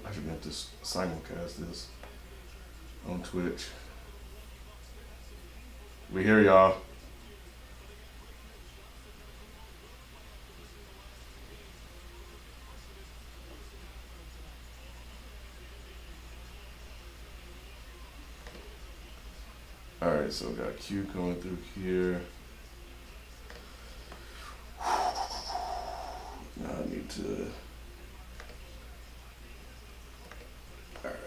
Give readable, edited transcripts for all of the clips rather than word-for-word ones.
I should have to simulcast this on Twitch. We hear y'all. Alright, so we got Q going through here. Now I need to. Alright.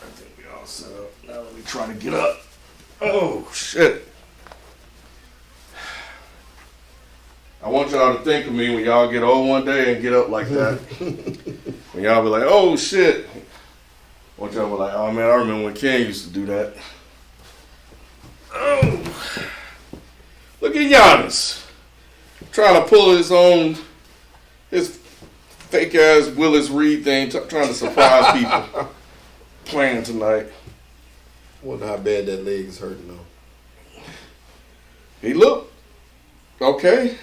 I think we all set up. Now let me try to get up. Oh, shit. I want y'all to think of me when y'all get old one day and get up like that. When y'all be like, oh, shit. I want y'all to be like, oh, man, I remember when Ken used to do that. Oh. Look at Giannis. Trying to pull his fake-ass Willis Reed thing, trying to surprise people playing tonight. Wonder how bad that leg is hurting though. He looked okay.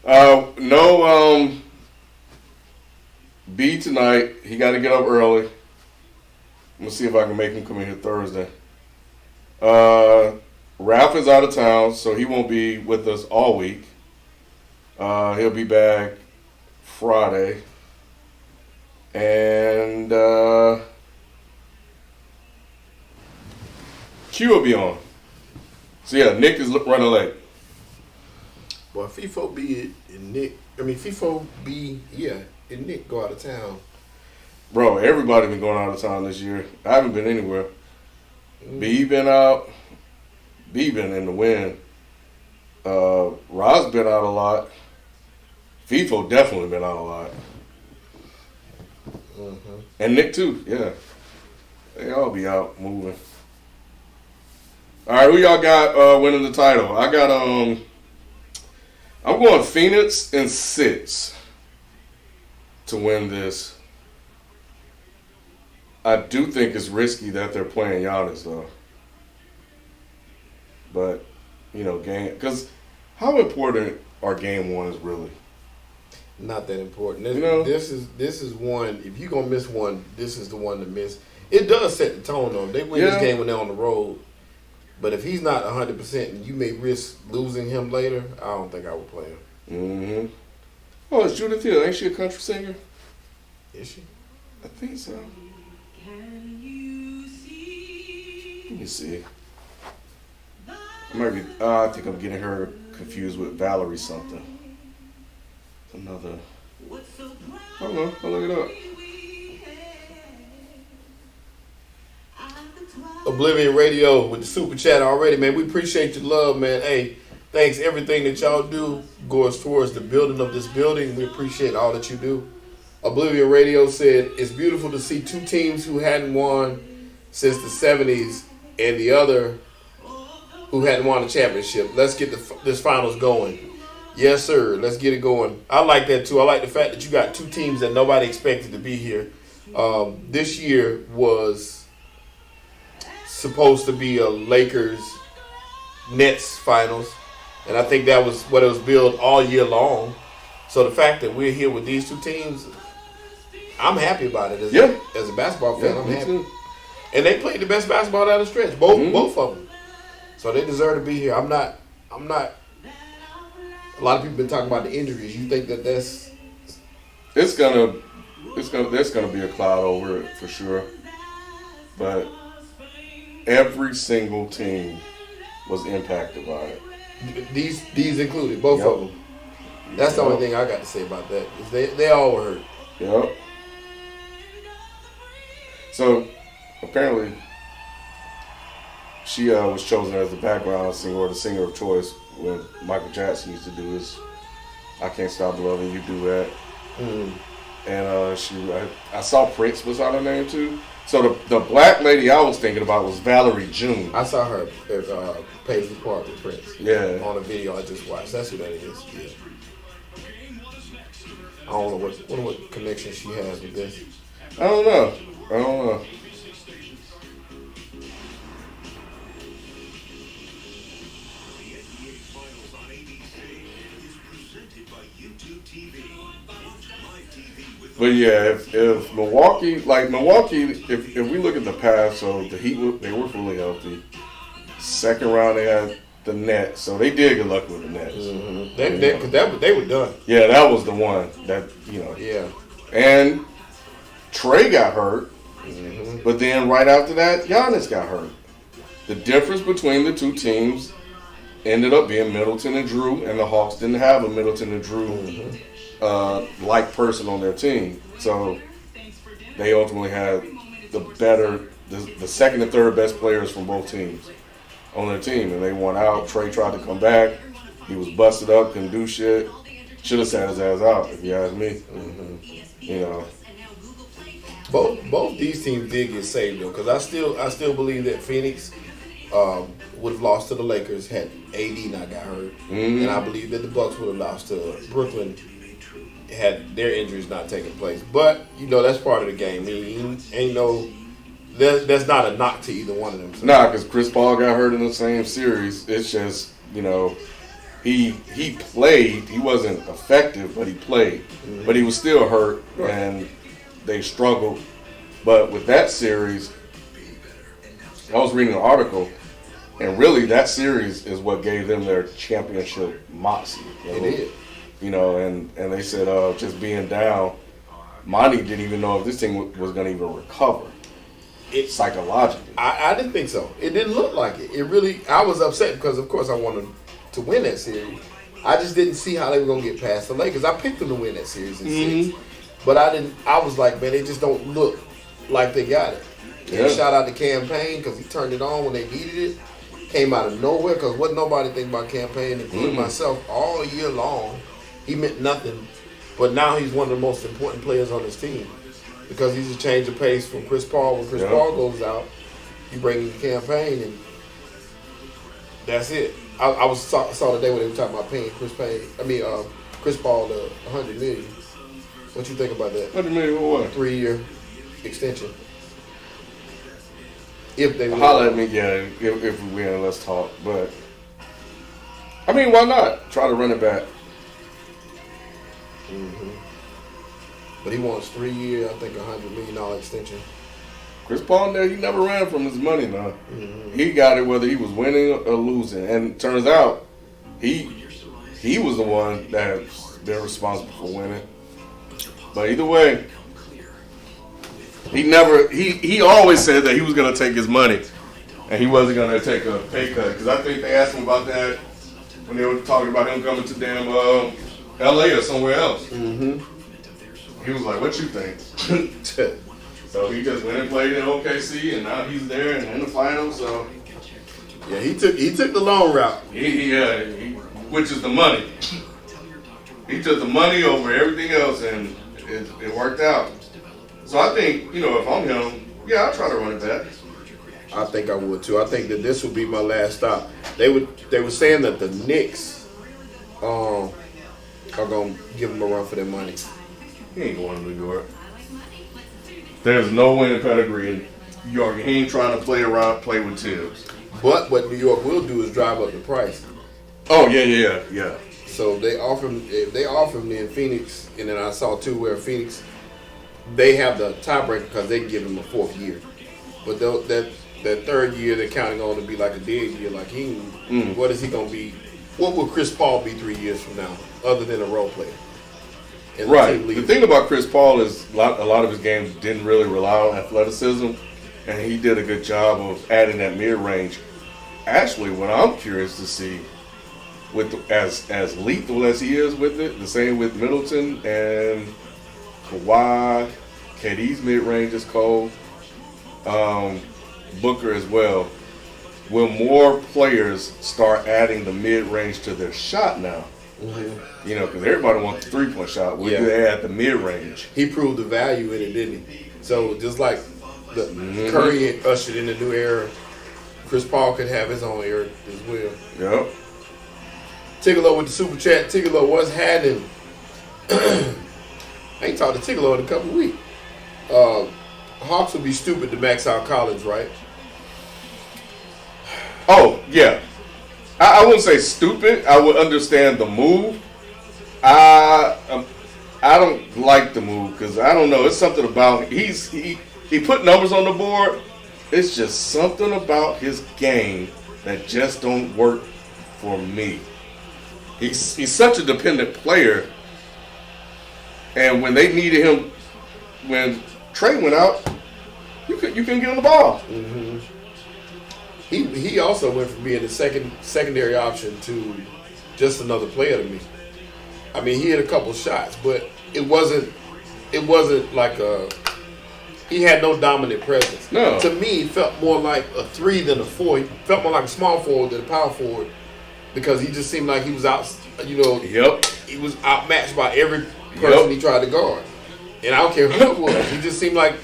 No, B tonight. He got to get up early. I'm going to see if I can make him come in here Thursday. Ralph is out of town, so he won't be with us all week. He'll be back Friday. And Q will be on. So yeah, Nick is running late. Well, FIFO B and Nick. I mean, FIFO B, yeah, and Nick go out of town. Bro, everybody been going out of town this year. I haven't been anywhere. B been out. B been in the wind. Roz been out a lot. FIFO definitely been out a lot. Mm-hmm. And Nick too, yeah. They all be out moving. All right, who y'all got winning the title? I got I'm going Phoenix in 6 to win this. I do think it's risky that they're playing Giannis though. But game because how important are game ones really? Not that important. This is one. If you're gonna miss one, this is the one to miss. It does set the tone though. They win this game when they're on the road. But if he's not 100% and you may risk losing him later, I don't think I would play him. Mm-hmm. Oh, it's Judith Hill. Ain't she a country singer? Is she? I think so. Let me see. I think I'm getting her confused with Valerie something. Another. I don't know. I'll look it up. Oblivion Radio with the super chat already, man. We appreciate your love, man. Hey, thanks. Everything that y'all do goes towards the building of this building. We appreciate all that you do. Oblivion Radio said, it's beautiful to see two teams who hadn't won since the 70s and the other who hadn't won a championship. Let's get this finals going. Yes, sir. Let's get it going. I like that, too. I like the fact that you got two teams that nobody expected to be here. This year was supposed to be a Lakers-Nets finals, and I think that was what it was billed all year long. So the fact that we're here with these two teams, I'm happy about it. As a basketball fan, I'm happy. Too. And they played the best basketball down the stretch, both of them. So they deserve to be here. I'm not. A lot of people been talking about the injuries. You think that there's gonna be a cloud over it for sure, but every single team was impacted by it. These included, both of them. That's the only thing I got to say about that. Is they all were hurt. Yep. So apparently, she was chosen as the background singer or the singer of choice when Michael Jackson used to do his "I Can't Stop Loving You" duet. Mm. And I saw Prince was on her name too. So the black lady I was thinking about was Valerie June. I saw her at Paisley Park with Prince. Yeah. On a video I just watched. That's who that is. Yeah. I don't know what connection she has with this. I don't know. But yeah, if Milwaukee, if we look at the past, so the Heat they were fully healthy. Second round they had the Nets, so they did get lucky with the Nets. Mm-hmm. They were done. Yeah, that was the one that Yeah. And Trey got hurt, but then right after that, Giannis got hurt. The difference between the two teams ended up being Middleton and Drew, and the Hawks didn't have a Middleton and Drew like person on their team. So they ultimately had the second and third best players from both teams on their team, and they won out. Trey tried to come back. He was busted up, couldn't do shit. Should have sat his ass out, if you ask me. Both these teams did get saved though, because I still believe that Phoenix would have lost to the Lakers had AD not got hurt, and I believe that the Bucks would have lost to Brooklyn had their injuries not taken place. But that's part of the game. That's not a knock to either one of them. Nah, because Chris Paul got hurt in the same series. It's just he played. He wasn't effective, but he played. But he was still hurt, and they struggled. But with that series, I was reading an article, and really that series is what gave them their championship moxie. It did. And they said just being down, Monty didn't even know if this thing was going to even recover. Psychologically. I didn't think so. It didn't look like it. I was upset because, of course, I wanted to win that series. I just didn't see how they were going to get past the Lakers. I picked them to win that series in 6. But I was like, man, they just don't look like they got it. And shout out to Campaign because he turned it on when they needed it. Came out of nowhere because wasn't nobody thinking about Campaign, including myself, all year long. He meant nothing. But now he's one of the most important players on his team because he's a change of pace from Chris Paul. When Chris Paul goes out, you bring in Campaign, and that's it. I saw the day when they were talking about paying Chris Paul the $100 million. What you think about that? $100 million for what? 3-year extension. If they holler at me, yeah. If we win, let's talk. But I mean, why not try to run it back? But he wants 3 years. I think $100 million extension. Chris Paul, there, he never ran from his money. Now he got it whether he was winning or losing, and turns out he was the one that's been responsible for winning. But either way, he always said that he was going to take his money and he wasn't going to take a pay cut. Because I think they asked him about that when they were talking about him coming to damn L.A. or somewhere else. He was like, what you think? So he just went and played in OKC, and now he's there and in the finals. So yeah, he took the long route. Which is the money. He took the money over everything else, and it worked out. So I think, if I'm him, I'll try to run it back. I think I would too. I think that this would be my last stop. They were saying that the Knicks are gonna give him a run for their money. He ain't going to New York. There's no winning pedigree in New York. He ain't trying to play with Tibbs. But what New York will do is drive up the price. Oh yeah. So they offer him in Phoenix, and then I saw too where Phoenix they have the tiebreaker because they can give him a 4th year, but that 3rd year they're counting on to be like a dead year. Like what is he gonna be? What will Chris Paul be 3 years from now, other than a role player? Right. The thing about Chris Paul is a lot of his games didn't really rely on athleticism, and he did a good job of adding that mid-range. Actually, what I'm curious to see, as lethal as he is with it, the same with Middleton and Kawhi, KD's mid-range is cold, Booker as well. Will more players start adding the mid-range to their shot now? Because everybody wants the 3-point shot. Will they add the mid-range? He proved the value in it, didn't he? So just like the Curry ushered in the new era, Chris Paul could have his own era as well. Yep. Tigolo with the super chat. Tigolo, what's happening? I ain't talked to Tigolo in a couple of weeks. Hawks would be stupid to max out Collins, right? Oh, yeah. I wouldn't say stupid. I would understand the move. I don't like the move because I don't know. It's something about he put numbers on the board. It's just something about his game that just don't work for me. He's such a dependent player, and when they needed him, when Trey went out, you couldn't get on the ball. Mm-hmm. He also went from being a secondary option to just another player to me. I mean, he hit a couple shots, but it wasn't like he had no dominant presence. No. To me, it felt more like a 3 than a 4. He felt more like a small forward than a power forward because he just seemed like he was out. Yep. He was outmatched by every person he tried to guard. And I don't care who it was. He just seemed like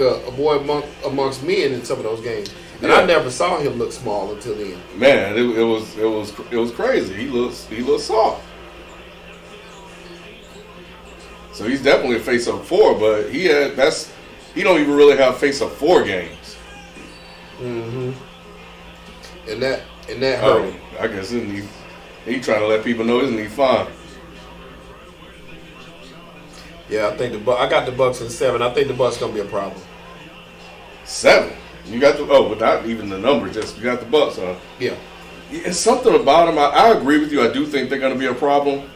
a boy amongst men in some of those games. And I never saw him look small until then. Man, it was crazy. He looks soft. So he's definitely a face-up 4, but he don't even really have face-up 4 games. Mm-hmm. And that hurt him. I guess he trying to let people know isn't he fine. Yeah, I think I got the Bucks in 7. I think the Bucks gonna be a problem. 7. You got without even the number, just you got the Bucks, huh? Yeah. It's something about them. I agree with you. I do think they're gonna be a problem.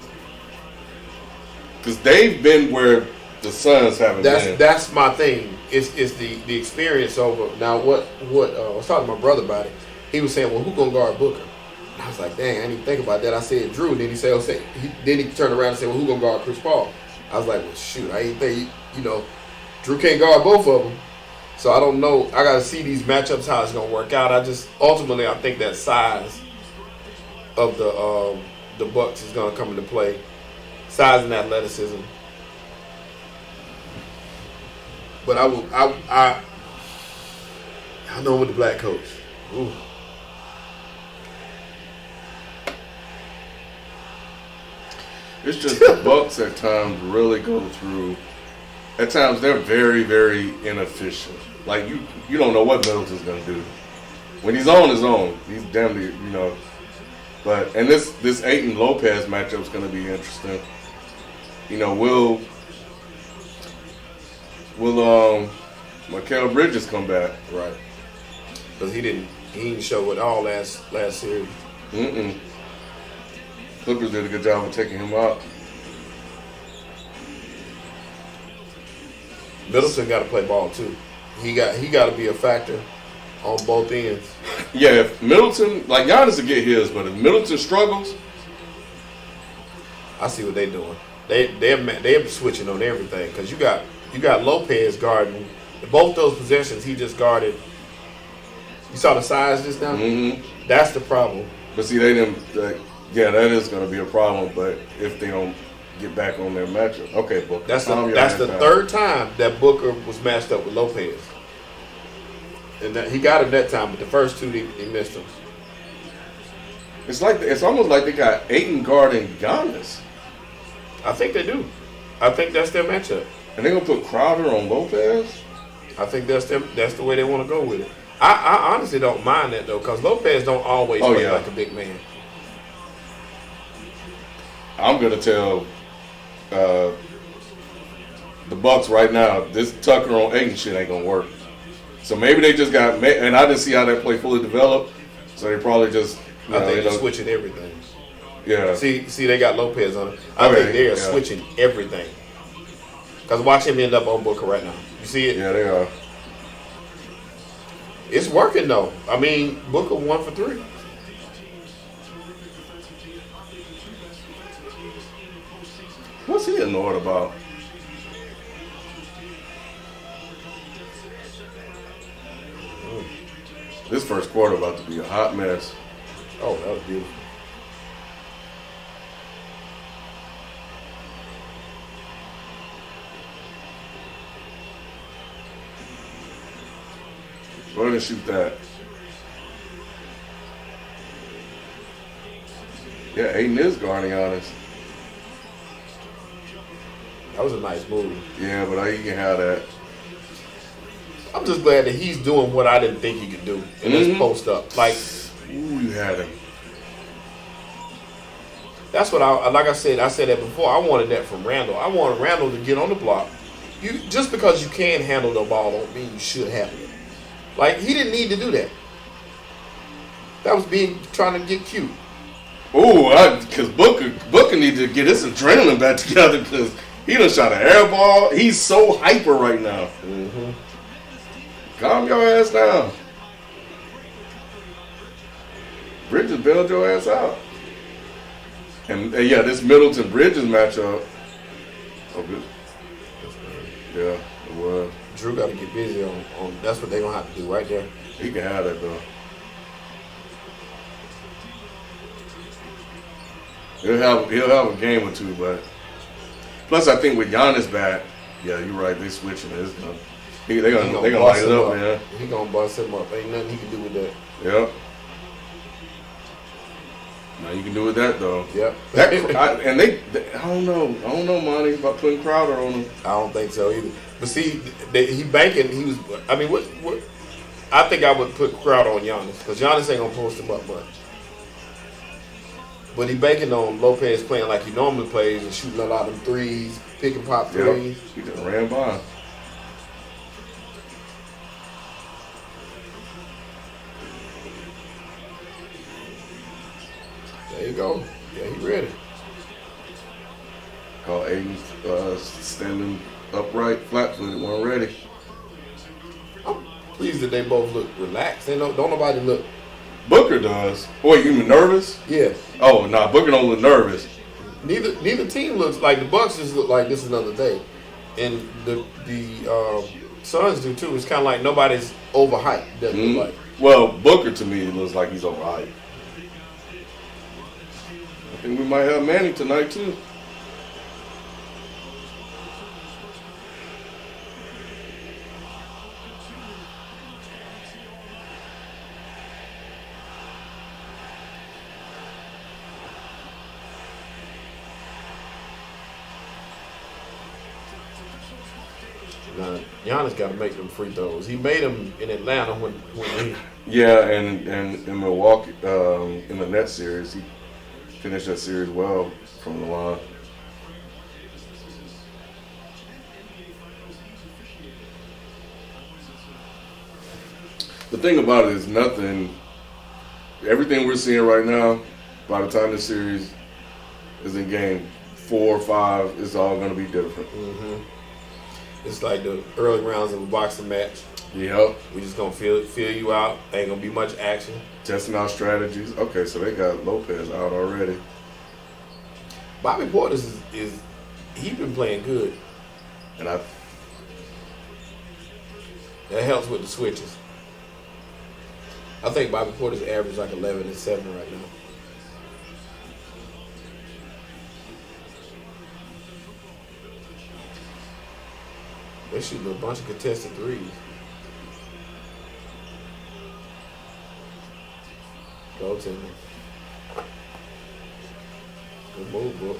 Because they've been where the Suns haven't been. That's my thing. It's the experience over. Now, what I was talking to my brother about it. He was saying, well, who going to guard Booker? And I was like, dang, I didn't even think about that. I said, Drew. And then he said, then he turned around and said, well, who going to guard Chris Paul? I was like, well, shoot, I didn't think, Drew can't guard both of them. So I don't know. I got to see these matchups, how it's going to work out. Ultimately, I think that size of the Bucks is going to come into play. Size and athleticism. But I know with the black coach. Ooh. It's just the Bucks at times really go through. At times they're very, very inefficient. Like you don't know what Middleton's gonna do. When he's on, he's damn near, But this Ayton Lopez matchup is gonna be interesting. Will Mikal Bridges come back? Right. Because he didn't show it all last series. Clippers did a good job of taking him out. Middleton got to play ball too. He got to be a factor on both ends. Yeah, if Middleton, like Giannis will get his, but if Middleton struggles, I see what they're doing. They're switching on everything because you got Lopez guarding both those possessions. He just guarded. You saw the size just now. Mm-hmm. That's the problem. But see, they didn't. Yeah, that is going to be a problem. But if they don't get back on their matchup, okay, Booker. That's the third time that Booker was matched up with Lopez, and he got him that time. But the first two, he missed him. It's almost like they got Ayton guarding Giannis. I think they do. I think that's their matchup. And they're gonna put Crowder on Lopez. I think that's the way they want to go with it. I honestly don't mind that though, because Lopez don't always play like a big man. I'm gonna tell the Bucks right now, this Tucker on Ayton shit ain't gonna work. So maybe they just got, and I didn't see how that play fully developed. So they probably just. I think they're switching everything. Yeah. See, they got Lopez on it. I think they are switching everything. Because watch him end up on Booker right now. You see it? Yeah, they are. It's working though. I mean, Booker 1 for 3. What's he annoyed about? This first quarter about to be a hot mess. Oh, that was beautiful. Go ahead and shoot that. Yeah, Ayton is guarding Giannis. That was a nice move. Yeah, but he can have that. I'm just glad that he's doing what I didn't think he could do. And let's post up. Like, ooh, you had him. That's what I said that before. I wanted that from Randall. I wanted Randall to get on the block. You just because you can handle the ball don't mean you should have it. Like he didn't need to do that. That was trying to get cute. Oh, because Booker needs to get his adrenaline back together because he done shot an air ball. He's so hyper right now. Mm-hmm. Calm your ass down. Bridges bailed your ass out. And yeah, this Middleton Bridges matchup. Oh, good. Yeah, it was. Drew got to get busy on. That's what they're gonna have to do right there. He can have that though. He'll have a game or two, but plus I think with Giannis back, yeah, you're right. They switching it. They're gonna light it up, man. He gonna bust him up. Ain't nothing he can do with that. Yep. Now you can do with that though. Yep. I don't know, Monty, about putting Crowder on him. I don't think so either. But see, he banking. He was. I mean, what? I think I would put Crowder on Giannis because Giannis ain't gonna post him up much. But he banking on Lopez playing like he normally plays and shooting a lot of them threes, pick and pop threes. Yep. He just ran by. There you go. Yeah, he ready. Call Aiden standing upright, flat-footed, wasn't ready. I'm pleased that they both look relaxed. Don't nobody look. Booker does. Boy, you mean nervous? Yeah. Oh, nah, Booker don't look nervous. Neither team looks like the Bucks just look like this another day, and the Suns do too. It's kind of like nobody's overhyped. Doesn't look like. Well, Booker to me looks like he's overhyped. I think we might have Manny tonight too. Now, Giannis got to make them free throws. He made them in Atlanta when he. Yeah, and in Milwaukee, in the Nets series, he finished that series well from the line. The thing about it is everything we're seeing right now, by the time this series is in game 4 or 5, it's all going to be different. Mm-hmm. It's like the early rounds of a boxing match. Yep. We just going to feel you out. Ain't going to be much action. Testing out strategies. Okay, so they got Lopez out already. Bobby Portis is he been playing good. And that helps with the switches. I think Bobby Portis average like 11 and 7 right now. They shooting a bunch of contested threes. Go to me. Good move, bro.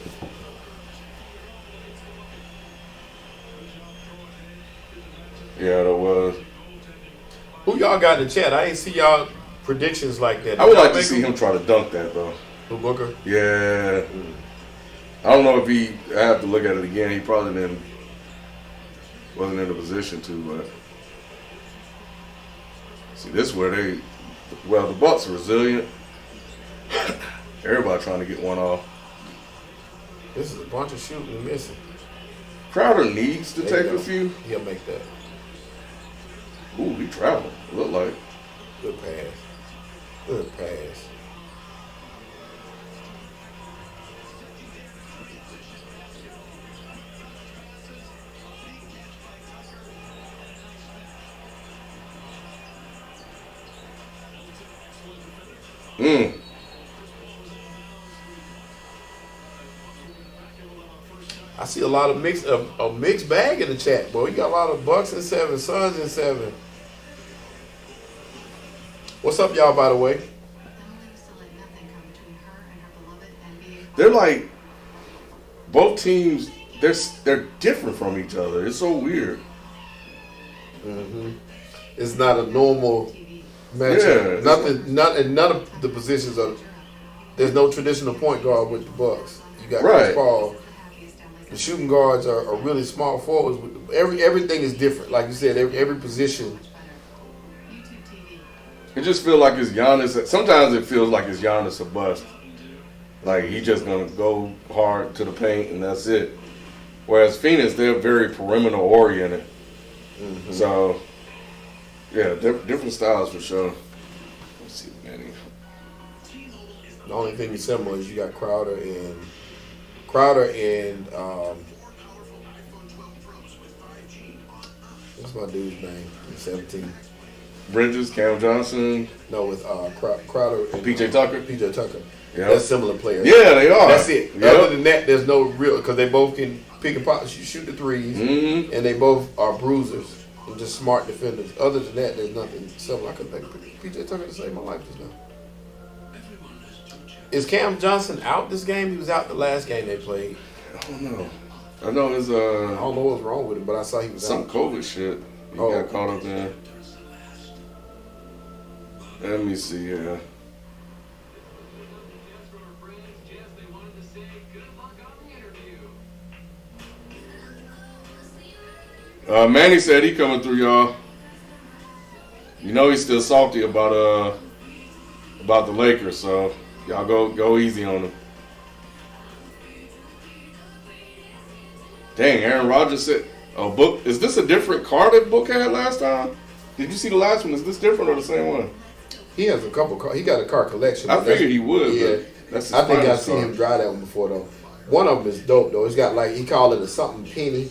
Yeah, that was. Who y'all got in the chat? I ain't see y'all predictions like that. I would like to see him try to dunk that, though. Who, Booker? Yeah. I don't know if I have to look at it again. He probably wasn't in a position to, but see, this is where the Bucks are resilient. Everybody trying to get one off. This is a bunch of shooting and missing. Crowder needs to take a few. He'll make that. Ooh, he traveled. Look like. Good pass. Good pass. I see a lot of mixed bag in the chat, boy. You got a lot of Bucks and 7, Suns and 7. What's up, y'all, by the way? They're like, both teams, they're different from each other. It's so weird. Mm-hmm. It's not a normal matchup. Yeah, None of the positions are there's no traditional point guard with the Bucks. You got Right. Chris Paul. The shooting guards are really small forwards. Everything is different. Like you said, every position. It just feels like it's Giannis. Sometimes it feels like it's Giannis a bust. Like he just gonna go hard to the paint and that's it. Whereas Phoenix, they're very perimeter oriented. Mm-hmm. So, yeah, different styles for sure. Let's see, Manny. The only thing that's similar is you got Crowder and what's my dude's name? He's 17. Bridges, Cam Johnson. No, with Crowder and PJ Tucker. PJ Tucker. Yeah, that's similar players. Yeah, they are. That's it. Yep. Other than that, there's no real because they both can pick and pop, shoot the threes, and they both are bruisers and just smart defenders. Other than that, there's nothing similar. I could think PJ Tucker to save my life just now. Is Cam Johnson out this game? He was out the last game they played. I don't know. I know it's I don't know what's wrong with him, but I saw he was some out. COVID shit. He got caught up in. Let me see here. Manny said he coming through, y'all. You know he's still salty about the Lakers, so y'all go easy on him. Dang, Aaron Rodgers said, "Oh, Book, is this a different car that Book had last time? Did you see the last one? Is this different or the same one?" He has a couple cars. He got a car collection. I figured he would. Yeah, but that's his I think I've finest seen car. him drive that one before though. One of them is dope though. It's got like he called it a something penny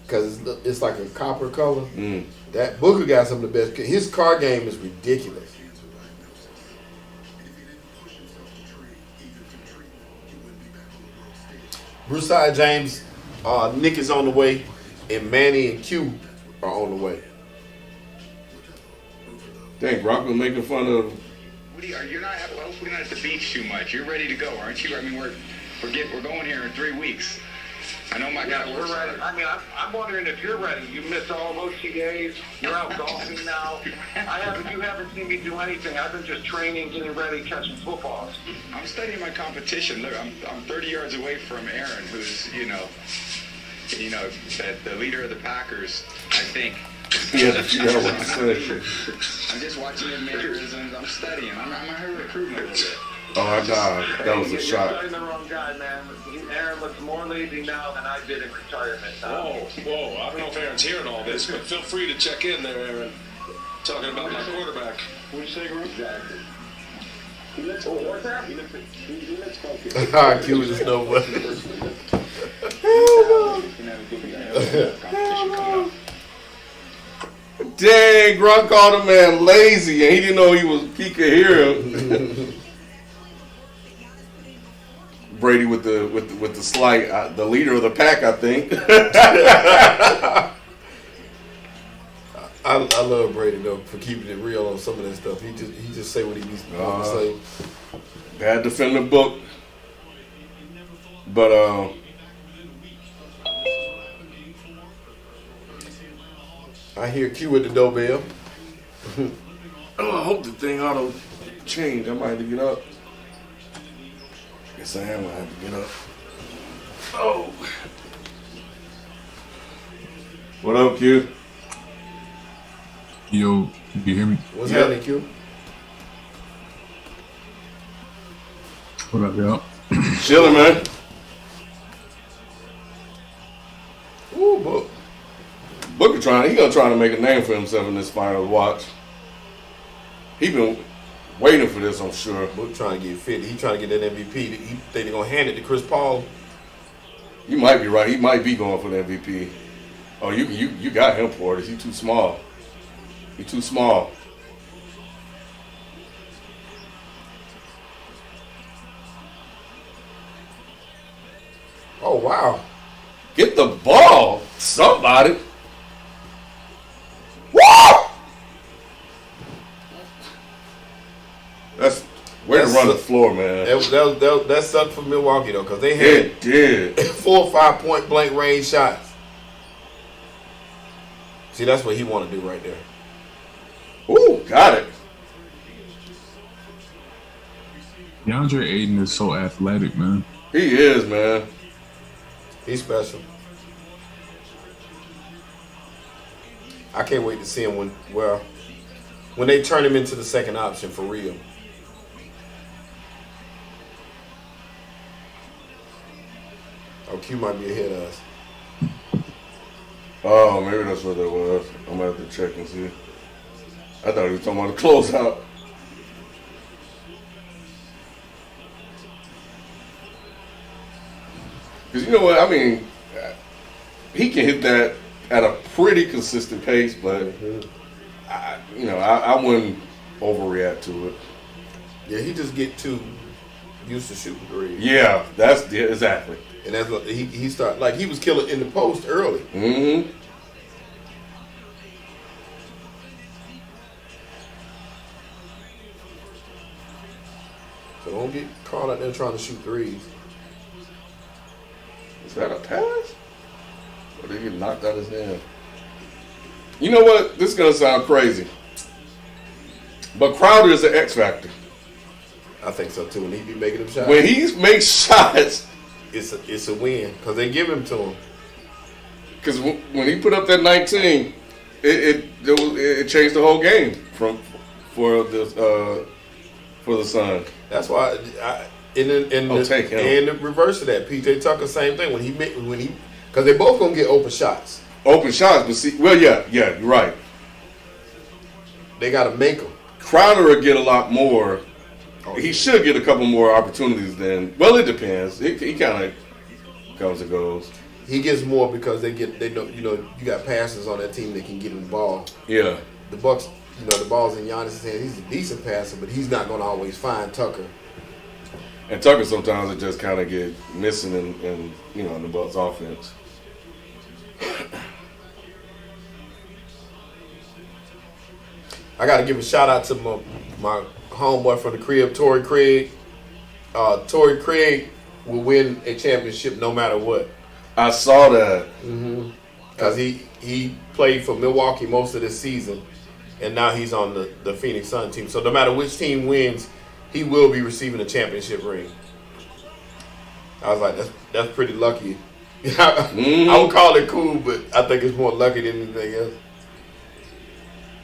because it's like a copper color. That Booker got some of the best. His car game is ridiculous. Bruce James, Nick is on the way, and Manny and Q are on the way. Dang, Rocco making fun of. You're not. Hopefully not at the beach too much. You're ready to go, aren't you? I mean, we're going here in 3 weeks. I know my guy. We're ready. I mean, I'm wondering if you're ready. You missed all OTAs. You're out golfing now. You haven't seen me do anything. I've been just training, getting ready, catching footballs. I'm studying my competition. Look, I'm 30 yards away from Aaron, who's the leader of the Packers. I think. Yeah, what to say. I'm just watching his mannerisms. I'm studying. I'm recruiting a little bit. Oh my God, that was a You're shot. studying the wrong guy, man. Aaron looks more lazy now than I did in retirement. Whoa. I don't know if Aaron's hearing all this, but feel free to check in there, Aaron. Talking about my quarterback. What'd you say, Group? Exactly. He looks what's that? He looks focused. Q was just no what. Dang, Gronk called a man lazy, and he didn't know he could hear him. Brady with the slight, the leader of the pack, I think. I love Brady though for keeping it real on some of that stuff. He just say what he needs to say. Bad defender book, but I hear Q with the doorbell. I hope the thing auto change. I might have to get up. Guess I am gonna have to get up. Oh, what up, Q? Yo, you hear me? What's happening, Q? What up, y'all? Chilling, man. Ooh, book. Booker he gonna try to make a name for himself in this final watch. He been waiting for this, I'm sure. Book trying to get fit. He trying to get that MVP. He think they're gonna hand it to Chris Paul. You might be right. He might be going for the MVP. Oh, you got him for it. He's too small. He's too small. Oh wow! Get the ball, somebody. Woo! That's way to run the floor, man. That sucked for Milwaukee though, because they had It did. 4 or 5 point blank range shots. See, that's what he want to do right there. Ooh, got it. DeAndre Ayton is so athletic, man. He is, man. He's special. I can't wait to see him when they turn him into the second option for real. Oh, Q might be ahead of us. Oh, maybe that's what that was. I'm gonna have to check and see. I thought he was talking about the closeout. Because you know what? I mean, he can hit that at a pretty consistent pace, but I wouldn't overreact to it. Yeah, he just get too used to shooting threes. Yeah, exactly. And that's what he started, like he was killing in the post early. Mm-hmm. So don't get caught out there trying to shoot threes. Is that a pass? Or did he get knocked out of his hand? You know what? This is going to sound crazy. But Crowder is an X factor. I think so too. When he be making them shots, When he makes shots, it's a win because they give him to him. because when he put up that 19, it changed the whole game for the Suns. That's why in the reverse of that, PJ Tucker same thing when he because they both gonna get open shots. Open shots, but see, well, yeah, you're right. They gotta make them. Crowder will get a lot more. He should get a couple more opportunities than. Well, it depends. He kind of comes and goes. He gets more because they know you got passers on that team that can get him the ball. Yeah. The Bucks, the ball's in Giannis' hand. He's a decent passer, but he's not gonna always find Tucker. And Tucker sometimes it just kind of get missing in the Bucks offense. I got to give a shout out to my homeboy from the crib, Torrey Craig. Torrey Craig will win a championship no matter what. I saw that. Because he played for Milwaukee most of this season, and now he's on the Phoenix Sun team. So no matter which team wins, he will be receiving a championship ring. I was like, that's pretty lucky. I would call it cool, but I think it's more lucky than anything else.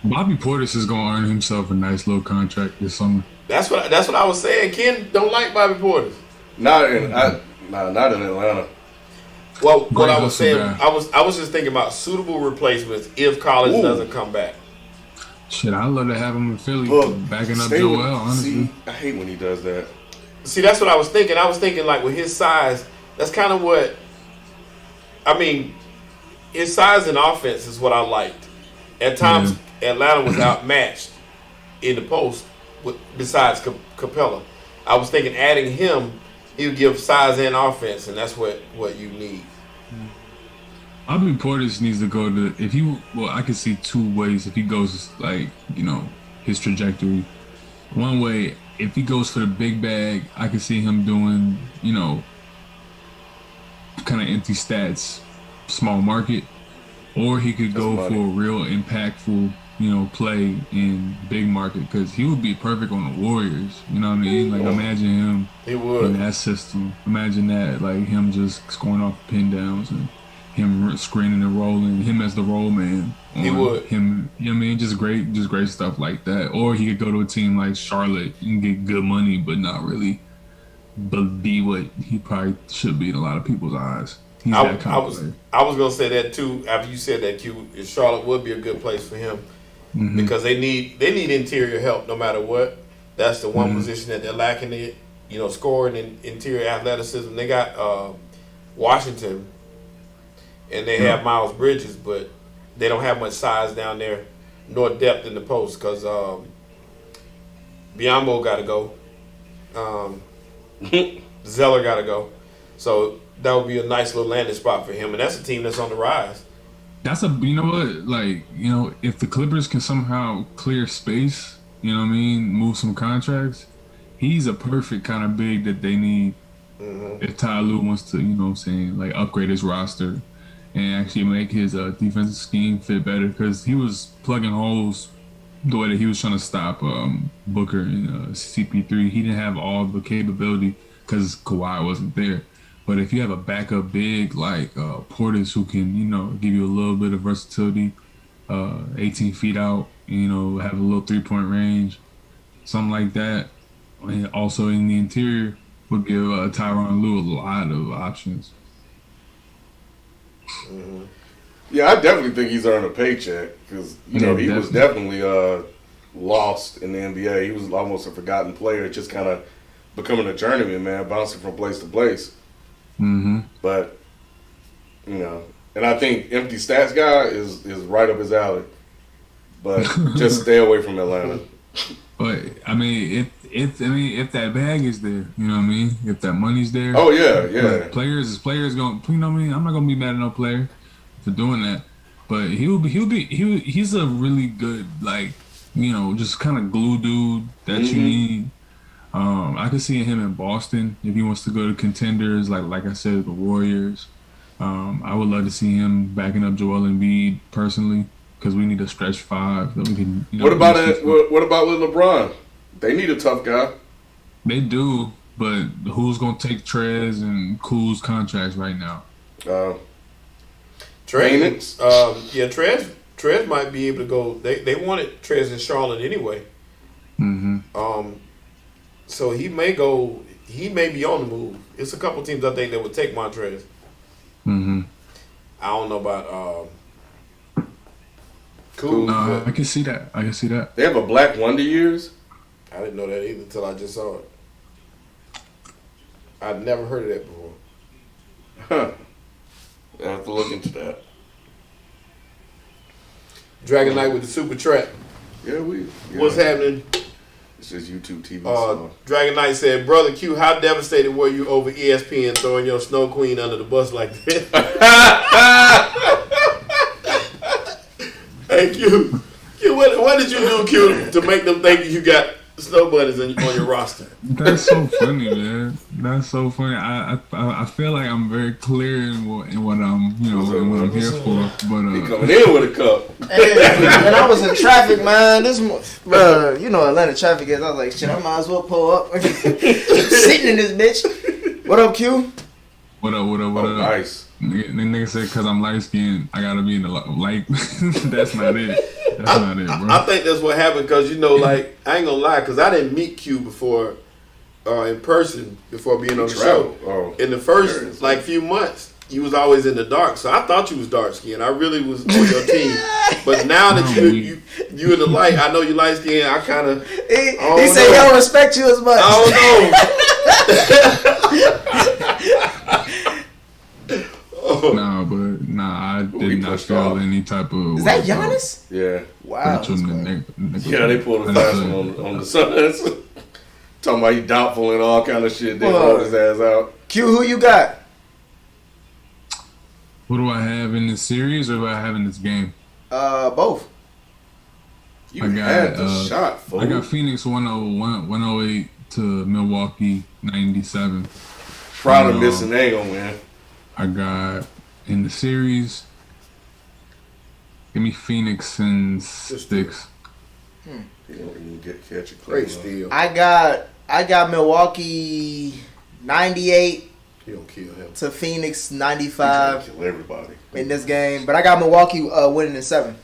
Bobby Portis is gonna earn himself a nice little contract this summer. That's what I was saying. Ken don't like Bobby Portis. Not in Atlanta. Well, what Great I was saying, guy. I was just thinking about suitable replacements if Collins doesn't come back. Shit, I'd love to have him in Philly backing up stay Joel, with- honestly. See, I hate when he does that. See, that's what I was thinking. I was thinking like with his size, that's kind of what. I mean, his size and offense is what I liked. At times, Atlanta was outmatched in the post. Besides Capella, I was thinking adding him, he would give size and offense, and that's what you need. Bobby Portis needs to go to I can see two ways if he goes his trajectory. One way, if he goes for the big bag, I can see him doing, kind of empty stats, small market, or he could go for a real impactful, play in big market because he would be perfect on the Warriors. You know what I mean? Like imagine him in that system. Imagine that, like him just scoring off pin downs and him screening and rolling, him as the roll man. He would. Him, just great stuff like that. Or he could go to a team like Charlotte and get good money, but not really, but be what he probably should be in a lot of people's eyes. He's that kind of player. I was gonna say that too. After you said that, Q, Charlotte would be a good place for him because they need interior help no matter what. That's the one position that they're lacking it. Scoring and interior athleticism. They got Washington. And they have Miles Bridges, but they don't have much size down there, nor depth in the post because Biyombo got to go. Zeller got to go. So that would be a nice little landing spot for him. And that's a team that's on the rise. That's if the Clippers can somehow clear space, move some contracts, he's a perfect kind of big that they need. If Ty Lue wants to, upgrade his roster and actually make his defensive scheme fit better because he was plugging holes the way that he was trying to stop Booker and CP3. He didn't have all the capability because Kawhi wasn't there. But if you have a backup big like Portis who can, give you a little bit of versatility, 18 feet out, have a little 3-point range, something like that. And also in the interior would give Tyronn Lue a lot of options. Mm-hmm. Yeah, I definitely think he's earned a paycheck because he was definitely lost in the NBA. He was almost a forgotten player, just kind of becoming a journeyman, man, bouncing from place to place. Mm-hmm. But and I think empty stats guy is right up his alley. But just stay away from Atlanta. But I mean, if that bag is there, you know what I mean. If that money's there, oh yeah. Players going, you know what I mean. I'm not gonna be mad at no player for doing that. But he's a really good just kind of glue dude that you need. I could see him in Boston if he wants to go to contenders like I said, the Warriors. I would love to see him backing up Joel Embiid personally because we need a stretch five that we can. What about it? What about with LeBron? They need a tough guy. They do, but who's gonna take Trez and Cool's contracts right now? Phoenix. Trez might be able to go. They wanted Trez in Charlotte anyway. Mm-hmm. So he may go. He may be on the move. It's a couple teams I think that would take Montrez. Mm-hmm. I don't know about Cool. No, I can see that. They have a Black Wonder Years. I didn't know that either until I just saw it. I'd never heard of that before. Huh. I have to look into that. Dragon Knight with the Super Trap. Yeah, What's happening? It's just YouTube TV. Dragon Knight said, "Brother Q, how devastated were you over ESPN throwing your Snow Queen under the bus like that?" Hey Q, what did you do, Q, to make them think you got snow bunnies on your roster? That's so funny, man. That's so funny. I feel like I'm very clear in what I'm what I'm here for. But he coming in with a cup. Hey, when I was in traffic, man, Atlanta traffic is. I was like, shit, I might as well pull up. Sitting in this bitch. What up, Q? What up? Nice. Nigga said because I'm light skinned, I gotta be in the light. That's not it. That's not it, bro. I think that's what happened because I ain't gonna lie, because I didn't meet Q before in person before being on the show. Oh, in the first few months, you was always in the dark, so I thought you was dark skinned. I really was on your team, but now that you in the light, I know you light skinned. I kind of he said he don't respect you as much. I don't know. I did not feel any type of. Is that Giannis? Yeah. Wow. Yeah, they pulled a fast one on the Suns. Talking about he doubtful and all kind of shit. They pulled his ass out. Q, who you got? What do I have in this series or do I have in this game? Both. You had the shot, fool. I got Phoenix 108 to Milwaukee 97. Proud of missing, they ain't gonna win. I got in the series. Give me Phoenix and 6. You don't even catch a great steal. I got Milwaukee 98 He don't kill him. to Phoenix 95 kill everybody in this game, but I got Milwaukee winning in 7.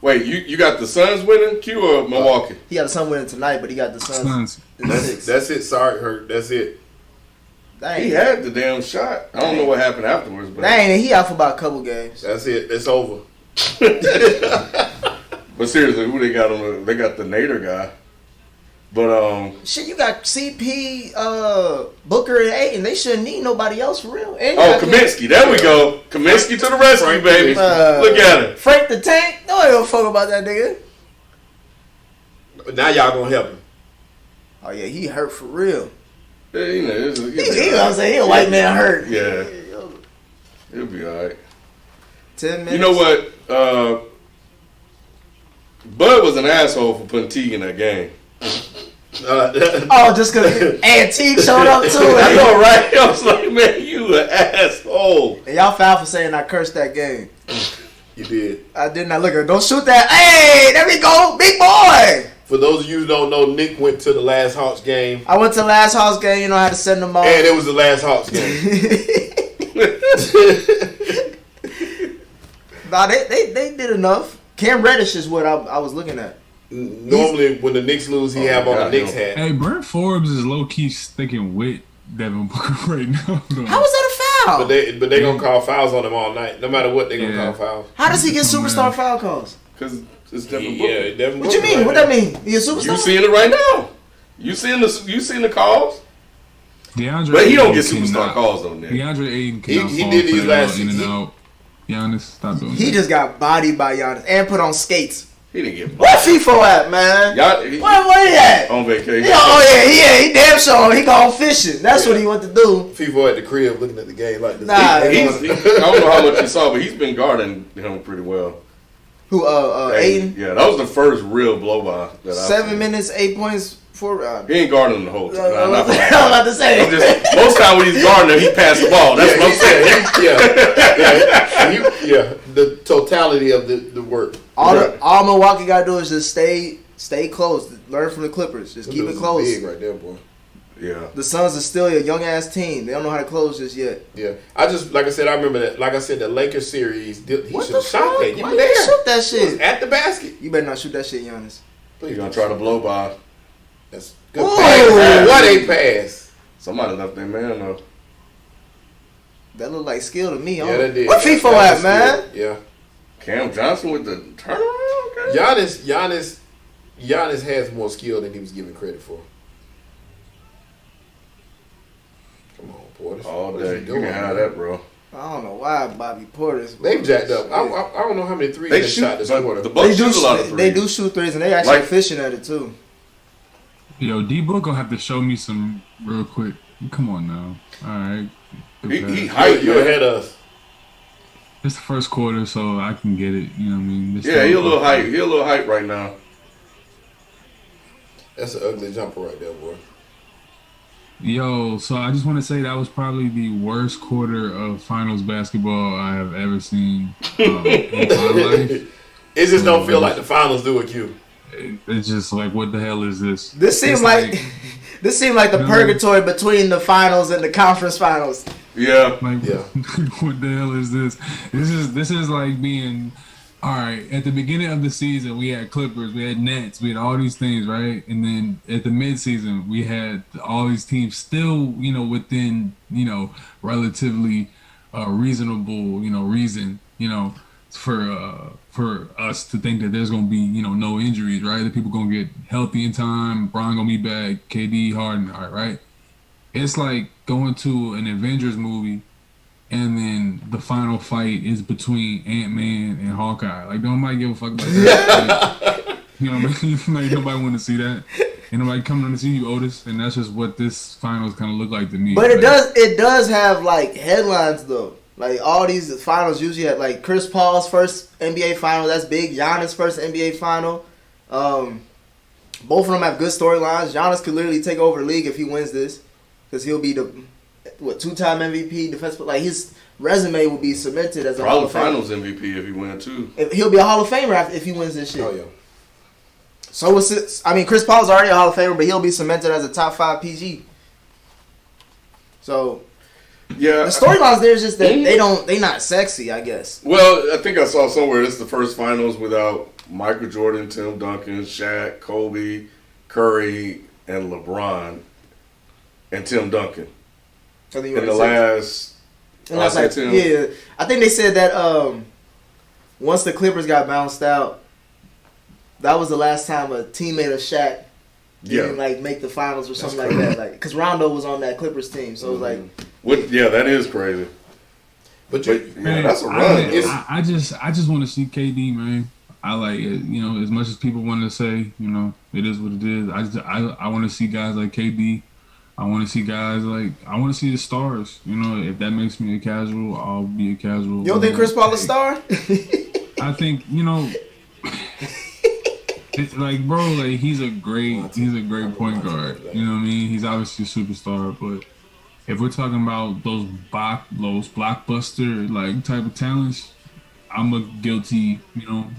Wait, you got the Suns winning, Q, or Milwaukee? He got the Suns winning tonight, but he got the Suns. That's it. Sorry, Hurt. That's it. Dang. He had the damn shot. I don't know what happened afterwards, but Dang, he out for about a couple games. That's it. It's over. But seriously, who they got on? They got the Nader guy. But shit, you got CP, Booker, and Ayton. They shouldn't need nobody else for real. Kaminsky. There we go. Kaminsky to the rescue, baby. Look at it. Frank the Tank. Nobody don't fuck about that nigga. Now y'all gonna help him. Oh yeah, he hurt for real. Yeah, you know what I'm saying? He a white man hurt. Yeah. He'll be all right. 10 minutes. You know what? Bud was an asshole for putting Teague in that game. Just because Teague showed up too. I know, right? I was like, man, you an asshole. And y'all foul for saying I cursed that game. You did. I did not look at. Don't shoot that. Hey, there we go, big boy. For those of you who don't know, Nick went to the last Hawks game. I went to the last Hawks game. You know, I had to send them off. And it was the last Hawks game. Nah, they did enough. Cam Reddish is what I was looking at. Normally, when the Knicks lose, he have on the Knicks hat. Hey, Brent Forbes is low key sticking with Devin Booker right now. Though. How was that a foul? But they gonna call fouls on him all night. No matter what, they gonna call fouls. How does he get superstar foul calls? Because it's Devin Booker. Yeah, Devin What you mean? Right what now. that mean? He a superstar? You seeing it right now. You seeing the calls? DeAndre But he don't get Ayton superstar cannot- calls on there. DeAndre Ayton cannot He fall did for these that last in and season. out. Giannis, stop doing He that. just got bodied by Giannis and put on skates. He didn't get Where FIFO at, man? Y'all, Where he at? on vacation. He damn sure he gone fishing. That's what he went to do. FIFO at the crib looking at the game like this. Nah, I don't know how much you saw, but he's been guarding him pretty well. Who? Aiden. Yeah, that was the first real blow by that I 7 seen. minutes, 8 points, 4. He ain't guarding him the whole time. I Nah, was about to say. I'm just, most time when he's guarding him, he passed the ball. That's what I'm saying. Yeah. The totality of the work. All Milwaukee got to do is just stay close. Learn from the Clippers. Just keep it close. Big right there, boy. Yeah. The Suns are still a young ass team. They don't know how to close just yet. Yeah, I just like I said, I remember that. Like I said, the Lakers series, he What should the have shot fuck? that. You Why were you there. shoot that He was shit? at the basket. You better not shoot that shit, Giannis. He's going to try to blow by. That's good. Ooh. Pass. What a pass! Somebody left their man, though. That looked like skill to me. Yeah, that did. Where FIFO That's at, man? good. Yeah, Cam Johnson with the turnaround? Okay. Giannis has more skill than he was given credit for. Come on, Portis. All What day. is You he doing, can have man? that, bro. I don't know why Bobby Portis. They've jacked up. I don't know how many threes They they shoot, shot this but quarter. the Bucks shoot a lot of threes. They do shoot threes, and they actually Like- efficient at it too. Yo, D-Book gonna have to show me some real quick. Come on now. All right. He hype, You ahead of us. It's the first quarter, so I can get it. You know what I mean? This Yeah, he a time- little hype. He a little hype right now. That's an ugly jumper right there, boy. Yo, so I just want to say that was probably the worst quarter of finals basketball I have ever seen in my life. It just don't feel like the finals do with you. It's just like, what the hell is this? This seemed It's like this seemed like the purgatory between the finals and the conference finals. Yeah. Like, Yeah. what the hell is this? This is like being, all right, at the beginning of the season, we had Clippers, we had Nets, we had all these things, right? And then at the midseason, we had all these teams still, within, relatively reasonable, reason, for us to think that there's gonna be, no injuries, right? That people gonna get healthy in time, Bron gonna be back, KD, Harden, all right? It's like going to an Avengers movie and then the final fight is between Ant-Man and Hawkeye. Like, nobody give a fuck about that. Like, you know what I mean? Like, nobody want to see that. Ain't nobody coming to see you, Otis. And that's just what this finals kind of look like to me. But Like, it does have like headlines though. Like all these finals usually have like Chris Paul's first NBA final. That's big. Giannis' first NBA final. Both of them have good storylines. Giannis could literally take over the league if he wins this, because he'll be the two-time MVP defensive. Like his resume will be cemented as a Hall Probably of Famer. finals MVP if he win too. He'll be a Hall of Famer if he wins this shit. Oh yeah. So Chris Paul's already a Hall of Famer, but he'll be cemented as a top 5 PG. So Yeah. the storylines there is just that they not sexy, I guess. Well, I think I saw somewhere this is the first finals without Michael Jordan, Tim Duncan, Shaq, Kobe, Curry, and LeBron, and Tim Duncan. For the In the last, I think they said that once the Clippers got bounced out, that was the last time a teammate of Shaq didn't make the finals or something like that. Like, because Rondo was on that Clippers team, so it was like, that is crazy. But that's a run. I just want to see KD, man. I like it, as much as people want to say, it is what it is. I want to see guys like KD. I want to see guys I want to see the stars. If that makes me a casual, I'll be a casual. You don't think Chris Paul a star? I think, it's like, bro, like he's a great point guard. You know what I mean? He's obviously a superstar, but if we're talking about those blockbuster type of talents, I'm a guilty,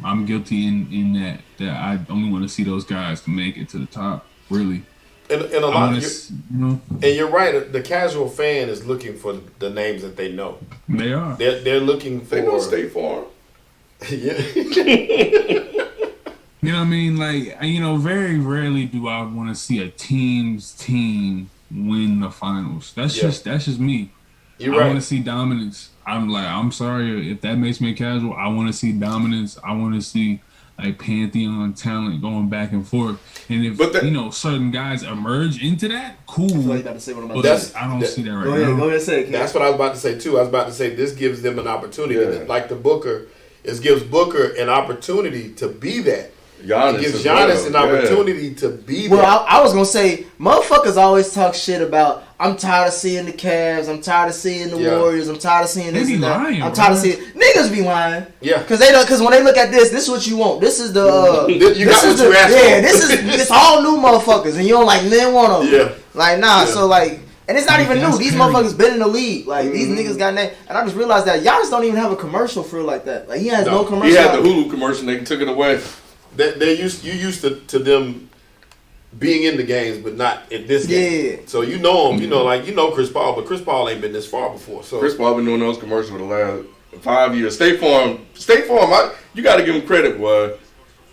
I'm guilty in that I only want to see those guys to make it to the top. Really. And a lot and you're right. The casual fan is looking for the names that they know. They are. They're looking for. They know State Farm. Yeah. You know what I mean? Like, very rarely do I want to see a team win the finals. That's just me. You're I right. want to see dominance. I'm sorry if that makes me casual. I want to see dominance. I want to see like pantheon talent going back and forth. And if certain guys emerge into that, cool. I feel like you about to say what I'm about But to say. I don't see that right Go ahead, now. go ahead and say it, Ken. That's what I was about to say too. I was about to say this gives them an opportunity, like the Booker. It gives Booker an opportunity to be that. Giannis it gives Giannis an opportunity to be well, that. I was gonna say, motherfuckers always talk shit about. I'm tired of seeing the Cavs. I'm tired of seeing the Warriors. I'm tired of seeing this and that. Lying, I'm tired of seeing niggas be lying. Yeah, because when they look at this is what you want. This is the you got what you asked for. Yeah, it's all new motherfuckers, and you don't like none one of them. Yeah, like nah. Yeah. So like. And it's not even new. These motherfuckers been in the league. Like these niggas got name. And I just realized that Giannis don't even have a commercial for it like that. Like he has no commercial. He had the Hulu commercial. They took it away. You used to them being in the games, but not in this game. So you know him. You know Chris Paul, but Chris Paul ain't been this far before. So Chris Paul been doing those commercials for the last 5 years. State Farm. You got to give them credit, boy.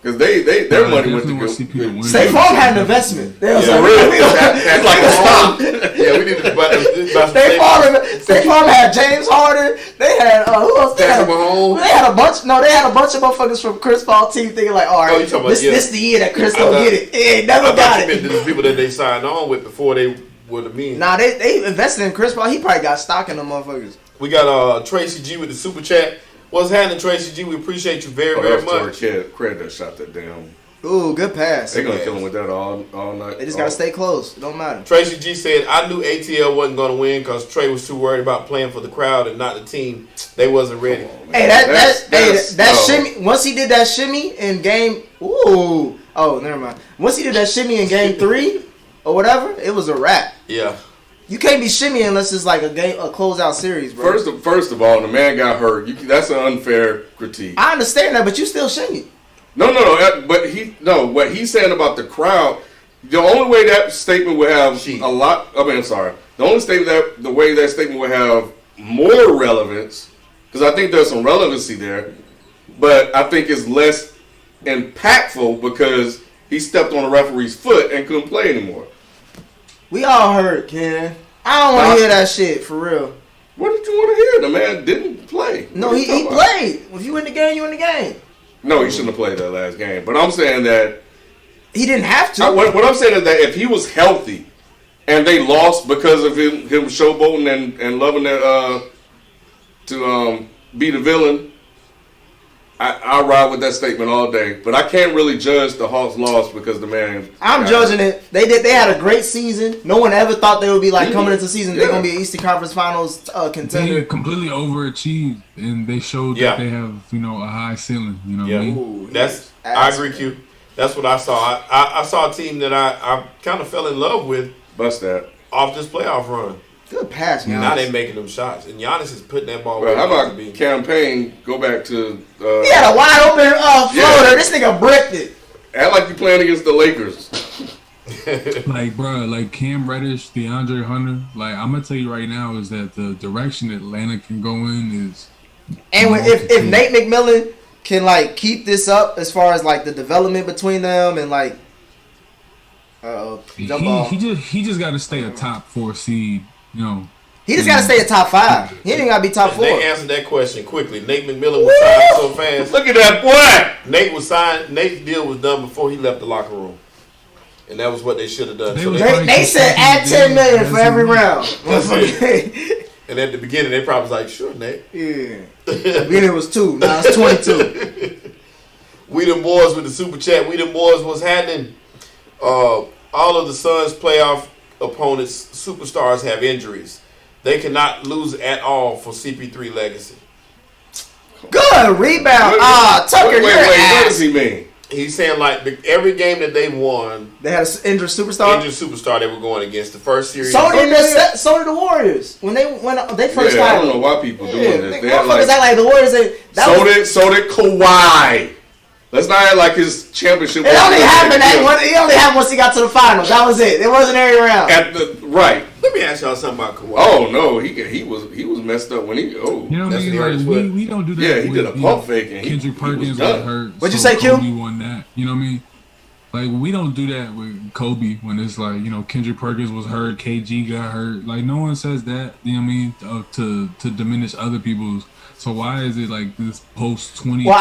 Because their money went to go. State Farm had an investment. They was it's like a stock. Yeah, we need to. State Farm had James Harden. They had who else? They had a bunch. No, they had a bunch of motherfuckers from Chris Paul team thinking like, all right, this the year that Chris gonna get it. Yeah, never got it. The people that they signed on with before they were the mean. Nah, they invested in Chris Paul. He probably got stock in them motherfuckers. We got Tracy G with the super chat. What's happening, Tracy G? We appreciate you very much. Credit that shot that damn. Ooh, good pass. They're gonna kill him with that all night. They just gotta stay close. It don't matter. Tracy G said, "I knew ATL wasn't gonna win because Trey was too worried about playing for the crowd and not the team. They wasn't ready." Hey, that shimmy. Once he did that shimmy in game. Ooh. Oh, never mind. Once he did that shimmy in game 3 or whatever, it was a wrap. Yeah. You can't be shimmying unless it's like a closeout series, bro. First of all, the man got hurt. That's an unfair critique. I understand that, but you still shimmy. No. But what he's saying about the crowd, the only way that statement would have a lot. I mean, I'm sorry. The way that statement would have more relevance, because I think there's some relevancy there, but I think it's less impactful because he stepped on the referee's foot and couldn't play anymore. We all heard, Ken. I don't want to hear that shit, for real. What did you want to hear? The man didn't play. No, he played. If you in the game, you in the game. No, he shouldn't have played that last game. But I'm saying that... He didn't have to. What I'm saying is that if he was healthy and they lost because of him showboating and loving to be the villain, I ride with that statement all day. But I can't really judge the Hawks' loss because the man... I'm judging it. They had a great season. No one ever thought they would be like coming into the season. They're going to be an Eastern Conference Finals contender. They completely overachieved, and they showed that they have, a high ceiling. You know what I mean? I agree with you. That's what I saw. I saw a team that I kind of fell in love with. Bust that. Off this playoff run. Good pass, man. Now they making them shots, and Giannis is putting that ball. Well, how about campaign? Go back to. He had a wide open floater. Yeah. This nigga bricked it. Act like you playing against the Lakers. Like Cam Reddish, DeAndre Hunter. Like I'm gonna tell you right now is that the direction Atlanta can go in is. And if Nate McMillan can like keep this up as far as like the development between them and like. He just got to stay a top 4 seed. He just got to stay at top 5. He ain't got to be top 4. They answered that question quickly. Nate McMillan was signed so fast. Look at that boy. Nate was signed. Nate's deal was done before he left the locker room, and that was what they should have done. They said add $10 million for every round. And at the beginning, they probably was like, "Sure, Nate." Yeah. The beginning was 2. Now it's 22. We them boys with the super chat. We them boys. What's happening? All of the Suns' playoff opponents, superstars, have injuries. They cannot lose at all for CP3 legacy. Good rebound. Tucker, wait, what does he mean? He's saying like every game that they won, they had an injured superstar. They were going against the first series. So did the Warriors when they first I started. don't know why people doing this. They motherfuckers act like the Warriors. So did Kawhi. Let's not act like his championship. It only happened he only happened once he got to the finals. That was it. It wasn't every round. Right. Let me ask y'all something about Kawhi. Oh no, he was messed up when he. You know what I mean? Like, we don't do that. Yeah, he did a pump fake and Kendrick Perkins got hurt. What'd you say, Q? Kobe won that. You know what I mean? Like, we don't do that with Kobe when it's like, you know, Kendrick Perkins was hurt, KG got hurt. Like, no one says that. You know what I mean? To diminish other people's. So why is it like this post 2012? Well,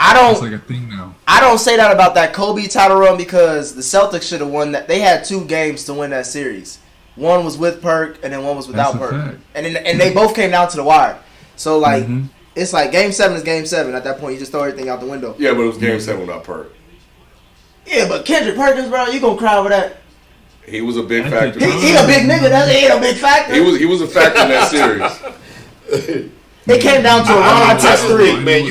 I don't. It's like a thing now. I don't say that about that Kobe title run because the Celtics should have won that. They had 2 games to win that series. One was with Perk, and then one was without Perk, and they both came down to the wire. So like, it's like Game 7 is Game 7. At that point, you just throw everything out the window. Yeah, but it was Game 7 without Perk. Yeah, but Kendrick Perkins, bro, you gonna cry over that? He was a big factor. He a big nigga. He ain't a big factor. He was a factor in that series. It came down to a Ron test 3. Man,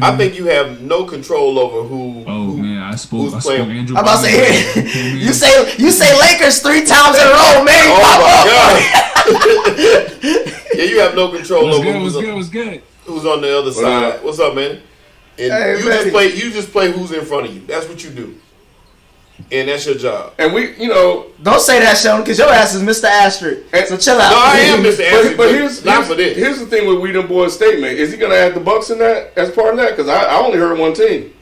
I think you have no control over who. Oh man, I spoke Andrew. I'm about to say you say Lakers 3 times in a row, man. Oh my god. Yeah, you have no control over who's on the other side. What's up, man? And you just play who's in front of you. That's what you do. And that's your job. And don't say that, Sheldon, because your ass is Mr. Asterisk. So chill out. No, I am Mr. Asterisk. But here's the thing with We Them Boys' statement. Is he going to add the Bucks in that as part of that? Because I only heard one team.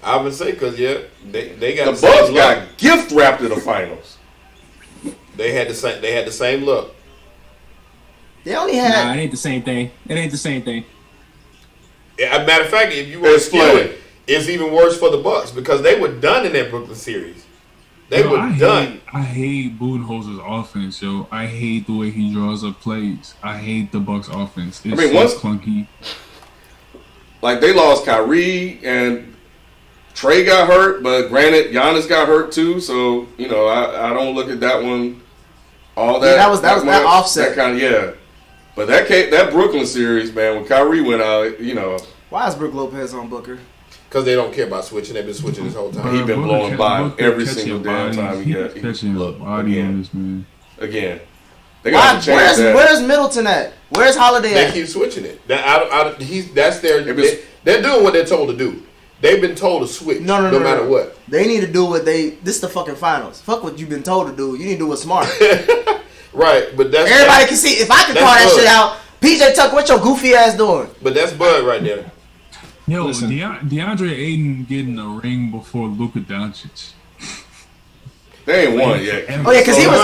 I would say because they got the Bucks got gift wrapped in the finals. They had the same look. They only had. Nah, it ain't the same thing. Matter of fact, if you want to skew it, it's even worse for the Bucks because they were done in that Brooklyn series. They were done. I hate Budenholzer's offense, yo. I hate the way he draws up plays. I hate the Bucks offense. It's clunky. Like, they lost Kyrie and Trey got hurt, but granted, Giannis got hurt too. So I don't look at that one. All that. Yeah, that offset. That kind of But that Brooklyn series, man, when Kyrie went out, Why is Brook Lopez on Booker? Because they don't care about switching. They've been switching this whole time. He's been blowing by every single damn time he got. Again. They got to change that. Where's Middleton at? Where's Holiday at? They keep switching it. They're doing what they're told to do. They've been told to switch no matter what. They need to do what this is the fucking finals. Fuck what you've been told to do. You need to do what's smart. Right, but everybody can see. If I can call that shit out, PJ Tucker, what your goofy ass doing? But that's Bud right there. Yo, DeAndre Ayton getting a ring before Luka Doncic. They ain't won yet. Oh yeah, because he was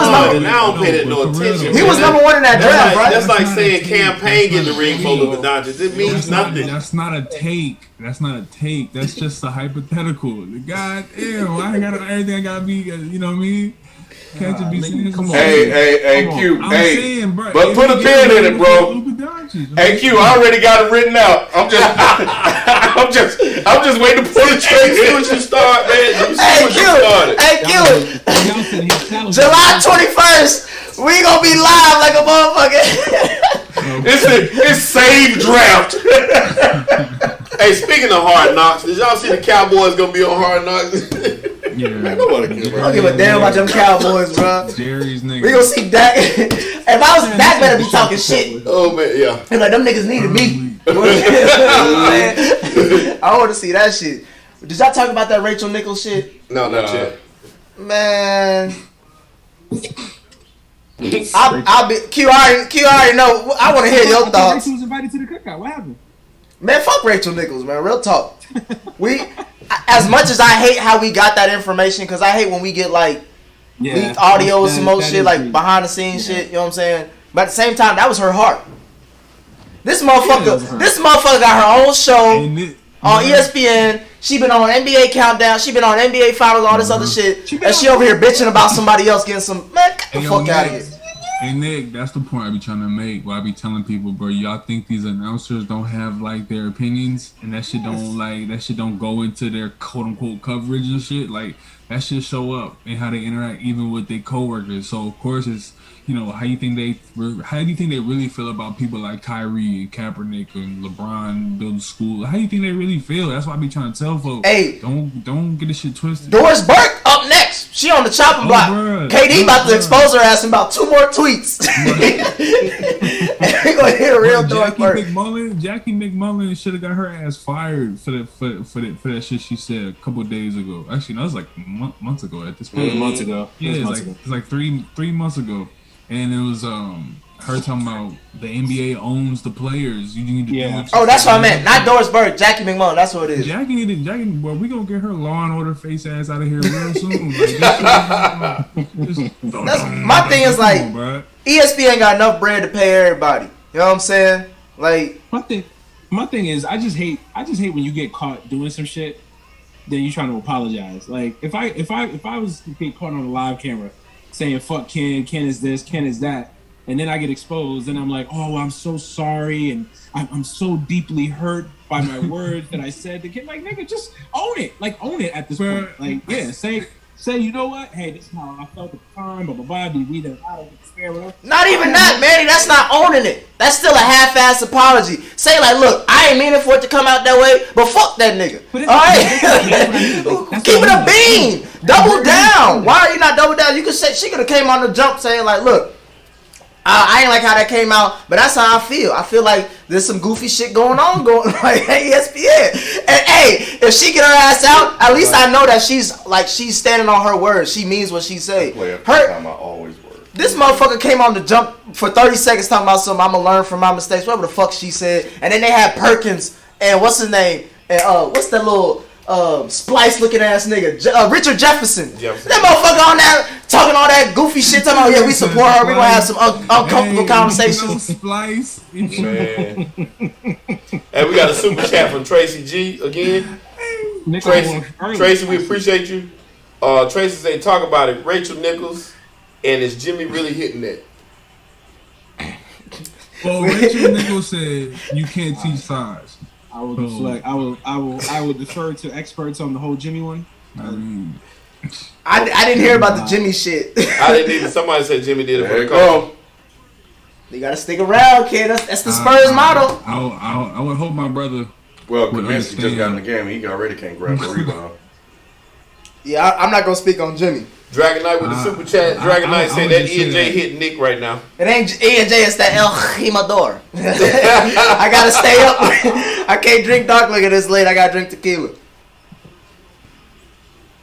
number. Now don't pay that no attention. He was number 1 in that draft, right? That's like saying campaign getting the ring for Luka Doncic. It means nothing. That's not a take. That's just a hypothetical. God damn, everything I gotta be. You know what I mean? Can't you be saying? Come on. Hey, Q. Hey, saying, bro, but put a pin in it, bro. Hey, Q, I already got it written out. I'm just waiting to pull the trigger. See what you start, man. Hey, Q. July 21st, we gonna be live like a motherfucker. It's save draft. Hey, speaking of Hard Knocks, did y'all see the Cowboys gonna be on Hard Knocks? Yeah. Man, nobody cares. I don't give a damn about them Cowboys, bro. Jerry's niggas. We gonna see Dak. If I was Dak, better be talking shit. Oh man, yeah. And like them niggas needed me. I want to see that shit. Did y'all talk about that Rachel Nichols shit? No, not yet. Man. I'll be Q already know. I want to hear your thoughts. Rachel was invited to the cookout. What happened? Man, fuck Rachel Nichols, man. Real talk. As much as I hate how we got that information, because I hate when we get like leaked audio or some more shit, like behind the scenes shit. You know what I'm saying? But at the same time, that was her heart. This motherfucker got her own show on ESPN. She been on NBA Countdown. She been on NBA Finals, all this other shit. And she over here bitching about somebody else getting some. Man, get the fuck out of here. Hey Nick, that's the point I be trying to make. Where I be telling people, bro, y'all think these announcers don't have like their opinions, and that shit don't go into their quote unquote coverage and shit. Like that shit show up and how they interact even with their coworkers. So of course it's how do you think they really feel about people like Kyrie and Kaepernick and LeBron building school? How do you think they really feel? That's why I be trying to tell folks. Hey, don't get this shit twisted. Doris Burke up next. She on the chopping block. Bruh, KD about to expose her ass in about 2 more tweets. We gonna hit a real Doris Burke. Jackie McMullen should have got her ass fired for that shit she said a couple of days ago. Actually, no, it was like months ago at this point. It was months ago. Yeah, it's like three months ago. And it was her talking about the NBA owns the players. You need to do what Oh, that's what I meant. Not Doris Burke. Jackie McMullen. That's what it is. Jackie, well, we gonna get her Law and Order face ass out of here real soon. That's my thing. Is like ESPN got enough bread to pay everybody. You know what I'm saying? Like my thing is, I just hate when you get caught doing some shit, then you trying to apologize. Like if I was being caught on a live camera saying fuck Ken is this, Ken is that, and then I get exposed, and I'm like, oh, I'm so sorry, and I'm so deeply hurt by my words that I said to Ken. Like, nigga, just own it. Like, own it at this point. Like, yeah, say, you know what? Hey, this is how I felt at the time, blah, blah, blah. We done out of despair, whatever. Not even that, Manny. That's not owning it. That's still a half-ass apology. Say, like, look, I ain't meaning for it to come out that way, but fuck that nigga. All right? Keep it a bean. Double down. Why are you not double down? You could say, she could have came on the jump saying, like, look, I ain't like how that came out, but that's how I feel. I feel like there's some goofy shit going like ESPN. And hey, if she get her ass out, at least I know that she's standing on her words. She means what she say. This motherfucker came on the jump for 30 seconds talking about something. I'ma learn from my mistakes, whatever the fuck she said. And then they had Perkins and what's his name? And what's that little splice looking ass nigga, Richard Jefferson. That motherfucker on there talking all that goofy shit, talking about, yeah, we support her, we gonna have some uncomfortable conversations. Splice. Man. Hey, we got a super chat from Tracy G again. Tracy, we appreciate you. Tracy say, talk about it. Rachel Nichols, and is Jimmy really hitting that? Well, Rachel Nichols said you can't teach size. I will deflect. I will defer to experts on the whole Jimmy one. I didn't hear about the Jimmy shit. I didn't either. Somebody said Jimmy did it for the coach. You gotta stick around, kid. That's the Spurs motto. I would hope my brother. Well, Kaminsky just got in the game. He already can't grab the rebound. Yeah, I'm not gonna speak on Jimmy. Dragon Knight with the super chat. Dragon Knight said that E and J hit Nick right now. It ain't E and J, it's that El Jimador. I gotta stay up. I can't drink dark liquor this late. I gotta drink tequila.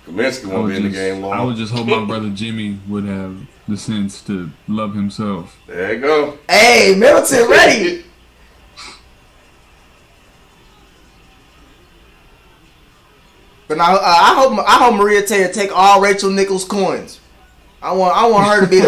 Kaminsky won't be in the game long. I would just hope my brother Jimmy would have the sense to love himself. There you go. Hey, Middleton ready. But now I hope Maria Taylor take all Rachel Nichols coins. I want her to be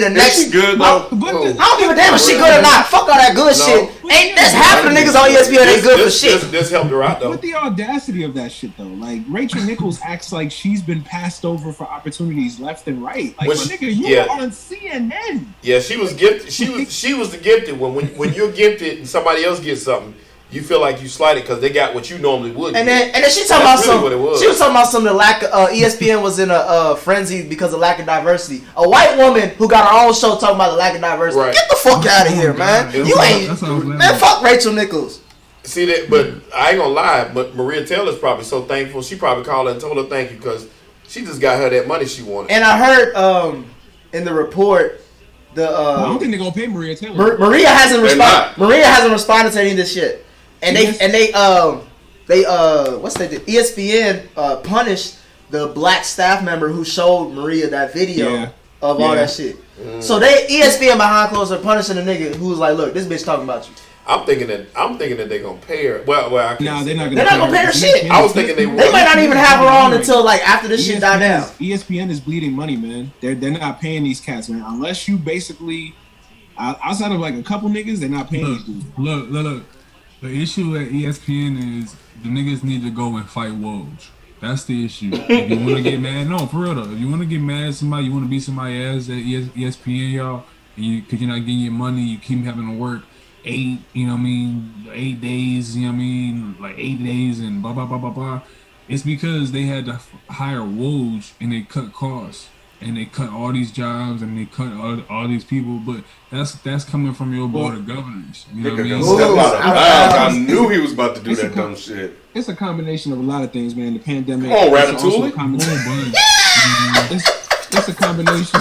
the next. Is she good though? I don't give a damn if she good or not. Fuck all that good shit. Ain't there's half of the niggas on ESPN ain't good for shit. This helped her out though. With the audacity of that shit though, like Rachel Nichols acts like she's been passed over for opportunities left and right. Like nigga, you were on CNN. Yeah, she was gifted. She was the gifted one. When you're gifted and somebody else gets something, you feel like you slighted because they got what you normally would. And then she talking about She was talking about some of the lack of ESPN was in a frenzy because of lack of diversity. A white woman who got her own show talking about the lack of diversity. Right. Get the fuck out of here, man. You ain't man. Fuck Rachel Nichols. See that, but I ain't gonna lie. But Maria Taylor's probably so thankful. She probably called her and told her thank you because she just got her that money she wanted. And I heard in the report. I don't think they're gonna pay Maria Taylor. Maria hasn't responded to any of this shit. And they ESPN punished the black staff member who showed Maria that video of all that shit. So they ESPN behind closed are punishing the nigga who was like, look, this bitch talking about you. I'm thinking that they're gonna pay her. Well, they're not gonna pay her shit. I was thinking they might not even have her on until like after this shit died down. ESPN is bleeding money, man. They're not paying these cats, man. Unless you basically outside of like a couple niggas, they're not paying these dudes. Look. The issue at ESPN is the niggas need to go and fight Woj. That's the issue. If you want to get mad, no, for real though. If you want to get mad at somebody, you want to beat somebody ass at ESPN, y'all, and because you're not getting your money, you keep having to work 8, 8 days, like 8 days and blah, blah, blah, blah, blah. It's because they had to hire Woj and they cut costs. And they cut all these jobs and they cut all these people, but that's coming from your board of governors. You know what I mean? I knew he was about to do that dumb shit. It's a combination of a lot of things, man. The pandemic. Come on, Ratatouille. It's a combination.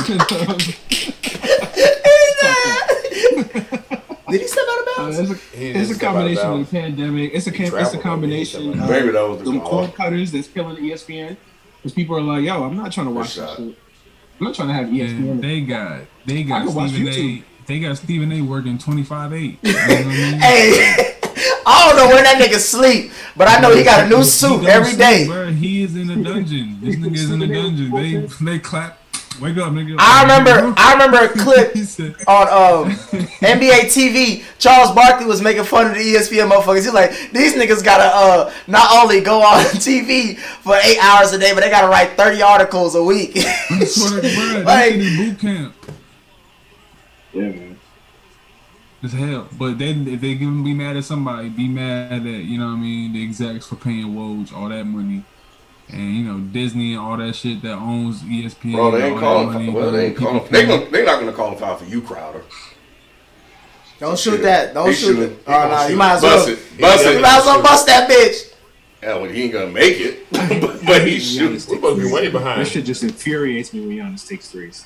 Did he step out of bounds? It's a combination of the pandemic. It's a combination of maybe that was the cord cutters that's killing ESPN. Because people are like, yo, I'm not trying to watch that shit. I'm not trying to have ESPN. They got Stephen A. They got Stephen A. working 25/8. You know what I mean? Hey, I don't know when that nigga sleep, but I know he got a new suit every day. Bro, he is in the dungeon. This nigga is in the dungeon. They clap. Wake up, nigga. I remember a clip on NBA TV. Charles Barkley was making fun of the ESPN motherfuckers. He's like, these niggas gotta not only go on TV for 8 hours a day, but they gotta write 30 articles a week. Like boot camp. Yeah, man. It's hell. But then if they gonna be mad at somebody, be mad at the execs for paying Woj all that money. And Disney and all that shit that owns ESPN. Bro, they ain't calling. Well, they ain't calling. They not gonna call foul for you, Crowder. Don't shoot that. Don't shoot it. Oh no, you might as well bust it. You might as well bust that bitch. Yeah, well, he ain't gonna make it, but he's shooting. We're supposed to be way behind. That shit just infuriates me when Giannis takes threes.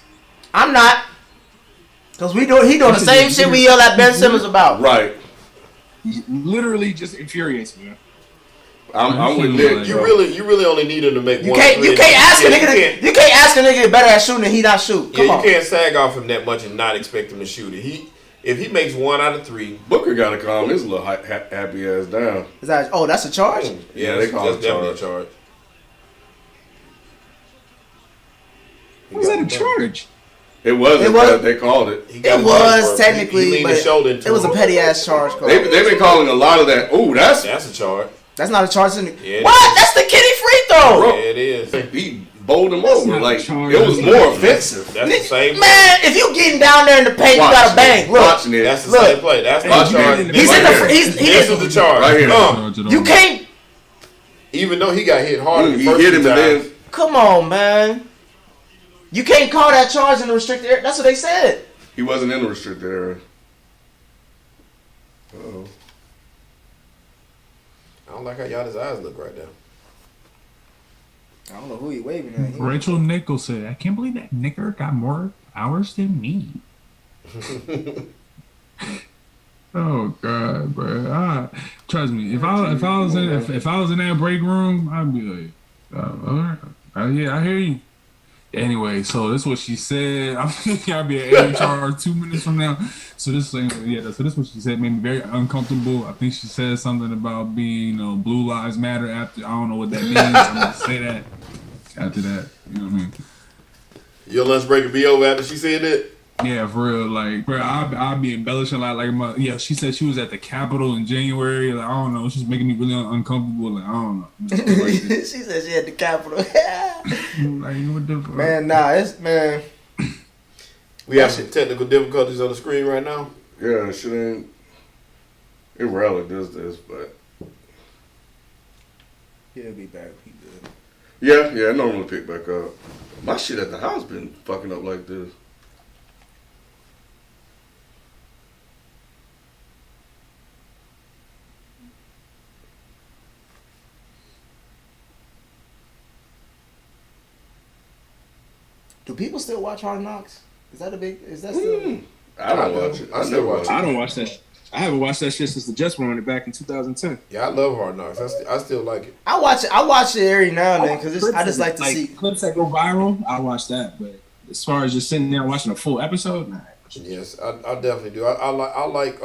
I'm not, cause he doing the same shit we yell at Ben Simmons about. Right. Literally just infuriates me. I'm with Nick. You really only need him to make one. You can't ask a nigga better at shooting and he not shoot. Come on. You can't sag off him that much and not expect him to shoot it. If he makes 1 out of 3, Booker gotta calm his little happy ass down. That's a charge? Yeah, they call it definitely a charge. Was that a charge? It wasn't. They called it. It was technically, but it was a petty ass charge. They've been calling a lot of that. Ooh, that's a charge. That's not a charge. Yeah, what? That's the kiddie free throw. Yeah, it is. He bowled him over. Like it was more offensive. That's the same. Man, if you getting down there in the paint, you gotta bang. Look, that's the same play. That's my charge. He's in the. This is the charge right here. You can't. Even though he got hit hard, he hit him and then. Come on, man. You can't call that charge in the restricted area. That's what they said. He wasn't in the restricted area. Uh-oh. I don't like how y'all his eyes look right now. I don't know who he waving at. Rachel Nichols said, I can't believe that nigger got more hours than me. Oh God, bro! Trust me, if I was in that break room, I'd be like, all right, yeah, I hear you. Anyway, so this is what she said. I think I'll be at HR 2 minutes from now. So this is what she said. Made me very uncomfortable. I think she said something about being, Blue Lives Matter after. I don't know what that means. I'm gonna say that after that. You know what I mean? Your lunch break will be over after she said that. Yeah, for real. Like, bro, I'll be embellishing she said she was at the Capitol in January. Like, I don't know. It's just making me really uncomfortable. Like, I don't know. She said she at the Capitol. Like, what the fuck? Man, We have some technical difficulties on the screen right now. Yeah, shit ain't. It rarely does this, but. He'll be back. He good. Yeah, it normally pick back up. My shit at the house been fucking up like this. Do people still watch Hard Knocks? Is that still? I don't watch it. I still watch it. I don't watch that. I haven't watched that shit since the Jets were on it back in 2010. Yeah, I love Hard Knocks. I still like it. I watch it every now and then because I just like to see clips that go viral. I watch that, but as far as just sitting there watching a full episode, nah. Yes, I definitely do. I like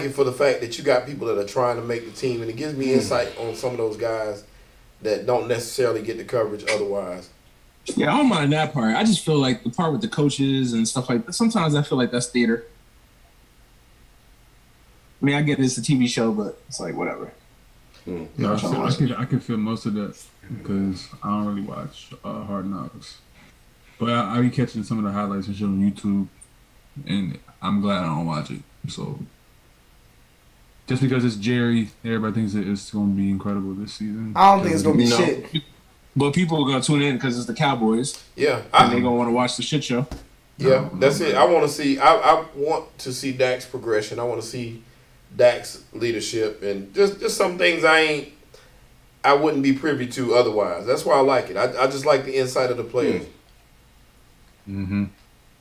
it for the fact that you got people that are trying to make the team, and it gives me insight on some of those guys that don't necessarily get the coverage otherwise. Yeah, I don't mind that part. I just feel like the part with the coaches and stuff like that, sometimes I feel like that's theater. I mean, I get it's a TV show, but it's like, whatever. No, I can feel most of that because I don't really watch Hard Knocks, but I be catching some of the highlights and shit on YouTube, and I'm glad I don't watch it. So just because it's Jerry, everybody thinks that it's going to be incredible this season. I don't think it's going to be shit. But people are going to tune in because it's the Cowboys. Yeah. And they're going to want to watch the shit show. Yeah, that's it. I want to see Dak's progression. I want to see Dak's leadership and just some things I wouldn't be privy to otherwise. That's why I like it. I just like the insight of the players. Mm-hmm.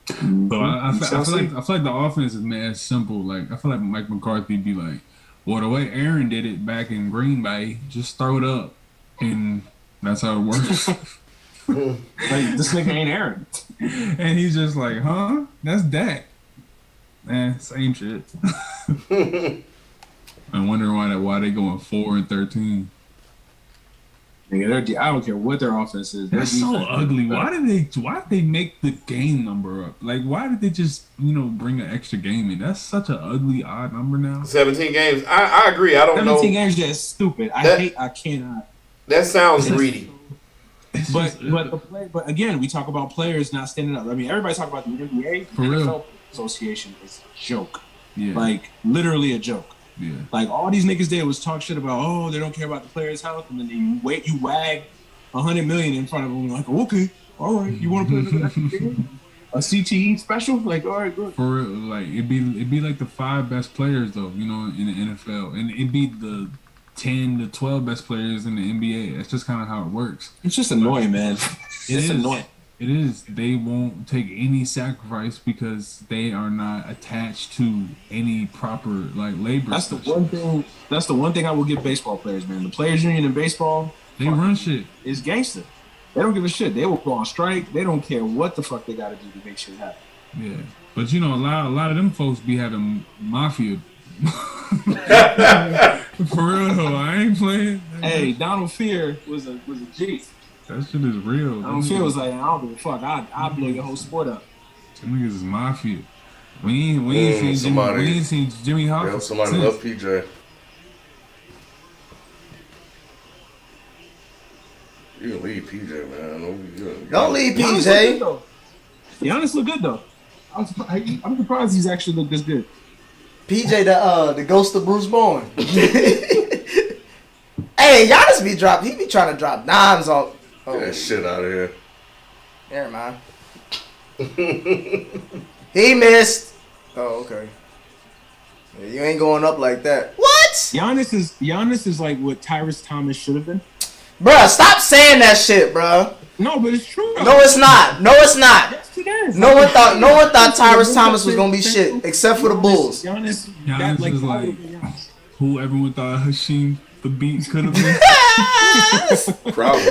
So I feel like the offense is mad simple. Like I feel like Mike McCarthy be like, well, the way Aaron did it back in Green Bay, just throw it up, and that's how it works. Like this nigga ain't Aaron, and he's just like, huh? That's Dak. Man, same shit. I'm wondering why they going 4-13. Nigga, I don't care what their offense is. That's so ugly. Why did they make the game number up? Like, why did they just bring an extra game in? That's such an ugly odd number now. 17 games. I agree. I don't 17 know. 17 games is just stupid. I cannot. That sounds greedy. But again, we talk about players not standing up. I mean, everybody talk about the NBA. For real. Association is a joke. Yeah. Like literally a joke. Yeah. Like all these niggas did was talk shit about they don't care about the players' health, and then you wag $100 million in front of them like, okay, all right, you want to play a CTE special? Like, all right, good. For real, like it'd be like the 5 best players though, in the NFL, and it'd be the 10 to 12 best players in the NBA. That's just kind of how it works. It's just annoying, man. It's annoying. It is. They won't take any sacrifice because they are not attached to any proper labor. That's the one thing. That's the one thing I will give baseball players, man. The players' union in baseball, they run shit. It's gangster. They don't give a shit. They will go on strike. They don't care what the fuck they got to do to make shit happen. Yeah, but a lot of them folks be having mafia. For real though, I ain't playing. Hey, Donald Fear was a G. That shit is real. Donald Fear was like, I don't give a fuck. I'll blow your whole sport up. Them niggas is mafia. We ain't seen Jimmy Hoffa. Yeah, somebody love PJ. You can leave PJ, man. Don't leave PJ. Giannis look good though. I'm surprised he's actually looked this good. PJ, the ghost of Bruce Bowen. Hey, Giannis be dropped. He be trying to drop dimes off. Get that shit out of here. Never mind. He missed. Oh, okay. Yeah, you ain't going up like that. What? Giannis is like what Tyrese Thomas should have been. Bruh, stop saying that shit, bruh. No, but it's true. No, it's not. Yes, it is. No one thought Tyrese Thomas was gonna be shit except for the Bulls. Giannis is like who everyone thought Hashim the Beat could have been. Probably.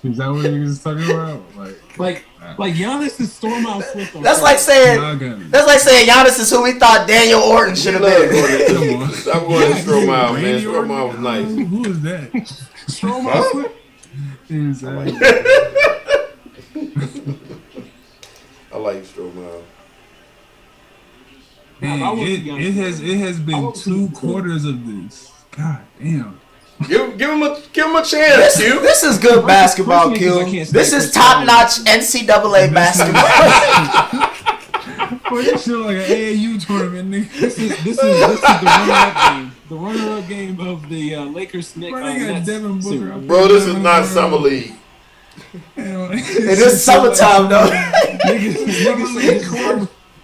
Is that what he was talking about? Like Giannis is storm out Swift. That's like saying Giannis is who we thought Daniel Orton should have been. Stop going to Stroh Mile, man. Stroh Mile was nice. Who is that? Stroh Mile Swift? I like Stroh Mile. Man, it has been 2 quarters of this. God damn. Give him a chance, Q. This is good basketball, Q. This is top-notch NCAA basketball. Boy, this shit like an AAU tournament, nigga. This is the runner-up game of the Lakers. Bro, this is not summer league. It is summertime though.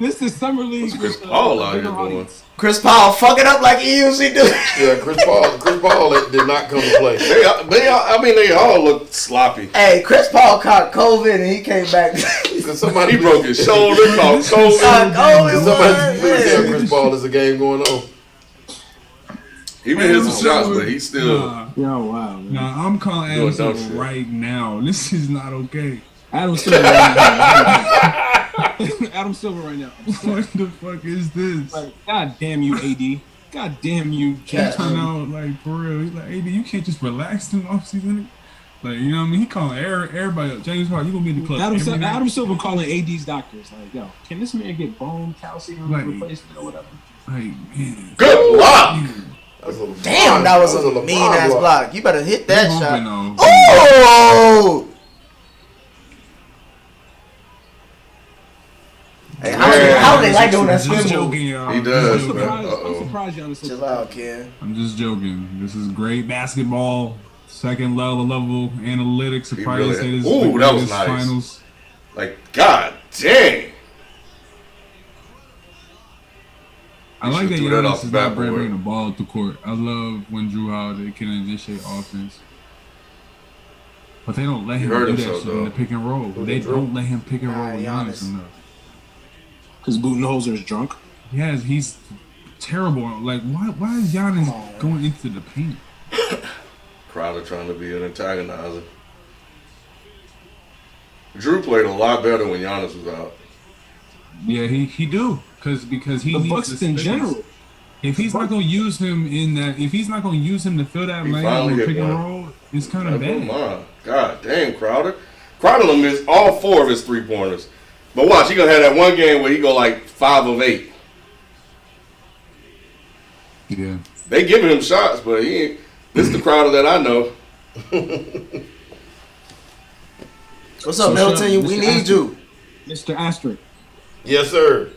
This is summer league. Chris Paul out here doing. Chris Paul fucking up like he usually do. Yeah, Chris Paul did not come to play. They all look sloppy. Hey, Chris Paul caught COVID and he came back. Somebody broke his shoulder. Caught COVID. Somebody tell Chris Paul there's a game going on. He been hitting some shots, but he's still. Wow. Man. Nah, I'm calling Adam Silver right now. This is not okay. Adam Silver right now. Adam Silver right now. What the fuck is this? Like, God damn you, AD. God damn you, Can't turn out for real. He's like, AD, you can't just relax in the offseason. Like, you know what I mean? He calling everybody up. James Harden, you gonna be in the club. Adam Silver calling AD's doctors. Like, yo, can this man get bone calcium replacement or whatever? Like, man. Good luck. Damn, that was a mean ass block. You better hit that shot. Oh! Hey, how do they like doing that swim move? He does. I'm surprised y'all understand. Chill out, Ken. I'm just joking. This is great basketball. Second level analytics. He Probably really- say this Ooh, is the that was greatest nice. finals. Like, god dang. I like that should do that off Giannis the is not backboard. bringing the ball up the court. I love when Drew Holiday can initiate offense. But they don't let him heard do that himself, shit in though. the pick and roll. They don't let him pick and roll Giannis enough. Because Budenholzer is drunk. Yes, he's terrible. Like, why is Giannis going into the paint? Crowder trying to be an antagonizer. Drew played a lot better when Giannis was out. Yeah, he do. Because he The needs Bucks the in space. general. If he's not going to use him in that, if he's not going to use him to fill that He lane finally or hit pick and one. roll, it's kind of Come bad. on. God damn, Crowder. Crowder done missed all 4 of his 3-pointers. But watch, he gonna have that one game where he go like 5 of 8. Yeah. They giving him shots, but he ain't. This is the Crowder that I know. What's up, Milton? We need you. Mr. Asterisk. Yes, sir.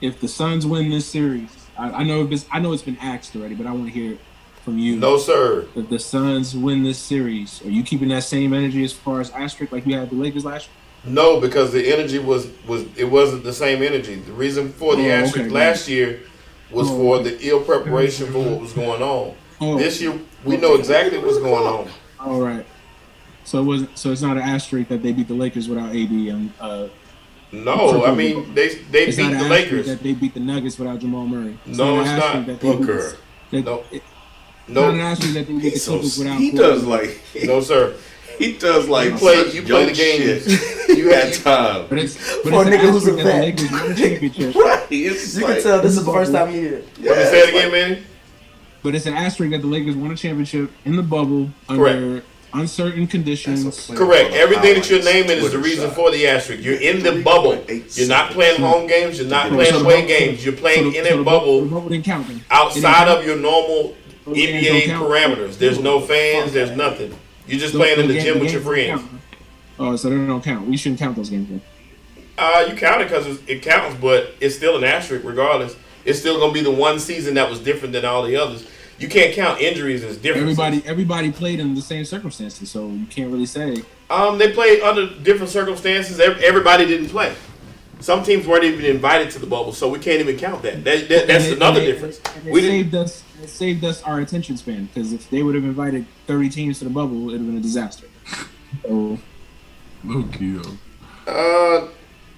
If the Suns win this series, I know it's been asked already, but I want to hear it from you. No, sir. If the Suns win this series, are you keeping that same energy as far as Asterisk like you had the Lakers last year? No, because the energy it wasn't the same energy. The reason for the asterisk last year was for the ill preparation for what was going on. This year we know exactly what's going on. All right. So it wasn't. So it's not an asterisk that they beat the Lakers without AD and. No, I mean they beat It's not the an Lakers. asterisk that they beat the Nuggets without Jamal Murray. No, it's not. Booker. No. Not an asterisk that they beat the Clippers without. He does like No, sir. he does like You play such the young game. shit. You had time. But it's For a an nigga who's a asterisk that the vet. Lakers won a championship. Right. It's You like, can tell this is the first time you hear it. Let me say it again, man. But it's an asterisk that the Lakers won a championship in the bubble Correct. under uncertain conditions. Correct. Everything that you're naming is the reason for the asterisk. You're in the bubble. You're not playing home games. You're not playing away games. You're playing in a bubble The bubble didn't count then. outside of your normal Those games NBA don't count. parameters. There's no fans. There's nothing. You're just playing in the gym with your friends. Oh, so they don't count. We shouldn't count those games then. You count it because it counts, but it's still an asterisk regardless. It's still going to be the one season that was different than all the others. You can't count injuries as different. Everybody played in the same circumstances, so you can't really say. They played under different circumstances. Everybody didn't play. Some teams weren't even invited to the bubble, so we can't even count that. That's another difference. It saved us our attention span, because if they would have invited 30 teams to the bubble, it would have been a disaster. So, Low key though.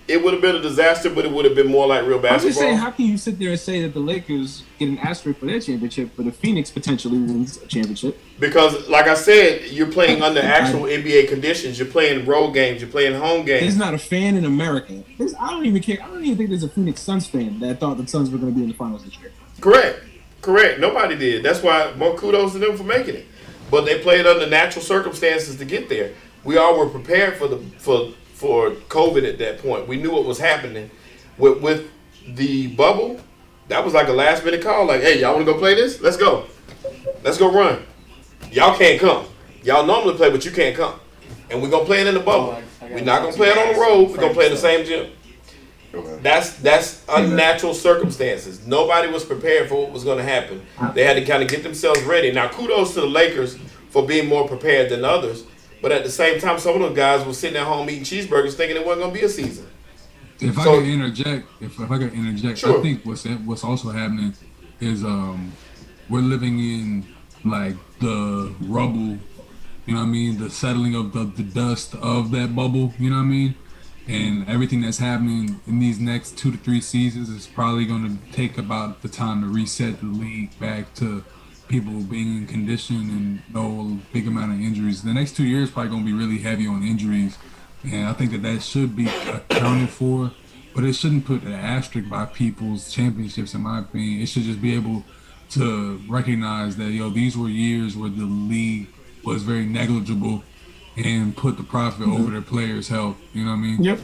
It would have been a disaster, but it would have been more like real I'm just saying, basketball. how can you sit there and say that the Lakers get an asterisk for their championship, but the Phoenix potentially wins a championship? Because, like I said, you're playing under actual NBA conditions. You're playing road games. You're playing home There's games. not a fan in America. I don't even care. I don't even think there's a Phoenix Suns fan that thought the Suns were going to be in the finals this year. Correct. Nobody did. That's why more kudos to them for making it. But they played under natural circumstances to get there. We all were prepared for COVID at that point. We knew what was happening with the bubble. That was like a last minute call. Like, hey, y'all want to go play this? Let's go run. Y'all can't come. Y'all normally play, but you can't come. And we're gonna play it in the bubble. We're not gonna play it on the road. We're gonna play in the same gym. That's unnatural circumstances. Nobody was prepared for what was going to happen. They had to kind of get themselves ready. Now, kudos to the Lakers for being more prepared than others. But at the same time, some of those guys were sitting at home eating cheeseburgers thinking it wasn't going to be a season. If I could interject, Sure. I think what's also happening is we're living in like the rubble, you know what I mean, the settling of the dust of that bubble, you know what I mean, and everything that's happening in these next 2 to 3 seasons is probably going to take about the time to reset the league back to people being in condition and no big amount of injuries. The next 2 years probably going to be really heavy on injuries. And I think that should be accounted for, but it shouldn't put an asterisk by people's championships, in my opinion. It should just be able to recognize that, these were years where the league was very negligible and put the profit over their players' health. You know what I mean? Yep.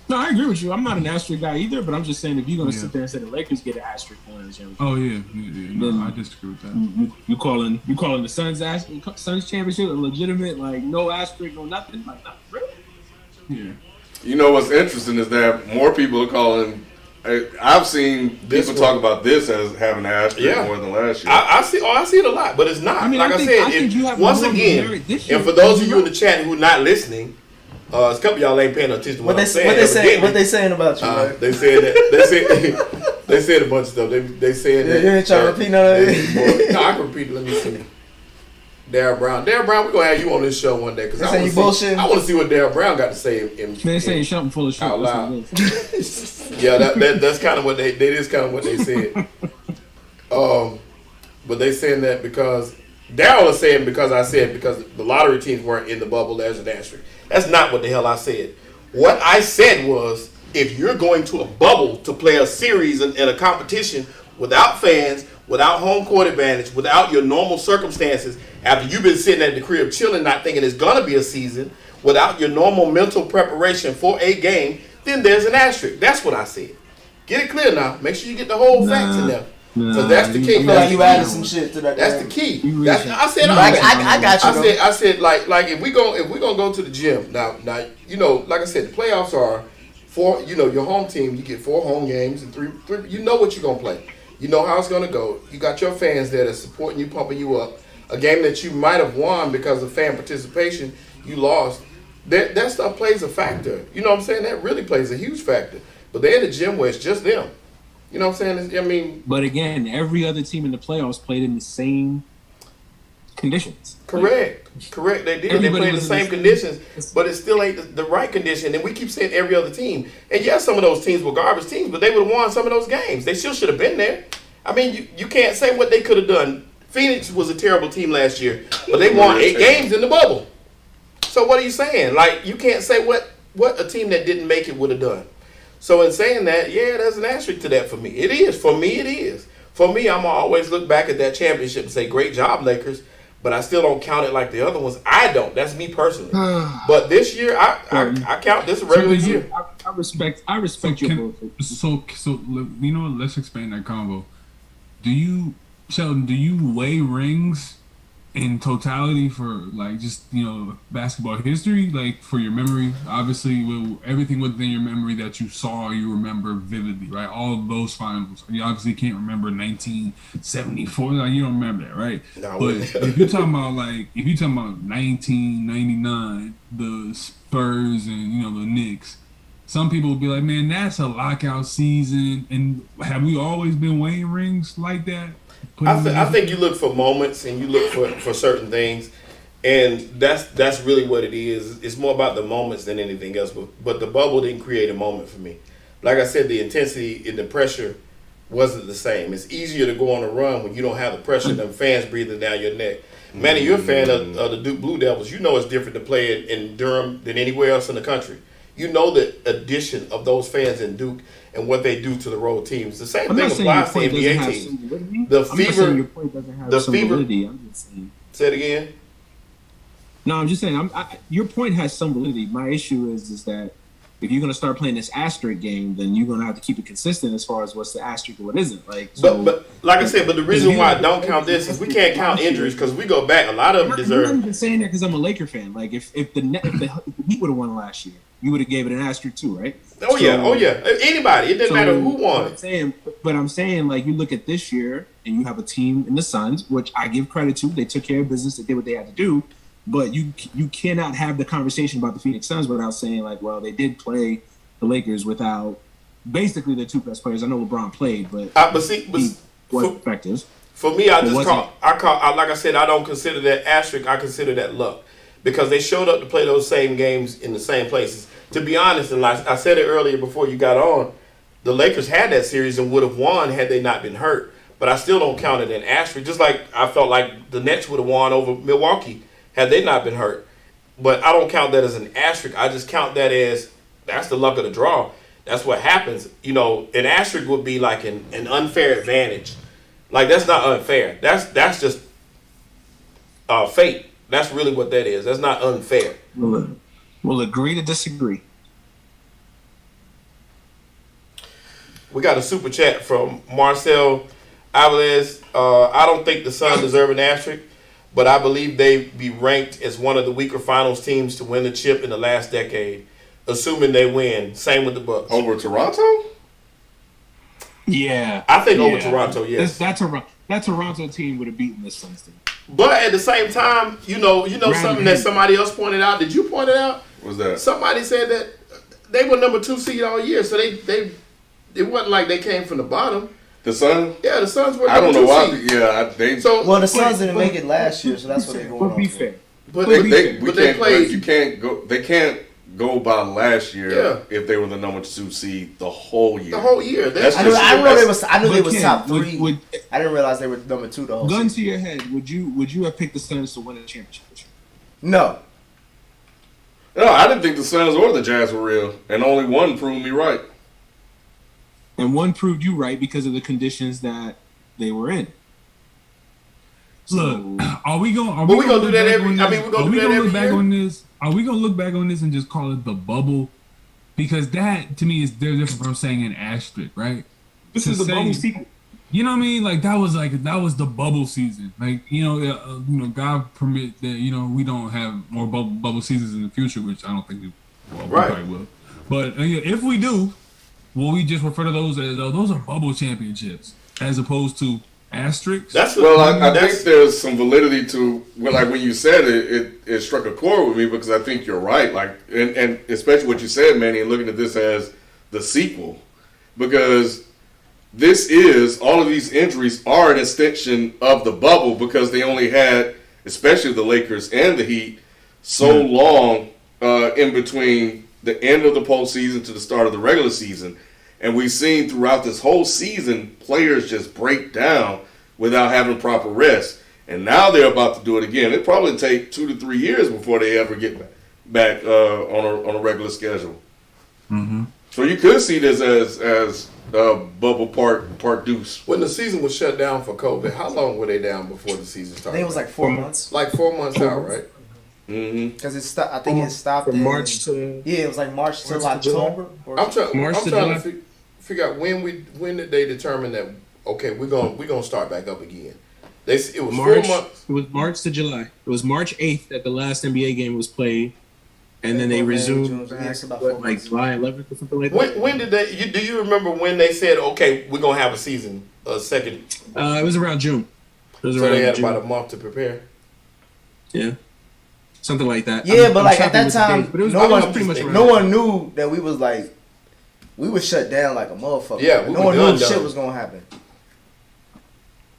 No, I agree with you. I'm not an asterisk guy either, but I'm just saying if you're going to sit there and say the Lakers get an asterisk on the championship. Oh yeah. No, I disagree with that. You calling the Suns championship a legitimate, like no asterisk, no nothing, like nothing, really? Yeah. You know what's interesting is that more people are calling. I've seen people talk about this as having an asterisk more than last year. I see it a lot, but it's not. I mean, like I said, once again, and for those of you in the chat who are not listening, a couple of y'all ain't paying attention to what I'm saying. What they saying about you? Right? They said that. They said a bunch of stuff. They said that. You ain't trying to repeat none of it? No, I can repeat it. Let me see. Darryl Brown, we're gonna have you on this show one day because I want to see what Darryl Brown got to say. They saying something full of shit out loud. Yeah, that's kind of what they. That is kind of what they said. But they saying that because Darryl is saying because the lottery teams weren't in the bubble. There's an asterisk. That's not what the hell I said. What I said was if you're going to a bubble to play a series in a competition without fans, without home court advantage, without your normal circumstances, after you've been sitting at the crib chilling, not thinking it's going to be a season, without your normal mental preparation for a game, then there's an asterisk. That's what I said. Get it clear now. Make sure you get the whole facts in there. So that's the key. I feel like you added some shit to that. That's the key. I got you. I said like if we gonna go to the gym now you know, like I said, the playoffs are four. You know, your home team, you get 4 home games and three. You know what you're gonna play. You know how it's gonna go. You got your fans there that's supporting you, pumping you up. A game that you might have won because of fan participation, you lost. That stuff plays a factor. You know what I'm saying? That really plays a huge factor. But they're in the gym where it's just them. You know what I'm saying? But again, every other team in the playoffs played in the same conditions. Correct. They did. They played in the same conditions, but it still ain't the right condition. And we keep saying every other team. And yes, some of those teams were garbage teams, but they would have won some of those games. They still should have been there. I mean, you can't say what they could have done. Phoenix was a terrible team last year, but they won 8 games in the bubble. So what are you saying? Like, you can't say what a team that didn't make it would have done. So in saying that, yeah, there's an asterisk to that for me. It is. For me, it is. For me, I'm going to always look back at that championship and say, great job, Lakers. But I still don't count it like the other ones. I don't. That's me personally. But this year, I count this a regular year. I respect your bullshit. So you know what? Let's expand that combo. Sheldon, do you weigh rings in totality for like just, you know, basketball history, like for your memory? Obviously, everything within your memory that you saw, you remember vividly, right? All of those finals. You obviously can't remember 1974. Like, you don't remember that, right? No, but if you're talking about 1999, the Spurs and, you know, the Knicks. Some people will be like, man, that's a lockout season. And have we always been weighing rings like that? I think you look for moments and you look for certain things, and that's really what it is. It's more about the moments than anything else. But the bubble didn't create a moment for me. Like I said, the intensity and the pressure wasn't the same. It's easier to go on a run when you don't have the pressure of them fans breathing down your neck. Manny, you're a fan of the Duke Blue Devils. You know it's different to play in Durham than anywhere else in the country. You know the addition of those fans in Duke and what they do to the road teams. The same thing applies to NBA teams. The fever. Your point doesn't have some validity. I'm just saying. Say it again. No, I'm just saying. Your point has some validity. My issue is that if you're going to start playing this asterisk game, then you're going to have to keep it consistent as far as what's the asterisk and what isn't. Like, so, but like I said, but the reason why I don't count this is we can't count injuries because we go back. A lot of them deserve. I'm not even saying that because I'm a Laker fan. Like, if the Heat would have won last year, you would have gave it an asterisk too, right? Oh yeah. Anybody. It doesn't matter who won. I'm saying, like, you look at this year and you have a team in the Suns, which I give credit to. They took care of business. They did what they had to do. But you cannot have the conversation about the Phoenix Suns without saying, like, well, they did play the Lakers without basically their 2 best players. I know LeBron played, but he was effective. For me, like I said, I don't consider that asterisk. I consider that luck because they showed up to play those same games in the same places. To be honest, and like I said it earlier before you got on, the Lakers had that series and would have won had they not been hurt. But I still don't count it in asterisk. Just like I felt like the Nets would have won over Milwaukee had they not been hurt. But I don't count that as an asterisk. I just count that as that's the luck of the draw. That's what happens. You know, an asterisk would be like an unfair advantage. Like, that's not unfair. That's just fate. That's really what that is. That's not unfair. We'll agree to disagree. We got a super chat from Marcel Alvarez. I don't think the Suns deserve an asterisk, but I believe they be ranked as one of the weaker finals teams to win the chip in the last decade, assuming they win. Same with the Bucks. Over Toronto? Yeah. I think over Toronto, yes. That Toronto team would have beaten this Suns team. But at the same time, you know something that somebody else pointed out. Did you point it out? What's that? Somebody said that they were number 2 seed all year, so it wasn't like they came from the bottom. The Suns? Yeah, the Suns were. I don't know why. Well, the Suns didn't make it last year, so that's what they're going on. Be fair. But they played. You can't go. They can't go by last year if they were the number 2 seed the whole year. The whole year. I knew they was top 3. I didn't realize they were number 2 the whole gun season. to your head, would you have picked the Suns to win a championship? No. No, I didn't think the Suns or the Jazz were real, and only one proved me right. And one proved you right because of the conditions that they were in. Look, are we going? We're gonna do that every. I mean, we're gonna do that every year. On this? Are we gonna look back on this and just call it the bubble? Because that to me is different from saying an asterisk, right? This is the bubble sequel. You know what I mean? Like that was the bubble season. Like God permit that we don't have more bubble seasons in the future, which I don't think we probably will. But if we do, will we just refer to those as those are bubble championships as opposed to asterisks? I think there's some validity to when you said it struck a chord with me because I think you're right. Like and especially what you said, Manny, and looking at this as the sequel, because this is all of these injuries are an extension of the bubble because they only had, especially the Lakers and the Heat, so long in between the end of the postseason to the start of the regular season. And we've seen throughout this whole season, players just break down without having proper rest. And now they're about to do it again. It'll probably take 2 to 3 years before they ever get back on a regular schedule. Mm-hmm. So you could see this as bubble part deuce. When the season was shut down for COVID, how long were they down before the season started? I think it was like 4 months. Like 4 months out, right? Mm-hmm. Because I think it stopped from in March to it was like March till October. I'm trying to figure out when did they determine that we're gonna start back up again. It was March, 4 months. It was March to July. It was March 8th that the last NBA game was played, and then they resumed like July 11th or something like that. When did they? Do you remember when they said we're gonna have a season, a second? It was around June. So they had about a month to prepare. Yeah. Something like that. Yeah, but like at that time, no one one knew that we was shut down like a motherfucker. Yeah, no one knew shit was gonna happen.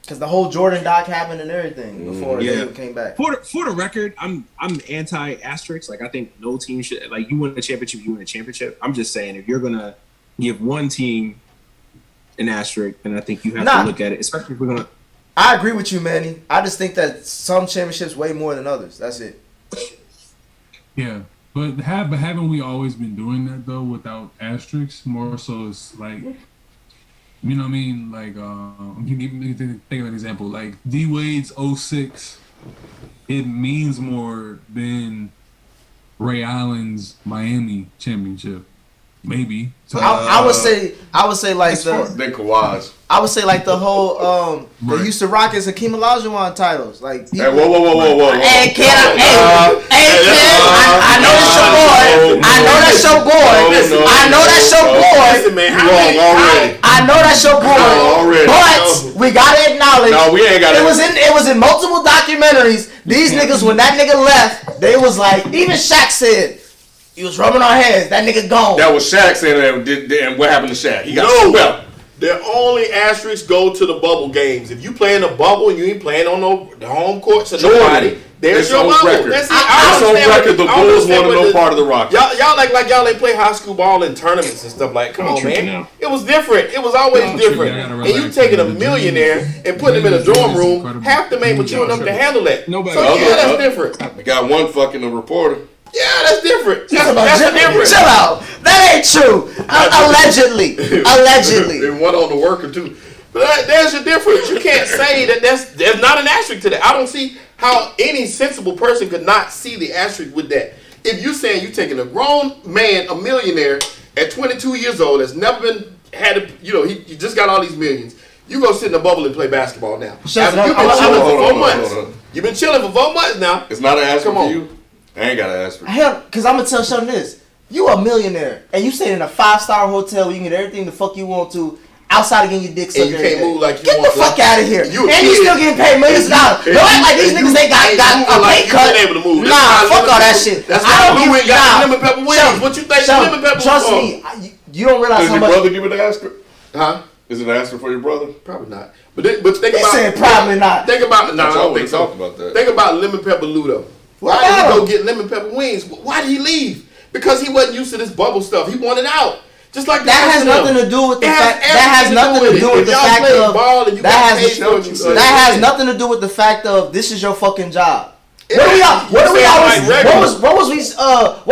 Cause the whole Jordan doc happened and everything before they came back. For the record, I'm anti asterisks. Like I think no team should you win a championship, you win a championship. I'm just saying if you're gonna give one team an asterisk, then I think you have to look at it, especially if we're gonna. I agree with you, Manny. I just think that some championships weigh more than others. That's it. Yeah, but haven't we always been doing that though without asterisks? More so, it's like, you know what I mean? Like, think of an example. Like D Wade's 06, it means more than Ray Allen's Miami championship. Maybe. So I would say like then Kawhi's. I would say like the whole the Houston Rockets and Hakeem Olajuwon titles. Like hey, whoa. Hey, kid, I know that's your boy. I know that's your boy. I know that's your boy. Listen, man, I know that's your boy. But we gotta acknowledge. No, we ain't got it was in multiple documentaries. These niggas, when that nigga left, they was like, even Shaq said. He was rubbing our heads. That nigga gone. That was Shaq saying that. And what happened to Shaq? He got well. The only asterisks go to the bubble games. If you play in the bubble and you ain't playing on the home courts or nobody, there's your bubble. Record. That's it. It's on record. The Bulls wanted no part of the Rockets. Y'all like y'all ain't play high school ball in tournaments and stuff like. Come on, man. It was different. It was always different. And you taking a millionaire and putting him in a dorm room, half them ain't mature enough to handle that. Nobody. So that's different. We got one fucking reporter. Yeah, that's different. That's different. Chill out. That ain't true. Allegedly. And one on the worker too. But there's a difference. You can't say that there's not an asterisk to that. I don't see how any sensible person could not see the asterisk with that. If you're saying you're taking a grown man, a millionaire at 22 years old, that's never been had to, he just got all these millions. You go sit in a bubble and play basketball now. Shut You've up. been chilling for 4 months. Hold on. You've been chilling for 4 months now. It's not an ask Come for on. you. I ain't got to ask for you. Hell, because I'm going to tell Sheldon this. You a millionaire, and you stay in a 5-star hotel where you can get everything the fuck you want to, outside of getting your dick sucked. And you can't move like you Get want. the fuck out of here. You and you still getting paid millions of dollars. Don't act like these niggas ain't got a pay cut. Able to move. Nah, fuck all that shit. That's I don't why give we got nah. lemon pepper wings. What you think Sheldon, lemon pepper trust for? me, you don't realize Does how your much. brother give it an ask? Huh? Is it an ask for your brother? Probably not. But think They about. said probably not. Think about. No, I don't think so. Talked about that. Think about lemon pepper Ludo. Why did he go get lemon pepper wings? Why did he leave? Because he wasn't used to this bubble stuff. He wanted out. Just like That has nothing to do with the fact. That has nothing to do with the fact of. That has nothing to do with the fact of this is your fucking job. What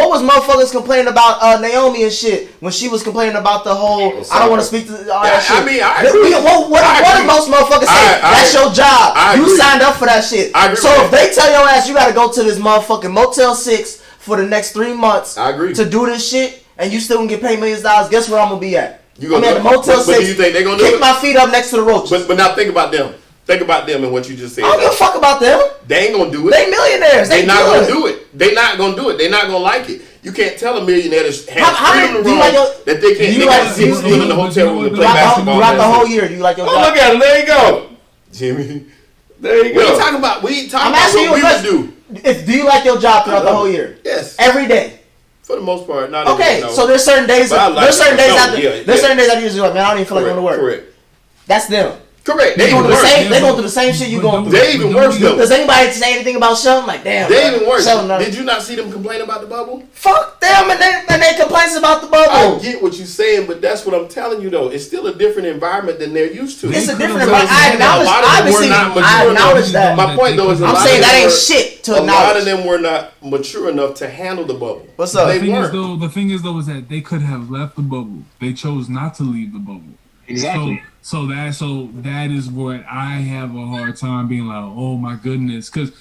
was motherfuckers complaining about Naomi and shit when she was complaining about the whole I don't want to speak to all that shit. I mean, I agree. What did most motherfuckers say? That's your job. You signed up for that shit. So if they tell your ass you gotta go to this motherfucking Motel 6 for the next 3 months I agree. to do this shit and you still gonna get paid millions of dollars, guess where I'm gonna be at? You I'm at the Motel 6. But do you think they're gonna do kick it? my feet up next to the roaches. But now think about them. Think about them and what you just said. I don't give a fuck about them. They ain't gonna do it. They millionaires. They not gonna do it. They not gonna do it. They not gonna like it. You can't tell a millionaire that has freedom to run that they can't. They got to sit in the hotel room and play basketball throughout the whole year. Do you like your job? Oh, look at it. There you go. Jimmy. There you go. We ain't talking about what we would do. Do you like your job throughout the whole year? Yes. Every day. For the most part, not okay. No. So there's certain days. There's certain days after you just like, man, I don't even feel like going to work. Correct. That's them. Correct. They going through the same shit you going through. They even worse though. Does anybody say anything about Sheldon? Like, damn. They even worse. Sheldon, did you not see them complain about the bubble? Fuck them and they complaints about the bubble. I get what you're saying, but that's what I'm telling you though. It's still a different environment than they're used to. It's a different environment. I acknowledge that. My point though is I'm saying that ain't shit to acknowledge. A lot of them were not mature enough to handle the bubble. What's up? The thing is though is that they could have left the bubble. They chose not to leave the bubble. Exactly. So that is what I have a hard time being like, oh my goodness, because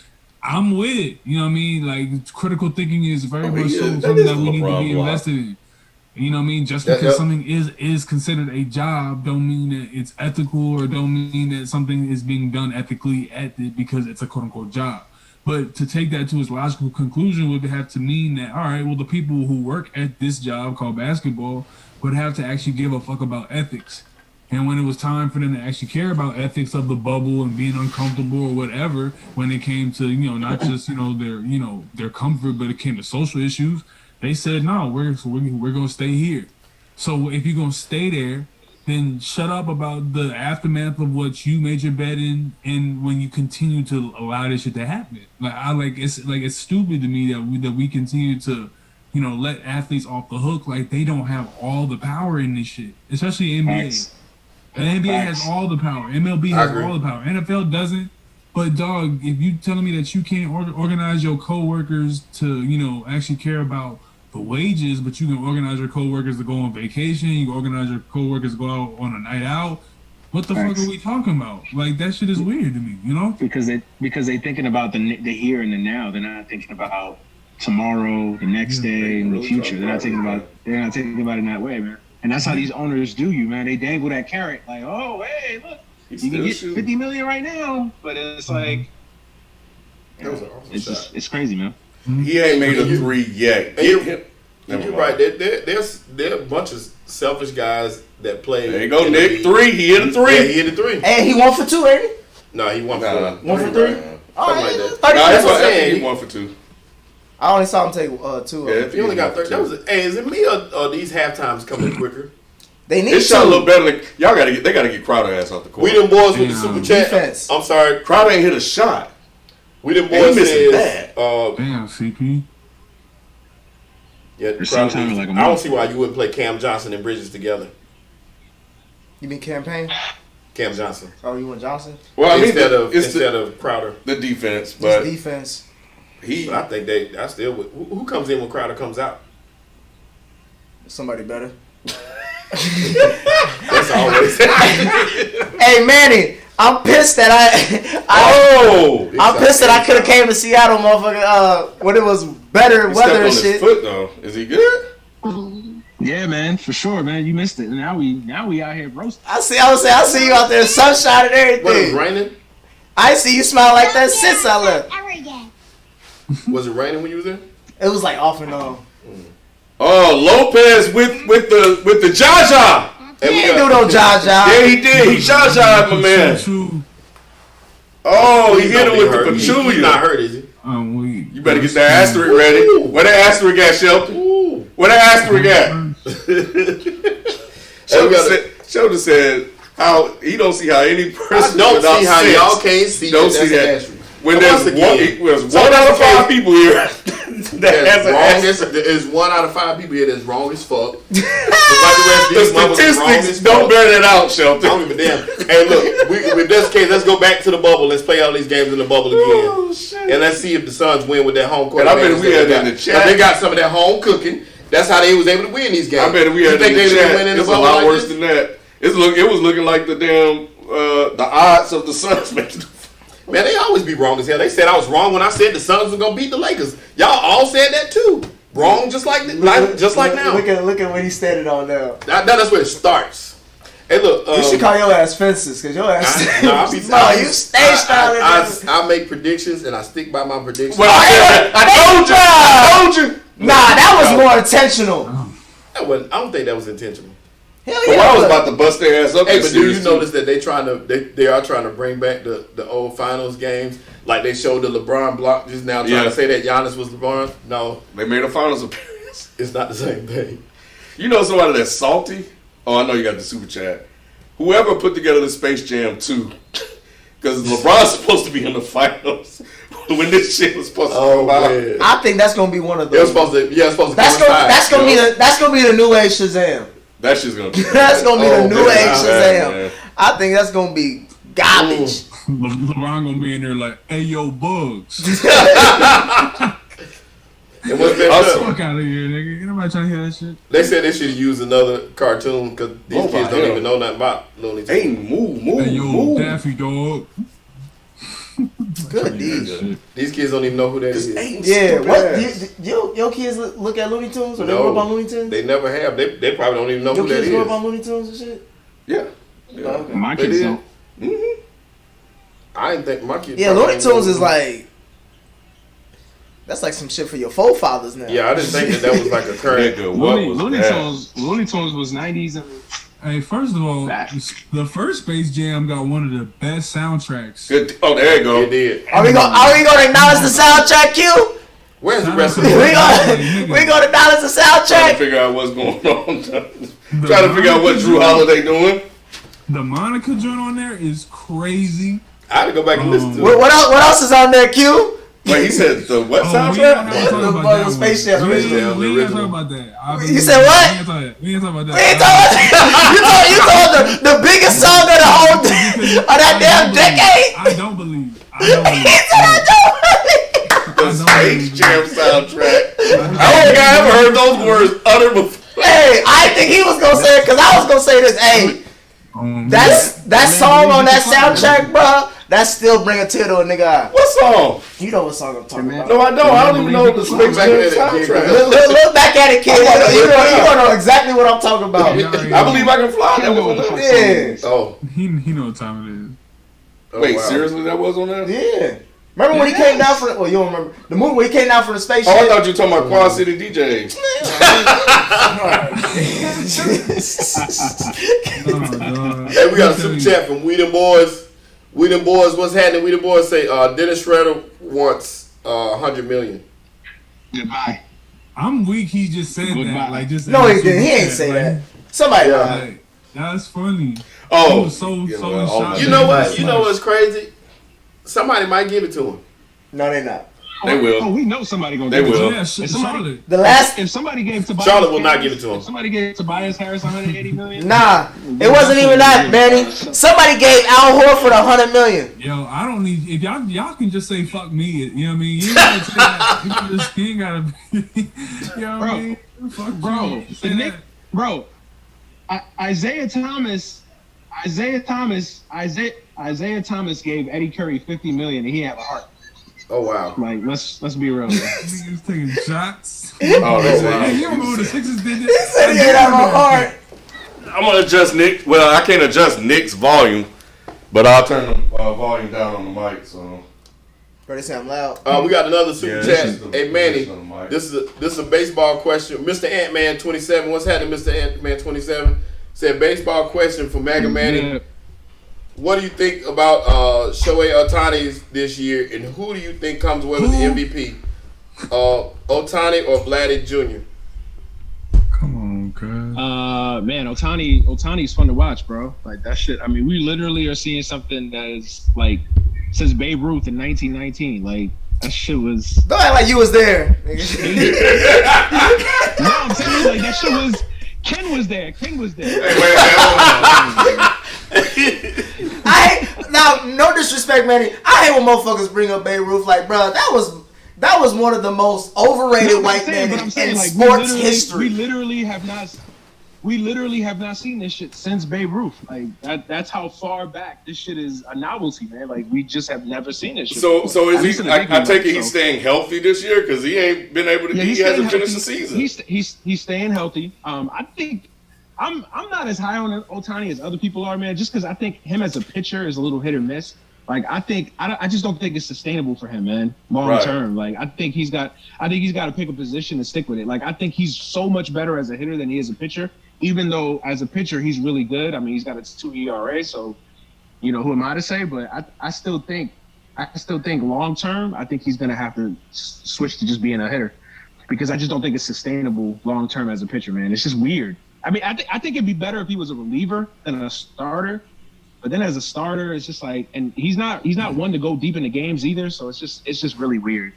I'm with it. You know what I mean? Like critical thinking is very much something that we need to be invested in. You know what I mean? Just because something is considered a job, don't mean that it's ethical or don't mean that something is being done ethically because it's a quote unquote job. But to take that to its logical conclusion would have to mean that, all right, well, the people who work at this job called basketball would have to actually give a fuck about ethics. And when it was time for them to actually care about ethics of the bubble and being uncomfortable or whatever, when it came to, not just, their comfort, but it came to social issues, they said, no, we're going to stay here. So if you're going to stay there, then shut up about the aftermath of what you made your bed in, and when you continue to allow this shit to happen. It's stupid to me that we continue to, let athletes off the hook like they don't have all the power in this shit, especially NBA. Thanks. The NBA has all the power. MLB has all the power. NFL doesn't. But dog, if you telling me that you can't organize your coworkers to, actually care about the wages, but you can organize your coworkers to go on vacation, you can organize your coworkers to go out on a night out. What the fuck are we talking about? Like that shit is weird to me, Because they thinking about the here and the now. They're not thinking about tomorrow, the next day, and the future. They're not thinking about it in that way, man. And that's how these owners do you, man. They dangle that carrot like, oh, hey, look, you can get $50 million right now, but it's like, it's crazy, man. He ain't made a three yet. You're right. There are a bunch of selfish guys that play. There you go, Nick. Three. He hit a three. Yeah, he hit a three. And he 1 for 2, ain't he? No, he 1 for 3. 1 for 3? All right. Like that. That's what I'm saying. He 1 for 2. I only saw him take 2. Yeah, he only got 30. Is it me or these half times coming quicker? They need it shot a little better. Like, they gotta get Crowder ass off the court. We them boys with the super chat. Defense. I'm sorry, Crowder ain't hit a shot. We them boys says, damn, CP. Yeah, Crowder. I don't see why you wouldn't play Cam Johnson and Bridges together. You mean campaign? Cam Johnson. Oh, you want Johnson? Well, I mean, instead of Crowder, the defense, but defense. I think I still would. Who comes in when Crowder comes out? Somebody better. That's always. Hey Manny, I'm pissed that I'm pissed that I could have came to Seattle, motherfucker. When it was better weather and shit. His foot though, is he good? Yeah, man, for sure, man. You missed it. Now we out here roasting. I see you out there, sunshine and everything. What, it was raining? I see you smile like that since I left. Was it raining when you was there? It was like off and on. Oh, Lopez with the Jaja. He didn't do no Jaja. Yeah, he did. He Jaja, my man. Oh, he hit him with the patchouli. He's not hurt, is he? You better get that asterisk ready. Where that asterisk at, Shelton? Where that asterisk at? Shelton said how he don't see how any person don't see how y'all can't see don't see that. When there's one out of 5 people here there's 1 out of 5 people here that's wrong as fuck. The statistics don't bear that out, Shelton. I don't give a damn. Hey, look, with this case, let's go back to the bubble. Let's play all these games in the bubble again. Oh, shit. And let's see if the Suns win with that home court. And I bet we had that in the chat. They got some of that home cooking. That's how they was able to win these games. I bet we had that in the chat. It's a lot worse than that. It was looking like the damn the odds of the Suns making. Man, they always be wrong as hell. They said I was wrong when I said the Suns were gonna beat the Lakers. Y'all all said that too. Wrong, just like now. Look at what he standing on now. That's where it starts. Hey, look. You should call your ass fences because your ass. You stay strong. I make predictions and I stick by my predictions. Well, I told you. Nah, that was more intentional. I don't think that was intentional. Hell yeah! I was about to bust their ass up. Hey, but do you notice that they are trying to bring back the old finals games? Like they showed the LeBron block just now, trying to say that Giannis was LeBron. No, they made a finals appearance. It's not the same thing. You know somebody that's salty? Oh, I know you got the super chat. Whoever put together the Space Jam 2, because LeBron's supposed to be in the finals when this shit was supposed to come out. Man. I think that's gonna be one of those. It's supposed to. That's gonna be the new age Shazam. That shit's gonna be. That's gonna be the new age Shazam. I think that's gonna be garbage. LeBron gonna be in there like, "Hey, yo, Bugs." It was been fuck out of here, nigga. Ain't nobody trying to hear that shit. They said they should use another cartoon because these kids don't even know nothing about Looney Tunes. Hey, move. Hey, yo, Daffy Dog. Good deal. These kids don't even know who that is. Yeah, what? Your kids look at Looney Tunes or they grow up on Looney Tunes? They never have. They probably don't even know who that is. Your kids grow up on Looney Tunes and shit? Yeah. Okay. My kids don't. Mm-hmm. I didn't think my kids. Yeah, Looney Tunes is like. That's like some shit for your forefathers now. Yeah, I didn't think that was like a current. Looney Tunes was 90s. Hey, first of all, the first Space Jam got one of the best soundtracks. Good. Oh, there you go. It did. Are we gonna acknowledge the soundtrack, Q? Where's the rest of it? We gonna acknowledge the soundtrack. Trying to figure out what's going on. Trying to figure out what Drew Holiday doing. The Monica joint on there is crazy. I had to go back and listen to it. What else is on there, Q? Wait, he said the what soundtrack? The Space Jam. We ain't talking about that. You said what? We ain't talking about that. You told the biggest song of the whole of that damn decade. I don't believe. The Space Jam soundtrack. I don't think I ever heard those words uttered before. Hey, I think he was gonna say it because I was gonna say this. Hey, that song on that soundtrack, bro. That still bring a tear to a nigga eye. What song? You know what song I'm talking about. No, I don't. I don't even know the Space Jam soundtrack. Look back at it, kid. You don't know exactly what I'm talking about. I Believe I Can Fly. That was on there. Yeah. Oh. He know what time it is. Wait, seriously? That was on there? Yeah. Remember when he came down for well, you don't remember the movie when he came down for the spaceship? Oh, I thought you were talking about Quad City DJs. Hey, we got a super chat from We Them Boys. We Them Boys, what's happening? We Them Boys say Dennis Schroeder wants $100 million. Goodbye. I'm weak. He just said that. Like just no, he didn't. He ain't say that. Somebody. Like, that's funny. Oh, was so shocked. You know what? You know what's crazy? Somebody might give it to him. No, they not. They will. Oh, we know somebody gonna. They give will. It to him. Charlotte. If somebody gave Tobias Charlotte will not give it to him. If somebody gave Tobias Harris $180 million. Nah, it wasn't even that, Benny. Somebody gave Al Horford $100 million. Yo, I don't need. If y'all can just say fuck me. You know what I mean? You ain't gotta say that. You ain't gotta. You know what I mean? Fuck bro. Isaiah Thomas gave Eddie Curry $50 million and he had a heart. Oh wow! Like let's be real. Niggas taking shots. Oh, that's wow. Hey, you don't know what the Sixers did. He said he ain't have a heart. I'm gonna adjust Nick. Well, I can't adjust Nick's volume, but I'll turn the volume down on the mic. So. Bro, they say I'm loud. We got another super chat. Hey Manny, mic. this is a baseball question. Mr. Ant-Man 27. What's happening, Mr. Ant-Man 27? Said baseball question for Mega Manny. Yeah. What do you think about Shohei Ohtani this year, and who do you think comes away with the MVP? Ohtani or Vladdy Jr.? Come on, cuz. Man, Ohtani's fun to watch, bro. Like that shit. I mean, we literally are seeing something that is like since Babe Ruth in 1919. Like that shit was. Don't act like you was there. No, I'm telling you, like that shit was. King was there. Now, no disrespect, Manny. I hate when motherfuckers bring up Babe Ruth. Like, bro, that was one of the most overrated white men in sports history. We literally have not seen this shit since Babe Ruth. Like that's how far back this shit is a novelty, man. Like we just have never seen this shit. So before. is he? I take it he's staying healthy this year because he ain't been able to. Yeah, he hasn't finished the season. He's staying healthy. I think I'm not as high on Ohtani as other people are, man. Just because I think him as a pitcher is a little hit or miss. Like I just don't think it's sustainable for him, man, long term. Like I think he's got to pick a position and stick with it. Like I think he's so much better as a hitter than he is a pitcher. Even though as a pitcher he's really good. I mean he's got a 2 ERA, so you know who am I to say? But I still think long term I think he's gonna have to switch to just being a hitter because I just don't think it's sustainable long term as a pitcher, man. It's just weird. I mean I think it'd be better if he was a reliever than a starter. But then as a starter, it's just like, and he's not one to go deep into games either. So it's just really weird.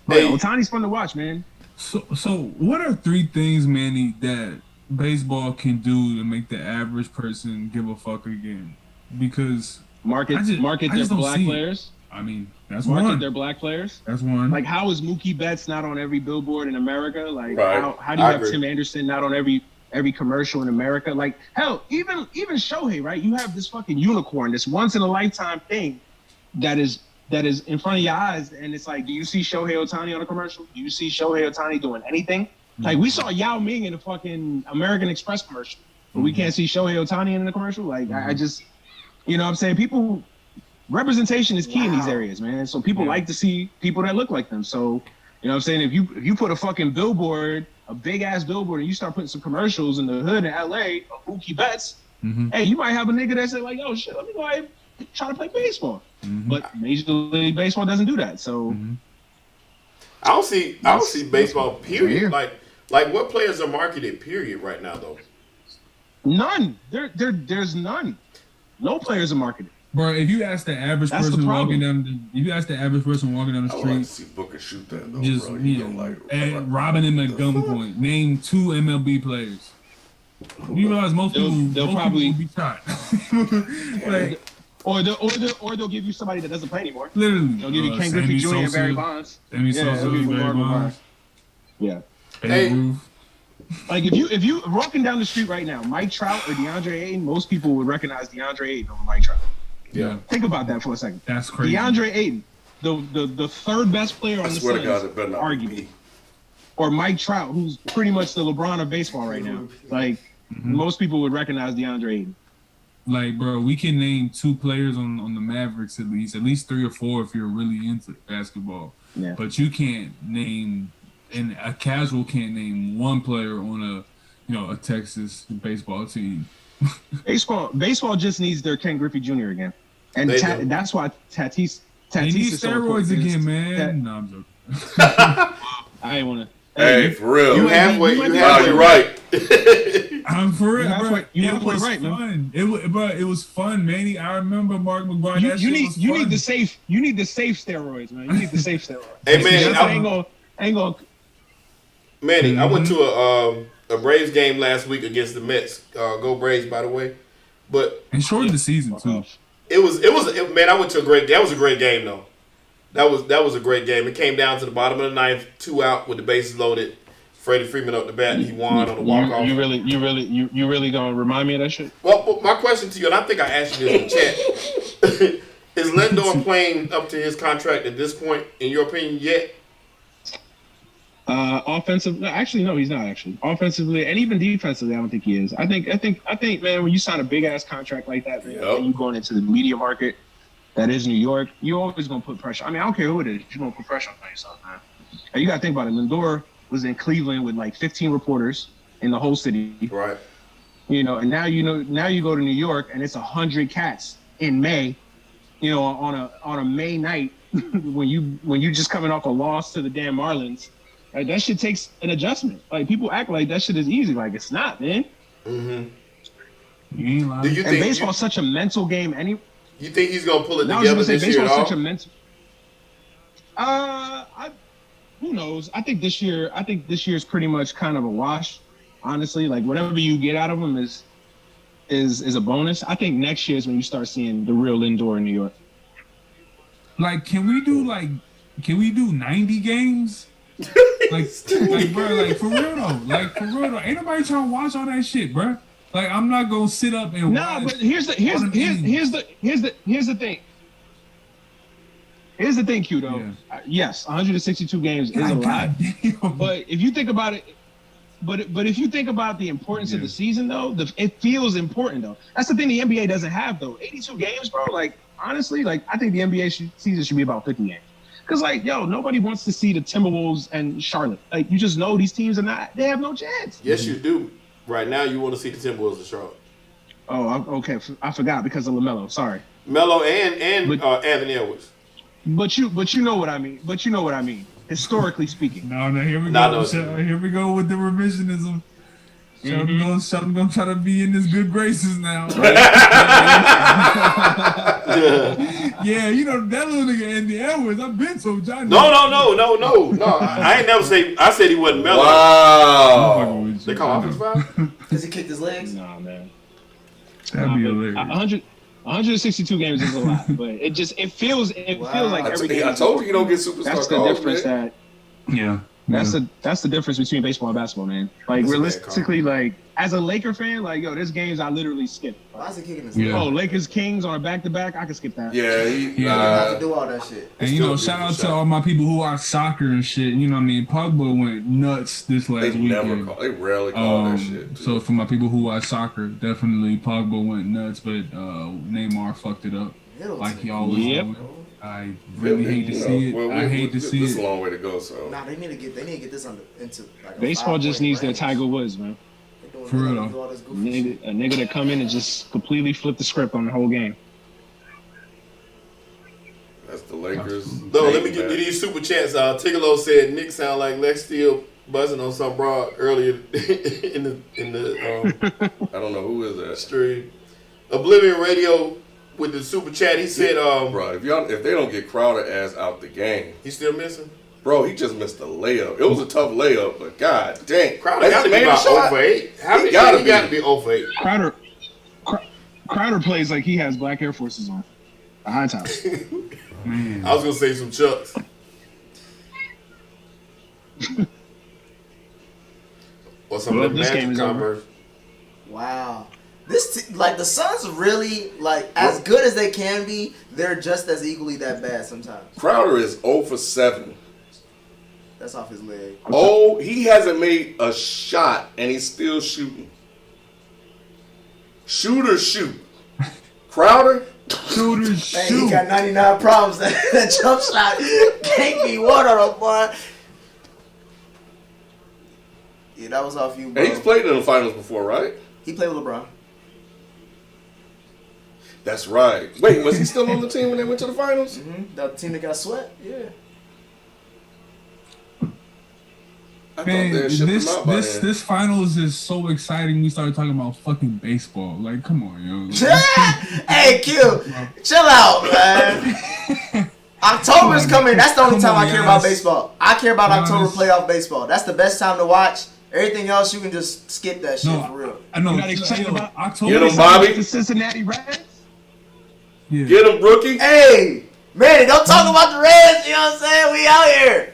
But Ohtani's fun to watch, man. So what are 3 things, Manny, that baseball can do to make the average person give a fuck again? Because market their black players. I mean, that's market one. Their black players. That's one. Like, how is Mookie Betts not on every billboard in America? Like, how do you have Tim Anderson not on every commercial in America? Like, hell, even Shohei, right? You have this fucking unicorn, this once in a lifetime thing that is in front of your eyes, and it's like, do you see Shohei Ohtani on a commercial? Do you see Shohei Ohtani doing anything? Mm-hmm. Like, we saw Yao Ming in a fucking American Express commercial, but we can't see Shohei Ohtani in the commercial. Like, I just, you know what I'm saying? People, representation is key in these areas, man. So people like to see people that look like them. So, you know what I'm saying? If you put a fucking billboard, a big ass billboard, and you start putting some commercials in the hood in LA of Mookie Betts, hey, you might have a nigga that say like, "Oh shit, let me go ahead and try to play baseball." But Major League Baseball doesn't do that. So I don't see baseball. Period. Like what players are marketed? Period. Right now, though, none. There's none. No players are marketed. Bro, if you ask the average person walking down the street, I like to see Booker shoot that though, just bro. and robbing him at gunpoint. Name 2 MLB players. You realize most people will probably be shot. Like, or they'll give you somebody that doesn't play anymore. Literally, they'll give you Ken Griffey Jr. and Barry Bonds. Sosa, Barry Bonds. Yeah. Hey. Like if you walking down the street right now, Mike Trout or DeAndre Ayton, most people would recognize DeAndre Ayton over Mike Trout. Yeah. Think about that for a second. That's crazy. DeAndre Ayton, the third best player on the Suns, arguably, or Mike Trout, who's pretty much the LeBron of baseball right now. Like most people would recognize DeAndre Ayton. Like, bro, we can name 2 players on the Mavericks at least 3 or 4 if you're really into basketball. Yeah. But you can't name, and a casual can't name 1 player on a Texas baseball team. Baseball just needs their Ken Griffey Jr. again, and that's why Tatis need is so steroids important. Again, man. No, I'm joking. I ain't want to. Hey, for real. You halfway right. I'm for real, bro. It was fun. Man. It was fun, man. I remember Mark McGuire. You need the safe steroids, man. You need the safe steroids. Hey, man, I ain't gonna. Manny, I went to a Braves game last week against the Mets. Go Braves, by the way. But and shortened the season too. Man, I went to a great. That was a great game, though. That was a great game. It came down to the bottom of the 9th, 2 out with the bases loaded. Freddie Freeman up the bat, and he won on the walk-off. You really gonna remind me of that shit? Well, my question to you, and I think I asked you this in the chat. Is Lindor playing up to his contract at this point, in your opinion, yet? Offensive, actually, no, he's not actually. Offensively and even defensively, I don't think he is. I think, man, when you sign a big ass contract like that, man, and you going into the media market, that is New York, you're always gonna put pressure. I mean, I don't care who it is, you're gonna put pressure on yourself, man. And you gotta think about it. Lindor was in Cleveland with like 15 reporters in the whole city, right? And now you go to New York and it's 100 cats in May, on a May night when you just coming off a loss to the damn Marlins. Like, that shit takes an adjustment. Like, people act like that shit is easy. Like, it's not, man. Mm-hmm. You ain't lying. And baseball's such a mental game. You think he's gonna pull it together this year at all? Such a mental. Who knows? I think this year is pretty much kind of a wash. Honestly, like whatever you get out of him is a bonus. I think next year is when you start seeing the real Lindor in New York. Like, can we do 90 games? like bro, like for real though, ain't nobody trying to watch all that shit, bro. Like, I'm not gonna sit up and watch. But here's the thing. Here's the thing, Q, though. Yeah. Yes, 162 games is a lot. But if you think about it, but if you think about the importance of the season, though, it feels important, though. That's the thing the NBA doesn't have, though. 82 games, bro. Like, honestly, like, I think the NBA season should be about 50 games. Because, like, nobody wants to see the Timberwolves and Charlotte. Like, you just know these teams they have no chance. Yes, you do. Right now, you want to see the Timberwolves and Charlotte. Oh, okay. I forgot because of LaMelo. Sorry. Melo and Anthony Edwards. But you know what I mean. Historically speaking. No, here we go. Here we go with the revisionism. Sheldon gonna try to be in his good graces now. Yeah, that little nigga Andy Edwards. I've been so Johnny. No. I ain't never say. I said he wasn't Melo. Wow. They call offense foul? Does he kick his legs? Nah, man. That'd be hilarious. 162 games is a lot, but it feels like every game. I told you don't get superstar. That's the difference. That's That's the difference between baseball and basketball, man. Like, realistically, like, as a Laker fan, like, there's games I literally skip. Why is he kicking his legs? Oh, Lakers Kings on a back-to-back, I can skip that. Yeah, he have to do all that shit. And shout out to all my people who watch soccer and shit. You know what I mean? Pogba went nuts this last weekend. They rarely call that shit. So for my people who watch soccer, definitely Pogba went nuts, but Neymar fucked it up like he always does. I really hate to see it. I hate to see it. It's a long way to go. So they need to get this into like baseball. Just needs their Tiger Woods, man. For real though. A nigga that come in and just completely flip the script on the whole game. That's the Lakers. No, let me get to these super chats. Tigolo said Nick sound like Lex Steele buzzing on some broad earlier in the I don't know who is that stream. Oblivion Radio with the super chat, he said, bro, if they don't get Crowder ass out the game, he's still missing. Bro, he just missed a layup. It was a tough layup, but god dang, Crowder got to be about 0 for 8. He got to be 0 for 8. Crowder plays like he has black Air Forces on, a high top. Man. I was gonna say some Chucks. Or some of the Magic Converse. Wow. The Suns really, as good as they can be, they're just as equally that bad sometimes. Crowder is 0 for 7. That's off his leg. Oh, he hasn't made a shot, and he's still shooting. Shoot. Crowder? Shoot. He got 99 problems. That jump shot can't be one on him, boy. Yeah, that was off you, bro. And he's played in the finals before, right? He played with LeBron. That's right. Wait, was he still on the team when they went to the finals? Mm-hmm. The team that got swept? Yeah. Man, this finals is so exciting. We started talking about fucking baseball. Like, come on, yo. Hey, Q, chill out, man. October's coming. That's the only time I care about baseball. I care about October playoff baseball. That's the best time to watch. Everything else, you can just skip that shit for real. I know. You got excited about October? Get him, Bobby. The Cincinnati Reds? Yeah. Get him, Brookie. Hey, man, don't talk about the Reds. You know what I'm saying? We out here.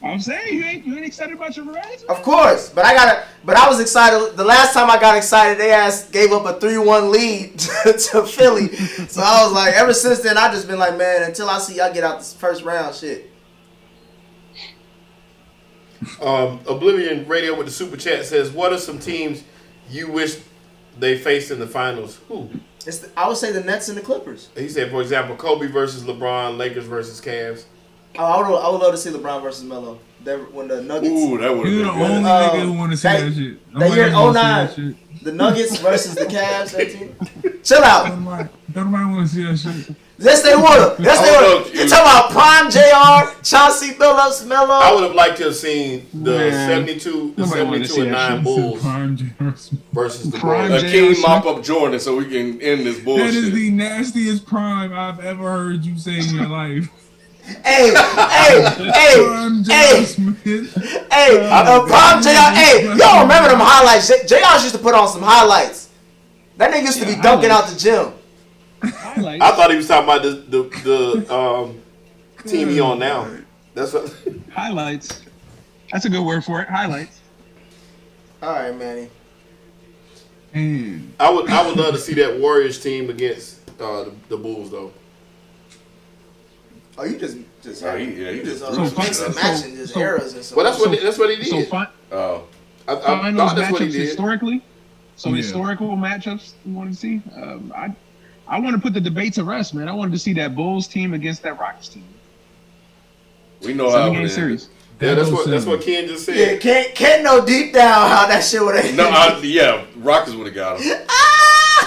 I'm saying you ain't excited about your Reds? Of course, but I was excited. The last time I got excited, they gave up a 3-1 lead to Philly. So I was like, ever since then, I just been like, man, until I see y'all get out this first round, shit. Oblivion Radio with the super chat says, "What are some teams you wish they faced in the finals?" Who? I would say the Nets and the Clippers. He said, for example, Kobe versus LeBron, Lakers versus Cavs. I would love to see LeBron versus Melo. When the Nuggets. Ooh, that would have You're been the good. only nigga who want to see that shit. That year in Nobody wanna see 09, that the Nuggets versus the Cavs. That team. Chill out. Don't nobody want to see that shit. Yes, they would. Yes, they would. You're talking about Prime JR, Chauncey Billups, Melo. I would have liked to have seen the Man. 72 Nobody wanna see and that 9 shit. Bulls Prime J.R. versus the Prime Bulls. King mop up Jordan so we can end this That bullshit. is the nastiest prime I've ever heard you say in your life. Hey, Prime J.R. Smith. Prime JR. Hey, y'all remember them highlights? JR used to put on some highlights. That nigga used to be dunking out the gym. Highlights. I thought he was talking about the team he on now. That's what. Highlights. That's a good word for it. Highlights. All right, Manny. And I would love to see that Warriors team against the Bulls though. Oh, you just he just mix and matching just eras and stuff. Well, that's what he did. So Oh. I finals thought that's what he matchups did. historically. So Yeah. historical matchups you want to see. I want to put the debate to rest, man. I wanted to see that Bulls team against that Rockets team. We know how 7-game it series. is. Yeah, that's what Ken just said. Yeah, can't know deep down how that shit would have. No, Rockets would have got him.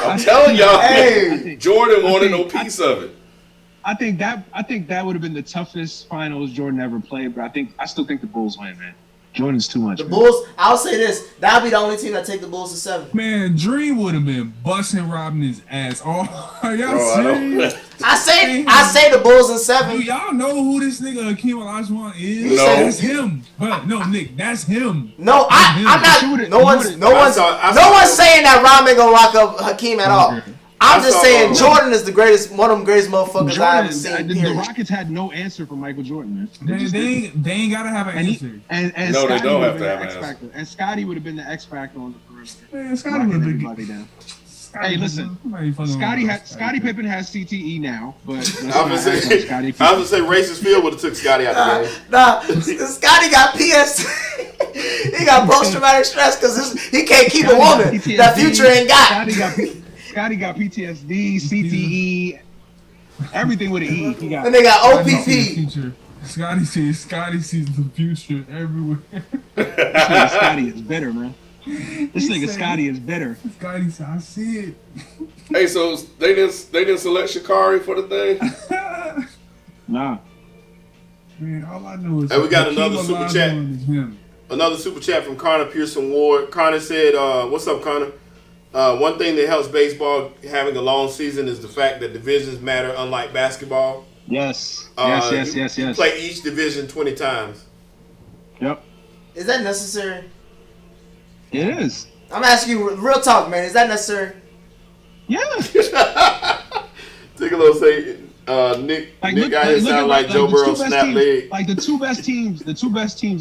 I'm telling y'all, Hey. Jordan wanted no piece of it. I think that would have been the toughest finals Jordan ever played, but I still think the Bulls win, man. Jordan's too much. The man. Bulls. I'll say this: that'll be the only team that take the Bulls to 7. man, Dream would have been busting Robin his ass. Oh, are y'all Bro, I serious? I say the Bulls in 7. Do y'all know who this nigga Hakeem Olajuwon is? No. That's him. But no, Nick, that's him. No, I'm not. No one's I saw- saying that Rob ain't gonna lock up Hakeem at all. I'm just saw- saying Jordan is the greatest, one of them greatest motherfuckers I've ever seen. The Period. Rockets had no answer for Michael Jordan, man. They ain't gotta have an answer. And No, they Scotty don't would have to been have the an X answer. factor. And Scotty would have been the X factor on the perimeter. Man, Scotty would have Everybody down. Scotty Hey, listen, Scotty Pippen has CTE now, but I was gonna say Racist Field would have took Scotty out of the game. Nah, Scotty got PS. He got post-traumatic stress because he can't keep a woman. That Future ain't got. Scotty got PTSD, CTE, everything with an E. He got. And they got OPP. Scotty sees the future everywhere. This nigga Scotty is bitter, man. This nigga Scotty is bitter. Scotty said, I see it. Hey, so they didn't select Sha'Carri for the thing? Nah. Man, all I know is Hey, we got another Hakeem super chat. Olajuwon is him. Another super chat from Connor Pearson Ward. Connor said, what's up, Connor? One thing that helps baseball having a long season is the fact that divisions matter, unlike basketball. Yes. You play each division 20 times. Yep. Is that necessary? It is. I'm asking you, real talk, man. Is that necessary? Yeah. Take a little say, Nick got his sound like Joe Burrow snap leg. Like the two best teams in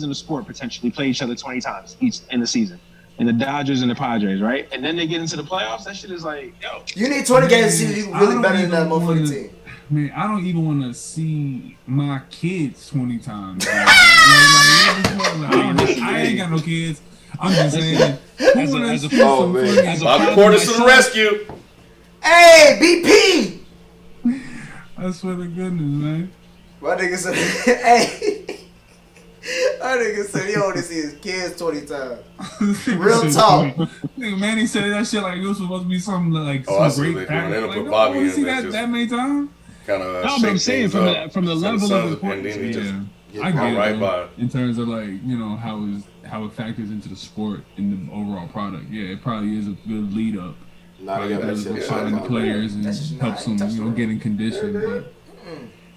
the sport potentially play each other 20 times each in the season. And the Dodgers and the Padres, right? And then they get into the playoffs. That shit is like, yo. You need 20 games to see if you really better than that motherfucking team. Man, I don't even want to see my kids 20 times. I ain't got no kids. I'm just saying. Bobby Portis to the rescue. Hey, BP! I swear to goodness, man. My nigga said, hey. My nigga said he only see his kids 20 times. Real talk. Nigga, Manny said that shit like it was supposed to be something like I some see great they fact. don't Like, put no, Bobby I in see there that many times. Kind of. No, but I'm saying from the level of importance. I get it, right though, by it. in terms of like, you know, how it factors into the sport and the overall product. Yeah, it probably is a good lead up. Finding the players and helps them, you know, get in condition. But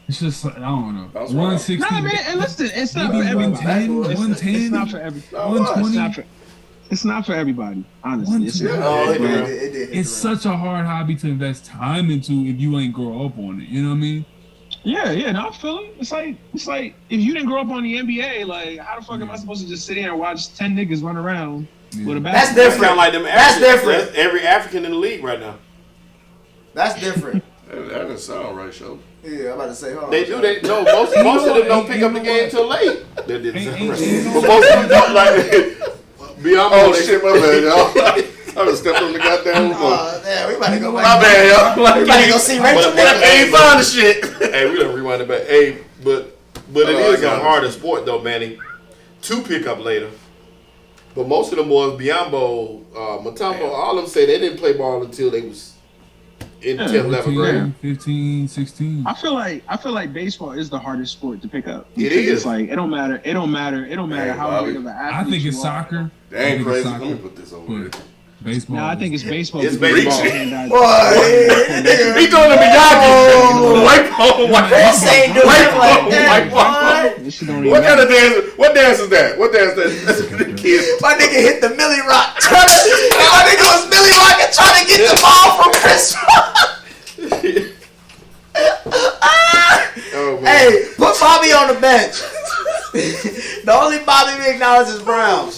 it's just, I don't know. 160. Nah, man, and listen, it's not for everybody. 110, It's not for everybody. 120. It's not for everybody, honestly. It's not. Oh, it did. It's such a hard hobby to invest time into if you ain't grow up on it. You know what I mean? Yeah, no, I feel it. It's like if you didn't grow up on the NBA, like how the fuck am I supposed to just sit here and watch 10 niggas run around with a basketball? That's different. Sound like them That's different. That's every African in the league right now. That's different. That doesn't sound right, Show. Yeah, I'm about to say, hold on. They do. They no. Most of them don't pick up the game till late. That didn't sound right. But most of them don't like. Beyond Oh shit, my bad, y'all. I was stepping on the goddamn remote. Damn, we about to go back. My bad, y'all. We about to go see Rachel Nichols. Ain't find the shit. Hey, we done rewind it back. Hey, but it is a harder sport though, Manny, to pick up later. But most of them boys, Biombo, Mutombo, all of them say they didn't play ball until they was in 10th, 11th grade. 15, 16. I feel like baseball is the hardest sport to pick up. It is. It's like it don't matter how big of an athlete I think it's you are. soccer. Dang crazy. Let me put this over here. Baseball. No, I think it's baseball. It's because baseball. He doing the Miyagi. White ball, white ball. This ain't doing it like that, boy. This shit don't even What kind matter. of dance? What dance is that? What dance is that? Kids. My nigga hit the Millie Rock. My nigga was Millie Rock and trying to get the ball from Chris Rock. Oh, man. Hey, put Bobby on the bench. The only Bobby we acknowledge is Brown.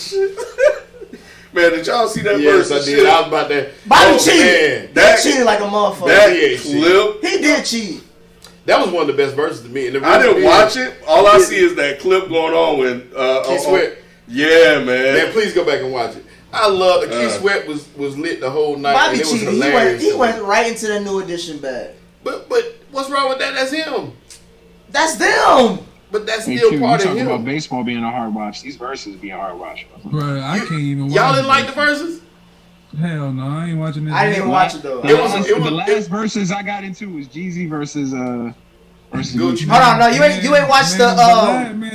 Man, did y'all see that Yes, versus I did. shit? I was about that. Bobby Oh, cheated. man. That- He cheated like a motherfucker. That clip. He did cheat. That was one of the best verses to me. And the I didn't reason watch is- it. All I see is that clip going on with Keith Sweat. Yeah, Man, man. please go back and watch it. I love Keith Sweat was lit the whole night. Bobby and it was cheated. hilarious. He went right into the new edition bag. But what's wrong with that? That's him. That's them. But that's Hey, still Q, part you of talking about him. baseball being a hard watch. These verses being a hard watch. Bro, I can't even watch Y'all didn't it. like the verses? Hell no, I ain't watching this. I didn't even watch it though. It was- The last verses I got into was Jeezy versus Gucci. Gucci. Hold on, no, you ain't watched the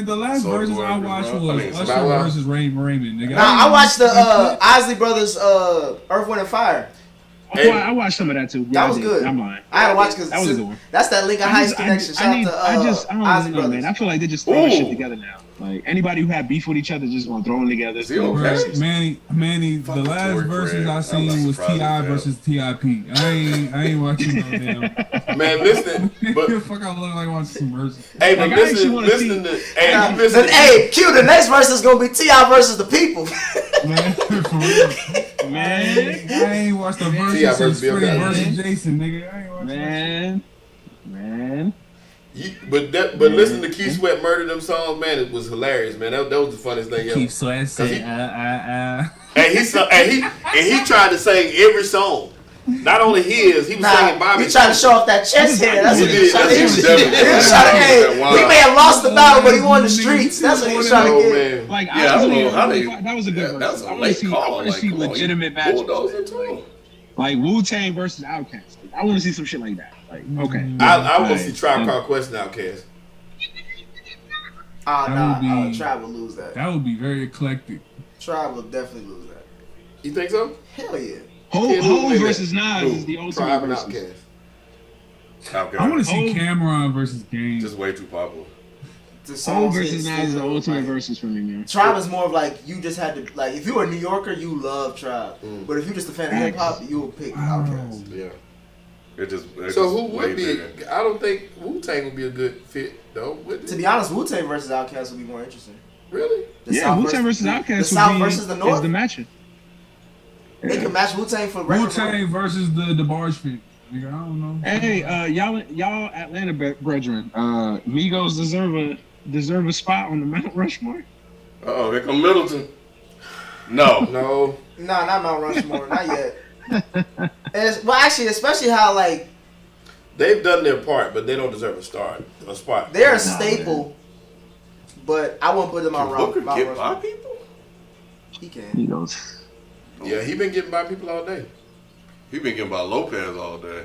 the last Soulja verses Boy, I watched bro. I was mean, Usher Bow Wow. versus Raymond. Nigga. Nah, I watched the Isley Brothers Earth, Wind and Fire. I watched some of that too. Yeah, That was I did. good. I'm lying. I had to watch because That was a good one. that's that Lincoln Heights connection. Shout out to I don't Isley know, Brothers. man. I feel like they just throwing shit Ooh. together now. Like anybody who had beef with each other just gonna throw them together. Is he okay? Manny, the Fucking last Tory verses Craig. I I'm seen not was surprised T.I. at that. versus T.I.P. I ain't watching no damn. Man, listen. But Fuck, I look like watching some verses. hey, but Like, I actually wanna listen to hey, you listen. Hey, Q, the next verse is gonna be T.I. versus the people. Man, for real. Man, I ain't watched the T.I. verses versus since Bill Freddie Cosby. versus Jason, nigga. I ain't watching man. But listen to Keith Sweat murder them songs, man. It was hilarious, man. That was the funniest thing ever. Keep Sweat say, And he tried to sing every song. Not only his, he was singing Nah, Bobby's. he trying to show off that chest hair. That's what he was trying to That's do. what he He definitely was trying to, hey, Wow. we may have lost the battle, but he won the streets. That's what he was trying Oh, to get. man. Like Yeah, I don't know how they. that was a good verse. That was a I want late to see. call. I want to Like, see come on, legitimate you matches. bulldoze into him. Like Wu-Tang versus Outkast. I want to see some shit like that. Like, okay. I want to see Tribe Called Quest and Outkast. Oh, That would nah, be- Tribe will lose that. That would be very eclectic. Tribe will definitely lose that. You think so? Hell yeah. Hov versus Nas is the ultimate Tribe and versus. Outkast. Okay. I want to see Oh. Cameron versus Game. Just way too popular. The Hov songs versus hit Nas is the still, ultimate like, versus for me, man. Tribe is more of like you just had to like if you were a New Yorker you love Tribe, but if you just a fan of hip hop you will pick Outkast. Yeah. It just. So who would be? I don't think Wu-Tang would be a good fit, though. Would it? To be honest, Wu-Tang versus Outkast would be more interesting. Really? The Yeah, South Wu-Tang versus Outkast the would South be versus the North. is the matchup. They could match Wu-Tang for record. Wu-Tang versus the Barge Fit. Nigga, I don't know. Hey, y'all Atlanta brethren, Migos deserve a spot on the Mount Rushmore. Oh, here come Middleton. No. No. Nah, not Mount Rushmore, not yet. Well, actually, especially how like They've done their part, but they don't deserve a spot. they're a staple, but I wouldn't put them on Booker Mount get by Rushmore. people? He can. Migos. Yeah, he been getting by people all day. He been getting by Lopez all day.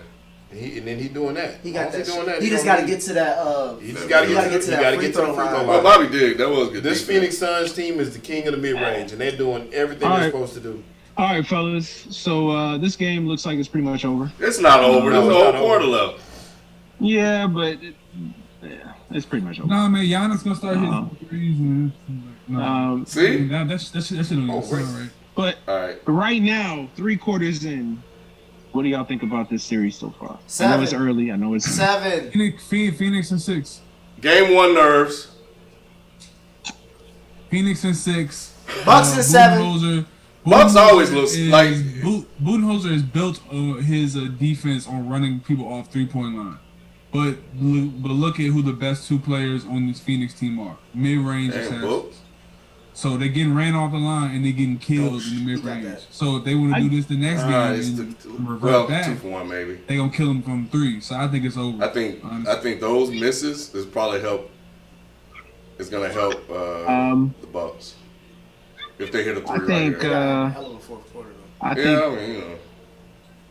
And then he doing that. He got that. Doing that. He just got to get to that. He just got to get to that free throw line. Well, Bobby did. That was good. This defense. Phoenix Suns team is the king of the mid range, and they're doing everything All they're right. supposed to do. All right, fellas. So this game looks like it's pretty much over. It's not over. No, There's it's a whole not quarter over. left. Yeah, but it's pretty much over. Nah, man, Giannis gonna start hitting threes, man. No. See? That shit don't even sound right. But All right. right now, 3 quarters in, What do y'all think about this series so far? 7. I know it's early. I know it's 7. Phoenix and 6. Game 1 nerves. Phoenix and 6. Bucks and 7. Bucks always looks like Budenholzer is built his defense on running people off 3-point line. But look at who the best 2 players on this Phoenix team are. Mid-range assassins. So they're getting ran off the line and they're getting killed in the mid-range. So if they want to do this the next game and revert back, 2 for 1 maybe. They're going to kill them from 3. So I think it's over. I think those misses is probably help. It's going to help the Bucks. If they hit a 3 I think, hell of a fourth quarter, though. I think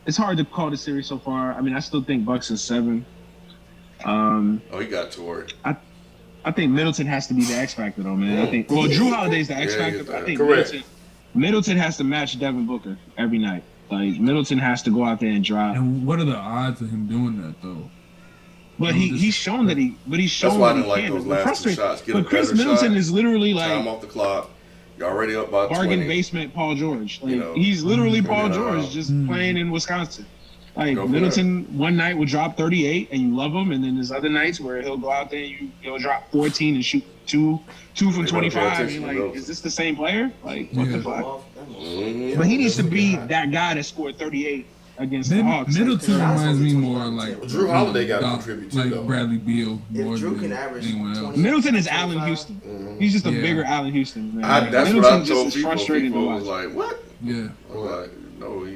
it's hard to call the series so far. I mean, I still think Bucks is 7. He got Torrey. I think Middleton has to be the X factor, though, man. I think Drew Holiday's the X factor. But I think Middleton has to match Devin Booker every night. Like Middleton has to go out there and drive. And what are the odds of him doing that, though? But he's shown that he. But he's shown that's why I that didn't he like can. those last 2 shots. Get but a Chris better Middleton shot. is literally like Time off the clock. You're already up by 20. bargain basement Paul George. Like he's literally Paul George just playing in Wisconsin. Like Middleton one night will drop 38 and you love him, and then there's other nights where he'll go out there and he'll drop 14 and shoot two from 25. And you're like, is this the same player? Like what the fuck? But he needs to be that guy that scored 38 against the Hawks. Middleton reminds me more like Drew Holiday got to contribute too, like Bradley Beal. If Drew can average 20, Middleton is Allen Houston. He's just a bigger Allen Houston. Man. That's Middleton what I told people. People to was like, what? Yeah. I was like, no,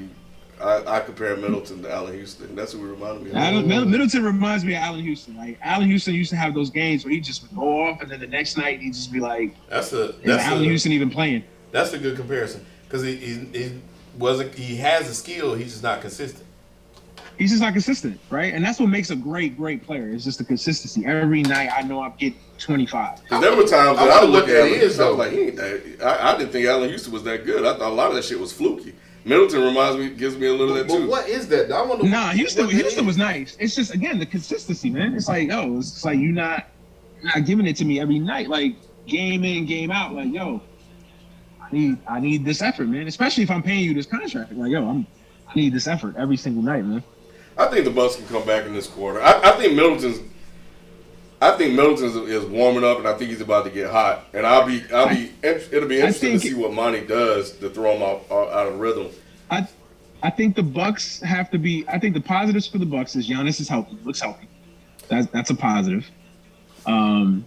I compare Middleton to Allen Houston. That's what he reminded me of. Middleton reminds me of Allen Houston. Like Allen Houston used to have those games where he just would go off, and then the next night he'd just be like, "Is Allen Houston even playing?" That's a good comparison because he has a skill. He's just not consistent. He's just not consistent, right? And that's what makes a great player. It's just the consistency. Every night I know I'm getting 25. Because there were times that I would look at Allen Houston, I was like, he ain't that. I didn't think Allen Houston was that good. I thought a lot of that shit was fluky. Middleton gives me a little of that too. But what is that? I wonder. Nah, Houston was nice. It's just again the consistency, man. It's like, it's like you're not giving it to me every night, like game in, game out. Like, I need this effort, man. Especially if I'm paying you this contract. Like, I need this effort every single night, man. I think the Bucks can come back in this quarter. I think Middleton's is warming up, and I think he's about to get hot. And it'll be interesting to see what Monty does to throw him out of rhythm. I think the Bucks have to be. I think the positives for the Bucks is Giannis is healthy, looks healthy. That's a positive.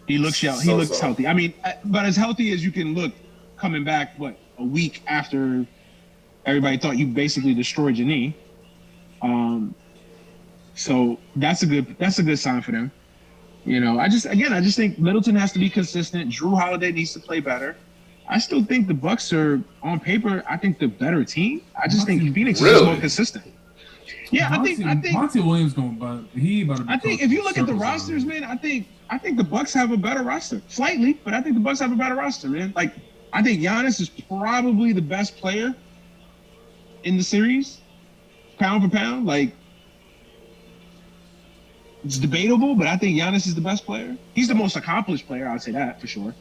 He looks healthy. I mean, but as healthy as you can look, coming back a week after everybody thought you basically destroyed your knee. So that's a good sign for them. I just think Middleton has to be consistent. Drew Holiday needs to play better. I still think the Bucks are on paper. I think the better team. I just think Phoenix is more consistent. Yeah, I think Monty Williams I think if you look at the rosters, man, I think the Bucks have a better roster. Slightly, but I think the Bucks have a better roster, man. Like I think Giannis is probably the best player in the series, pound for pound. Like it's debatable, but I think Giannis is the best player. He's the most accomplished player. I would say that for sure.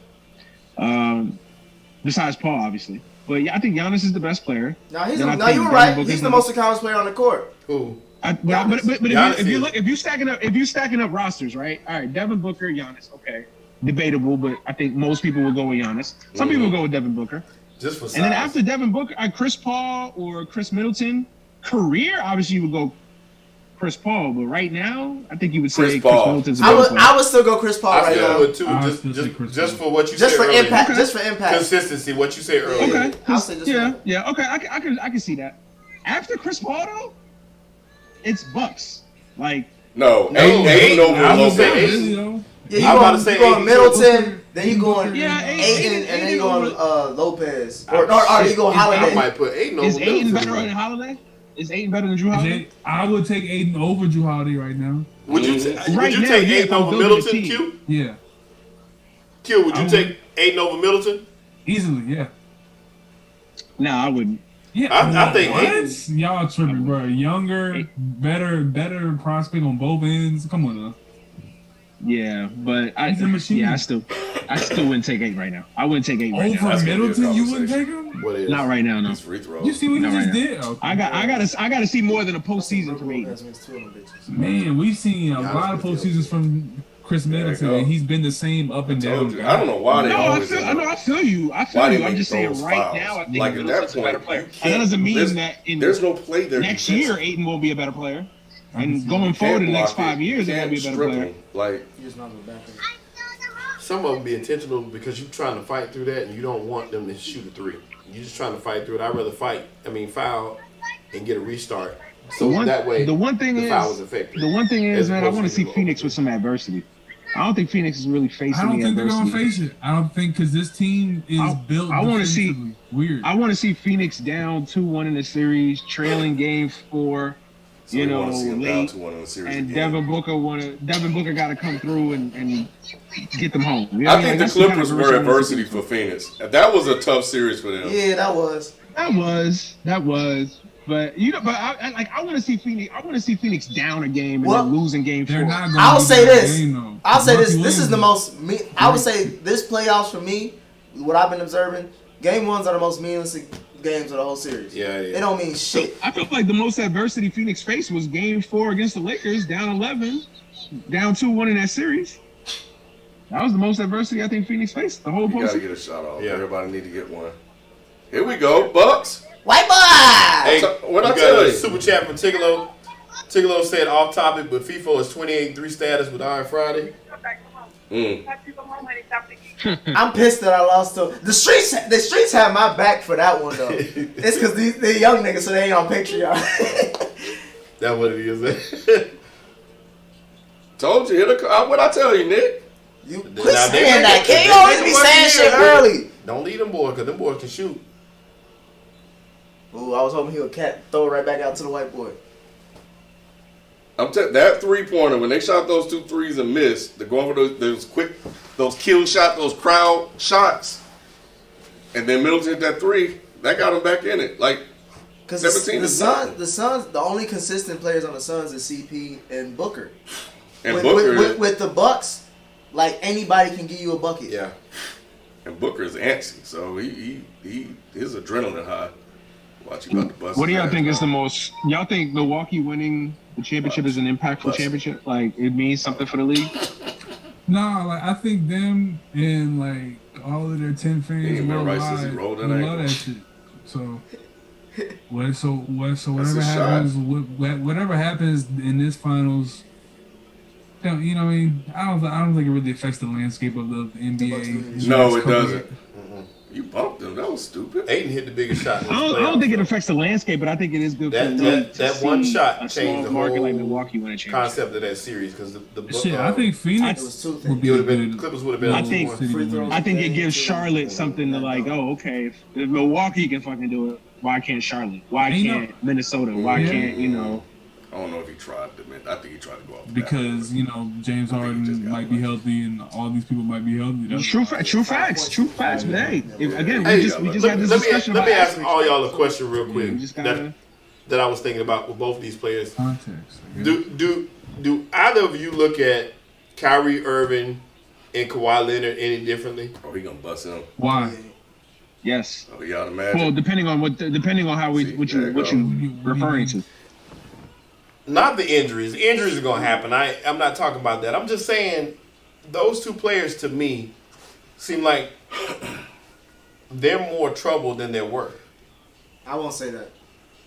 Besides Paul, obviously. But yeah, I think Giannis is the best player. No, you were right. He's the most accomplished player on the court. Who? But if you're stacking up rosters, right? All right, Devin Booker, Giannis, okay, debatable, but I think most people will go with Giannis. Some people will go with Devin Booker. Just for size. And then after Devin Booker, Chris Paul or Chris Middleton, career obviously you would go Chris Paul, but right now I think you would say Chris Middleton's the best player. I would still go Chris Paul right now. I would too. Just for what you said earlier. Impact. Just for impact. Consistency. What you said earlier. Okay. I'll say just yeah. Okay. I can see that. After Chris Paul though, it's Bucks. Like ain't no Aiden. Yeah, I'm about to say you going Middleton, then you going Aiden, and then you going Lopez, or you going Holiday. I might put Aiden over. Is Aiden better than Holiday? Is Aiden better than Drew Holiday? I would take Aiden over Drew Holiday right now. Would you take Aiden over Middleton, Q? Yeah. Q, would you take Aiden over Middleton? Easily, yeah. No, I wouldn't. Yeah, I think Aiden. Y'all tripping, bro. Younger, better prospect on both ends. Come on, now. Yeah, but he's a machine. Yeah, I still. I still wouldn't take 8 right now. I wouldn't take 8 right now. Over Middleton, you wouldn't conversation. take him? What is? Not right now, no. His free throws. You see what he Not just right did? Okay. I gotta see more than a postseason from Aiden. Man, we've seen a lot of postseasons from Chris Middleton, and he's been the same up and down. I don't know why they No, always. I feel you. I feel Why you. they I'm make just saying those right fouls? now, I think Like at that Middleton's a better point, player. you And that can't- doesn't mean there's- that in There's no play there. next year Aiden won't be a better player. And going forward in the next 5 years, he's gonna be a better player. Like Some of them be intentional because you're trying to fight through that and you don't want them to shoot a 3. You're just trying to fight through it. I'd rather foul and get a restart. So that way, the one thing foul is effective. The one thing is, As man, I opposed want to to see Phoenix with some adversity. I don't think Phoenix is really facing I don't the think they're adversity. gonna face it. I don't think because this team is built. I want to see defensively. Weird. I want to see Phoenix down 2-1 in the series, trailing game 4. so you want to see them down to one in the series And again. Devin Booker got to come through and get them home. You know I what think the That's kind of Clippers were version I wanna adversity see. for Phoenix. That was a tough series for them. Yeah, that was. That was. But I want to see Phoenix. I want to see Phoenix down a game and Well, then losing game 4. They're not going. I'll say this. Game, I'll say this. Milwaukee This is the wins. most. I would say this playoffs for me. What I've been observing, game 1s are the most meaningless games of the whole series. Yeah. They don't mean shit. I felt like the most adversity Phoenix faced was game 4 against the Lakers, down 11, down 2-1 in that series. That was the most adversity I think Phoenix faced the whole You got to postseason. get a shot off. Yeah. Everybody need to get one. Here we go, Bucks. White boy. Hey, What I we tell got a you? super chat from Tigolo. Tigolo said off topic, but FIFA is 28-3 status with Iron Friday. I'm pissed that I lost to the streets. The streets have my back for that one though. It's because they're young niggas, so they ain't on Patreon. That's what it is. Told you. What I tell you, Nick? You quit Now, they saying make that. it- Can't you they always make be it saying work shit here, early? Don't lead them boys, because them boys can shoot. Ooh, I was hoping he would throw it right back out to the white boy. That 3-pointer, when they shot those 2 threes and missed, they're going for those quick, those kill shots, those crowd shots, and then Middleton hit that 3, that got him back in it. Like, Because 17 the is nothing. Suns, the only consistent players on the Suns is CP and Booker. And with, Booker with the Bucks, like anybody can give you a bucket. Yeah. and Booker is antsy, so he his adrenaline high. Watch you about to bust. What do his y'all ass think is the down. most? Y'all think Milwaukee winning the championship is an impactful championship? Like it means something for the league? Nah, like I think them and like all of their 10 fans ain't been right since he worldwide rolled that love ankle. that shit. So whatever a shot. happens, whatever happens in this finals, you know what I mean? I don't think it really affects the landscape of the NBA. No, it doesn't. You bumped him. That was stupid. Aiden hit the biggest shot. In I don't think it affects the landscape, but I think it is good for the league to that one see shot a changed small the market whole like Milwaukee win a championship. concept of that series because the Shit, I think Phoenix It was 2 would things. be it a would have been good. Clippers would have been. I a think- little more. Free throws. I think it gives Charlotte something to like. Oh, okay. If Milwaukee can fucking do it, why can't Charlotte? Why Ain't can't Minnesota? Why Yeah. can't I don't know if he tried to. I think he tried to go off the bat. Because James just Harden got might be healthy and all these people might be healthy. That's True facts. But hey, again, Hey, we just had this discussion let me about ask asterisks. all y'all a question real quick We just gotta- that I was thinking about with both these players. context. I guess. Do either of you look at Kyrie Irving and Kawhi Leonard any differently? Oh, he gonna bust him. Why? Yes. Oh, y'all imagine. Well, depending on how See, what there you you go. referring to. Not the injuries. The injuries are going to happen. I'm not talking about that. I'm just saying those two players to me seem like they're more trouble than they're worth. I won't say that.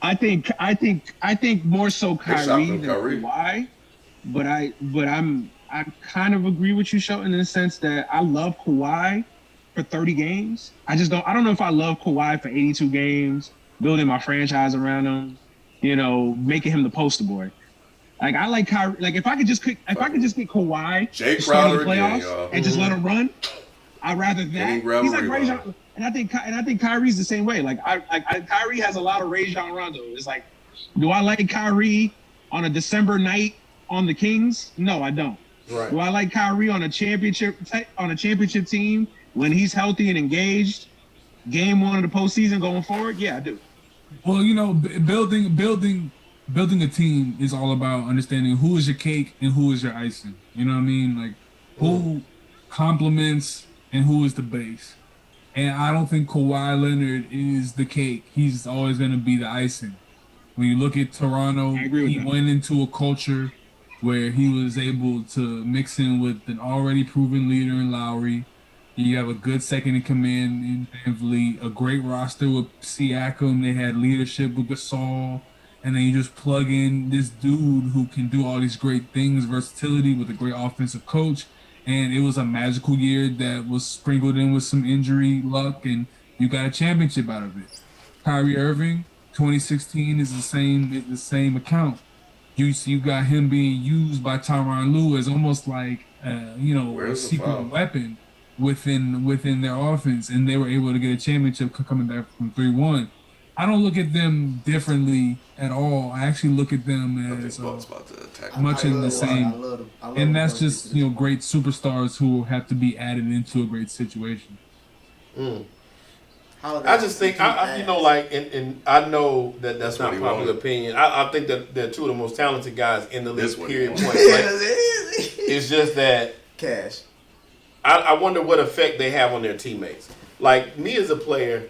I think more so They shot Kyrie them than Kyrie. Kawhi, but I kind of agree with you, Shelton, in the sense that I love Kawhi for 30 games. I don't know if I love Kawhi for 82 games, building my franchise around him, making him the poster boy. Like I like Kyrie. Like if I could just get Kawhi Jay to start Crowder the playoffs again, y'all. and just let him run, I'd rather that. Any grab He's a like Ray rebound. John, and I think Kyrie's the same way. Like Kyrie has a lot of Ray John Rondo. It's like, do I like Kyrie on a December night on the Kings? No, I don't. Right. Do I like Kyrie on a championship team when he's healthy and engaged? Game 1 of the postseason going forward? Yeah, I do. Well, building a team is all about understanding who is your cake and who is your icing. You know what I mean? Like who complements and who is the base. And I don't think Kawhi Leonard is the cake. He's always going to be the icing. When you look at Toronto, he went into a culture where he was able to mix in with an already proven leader in Lowry. You have a good second in command in VanVleet, a great roster with Siakam. They had leadership with Gasol. And then you just plug in this dude who can do all these great things, versatility with a great offensive coach. And it was a magical year that was sprinkled in with some injury luck, and you got a championship out of it. Kyrie Irving, 2016 is the same account. You got him being used by Tyronn Lue as almost like a secret weapon within their offense, and they were able to get a championship coming back from 3-1. I don't look at them differently at all. I actually look at them as much in the same. And that's just great superstars who have to be added into a great situation. I just think and I know that's not popular opinion. I think that they're two of the most talented guys in the league. Period. Point. It's just that cash. I wonder what effect they have on their teammates. Like me as a player,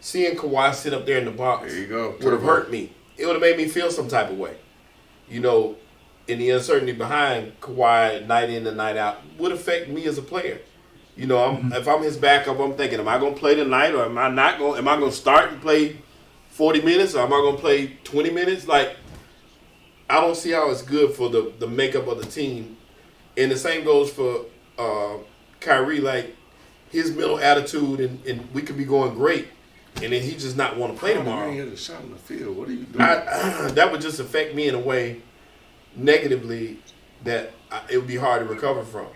seeing Kawhi sit up there in the box would have hurt me. It would have made me feel some type of way. In the uncertainty behind Kawhi night in and night out would affect me as a player. If I'm his backup, I'm thinking, am I going to play tonight or am I not going? Am I going to start and play 40 minutes or am I going to play 20 minutes? Like, I don't see how it's good for the makeup of the team. And the same goes for Kyrie. Like, his mental attitude and we could be going great. And then he just not want to play tomorrow. He had a shot in the field. What are you doing? That would just affect me in a way negatively that it would be hard to recover from.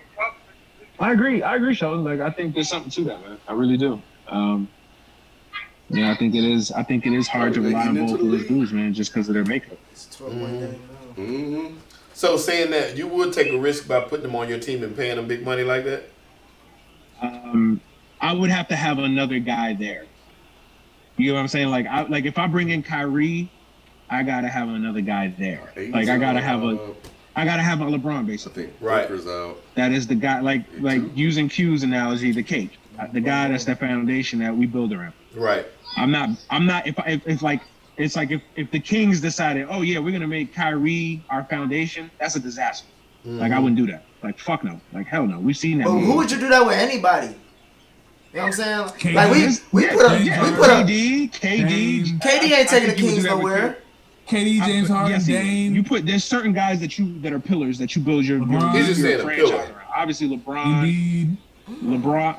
I agree, Sheldon. Like, I think there's something to that, man. I really do. I think it is. I think it is hard to rely on both of those dudes, man, just because of their makeup. So, saying that, you would take a risk by putting them on your team and paying them big money like that? I would have to have another guy there. You know what I'm saying? Like if I bring in Kyrie, I gotta have another guy there. Like I gotta have a LeBron basically. I think Booker's out. That is the guy. Like using Q's analogy, the cake. The guy that's the foundation that we build around. Right. I'm not. If the Kings decided, oh yeah, we're gonna make Kyrie our foundation, that's a disaster. Like I wouldn't do that. Like fuck no. Like hell no. We've seen that. But who would you do that with? Anybody? You know what I'm saying? KD, like we put a KD ain't taking the Kings nowhere. KD, James Harden, Dame. You put there's certain guys that are pillars that you build your franchise around. Obviously LeBron.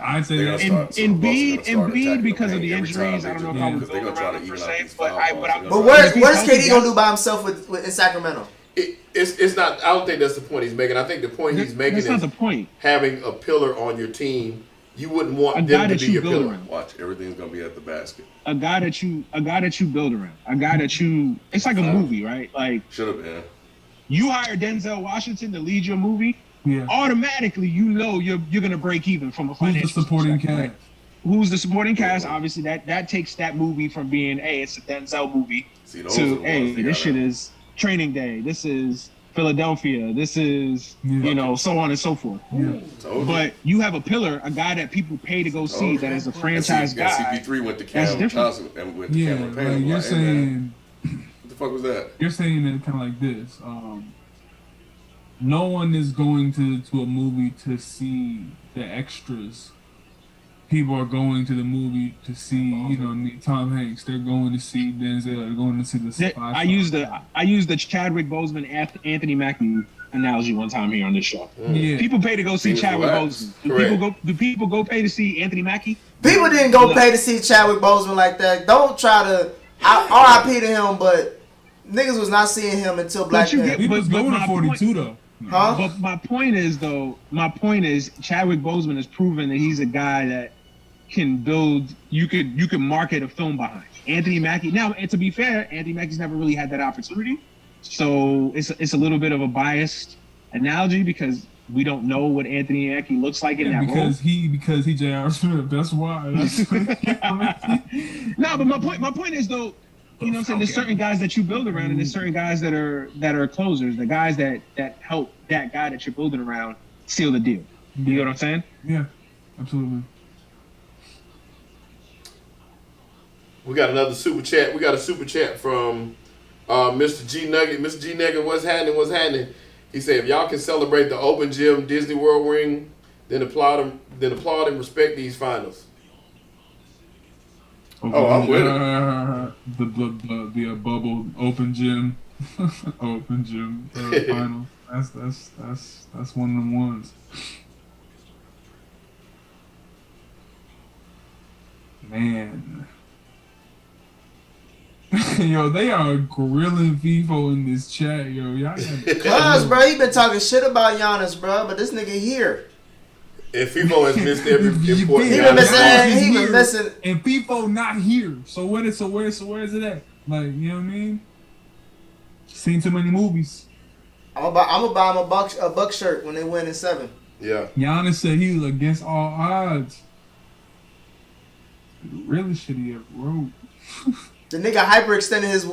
I'd say that. Embiid because of the injuries. I don't know if I would build around him per se, but where's KD gonna do by himself in Sacramento? It's not. I don't think that's the point he's making. I think the point he's making is not the point. Having a pillar on your team. You wouldn't want them to be your pillar. Around. Watch, everything's gonna be at the basket. A guy that you build around. A guy that you. It's like a movie, right? Like should have been. You hire Denzel Washington to lead your movie. Yeah. Automatically, you're gonna break even from a financial. Who's the supporting cast? Right? Who's the supporting cast? Obviously, that takes that movie from being it's a Denzel movie to this shit is Training Day. This is Philadelphia. This is so on and so forth. Yeah. But you have a pillar, a guy that people pay to go see that is a franchise guy. CP3 went to Cam Johnson and went to Cameron Payne. Like you're saying, what the fuck was that? You're saying it kind of like this. No one is going to a movie to see the extras. People are going to the movie to see, Tom Hanks. They're going to see Denzel. They're going to see the. I used the Chadwick Boseman Anthony Mackie analogy one time here on this show. Yeah. People pay to go see Chadwick Boseman. Do people go pay to see Anthony Mackie? People didn't go pay to see Chadwick Boseman like that. Don't try to. R.I.P. to him, but niggas was not seeing him until Black Panther. He was going to 42 though. Huh? But my point is Chadwick Boseman has proven that he's a guy that can build. You could market a film behind Anthony Mackie. Now, and to be fair, Anthony Mackie's never really had that opportunity, so it's a little bit of a biased analogy because we don't know what Anthony Mackie looks like in that role. Because he J.R. Smith. That's why. No, but my point is though. You know what I'm saying? There's certain guys that you build around, and there's certain guys that are closers. The guys that help that guy that you're building around seal the deal. You know what I'm saying? Yeah. Absolutely. We got another super chat. We got a super chat from Mr. G Nugget. Mr. G Nugget, what's happening? What's happening? He said, if y'all can celebrate the Open Gym Disney World ring, then applaud and respect these finals. I'm with it. The bubble open gym, open gym final. That's one of them ones. Man. Yo, they are grilling FIFO in this chat, yo. Y'all Cuz, bro, he been talking shit about Giannis, bro, but this nigga here. And FIFO has missed every important. He been missing. And FIFO not here. So where is it at? Like, you know what I mean? Seen too many movies. I'm gonna buy him a Buck shirt when they win in 7. Yeah. Giannis said he was against all odds. Really shitty at road. The nigga hyperextended his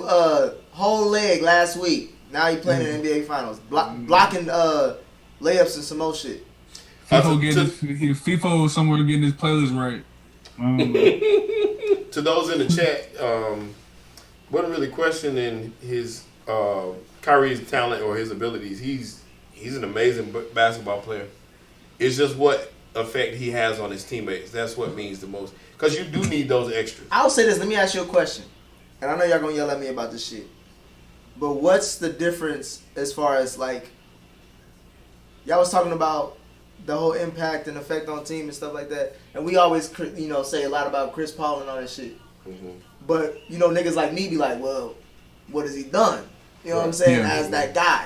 whole leg last week. Now he playing in the NBA Finals, blocking layups and some more shit. FIFO somewhere getting his playlist right. To those in the chat, wasn't really questioning his Kyrie's talent or his abilities. He's an amazing basketball player. It's just what effect he has on his teammates. That's what means the most. Because you do need those extras. I'll say this. Let me ask you a question. And I know y'all gonna yell at me about this shit. But what's the difference as far as, like, y'all was talking about the whole impact and effect on team and stuff like that. And we always, say a lot about Chris Paul and all that shit. Mm-hmm. But, niggas like me be like, well, what has he done? You know what I'm saying? As that guy.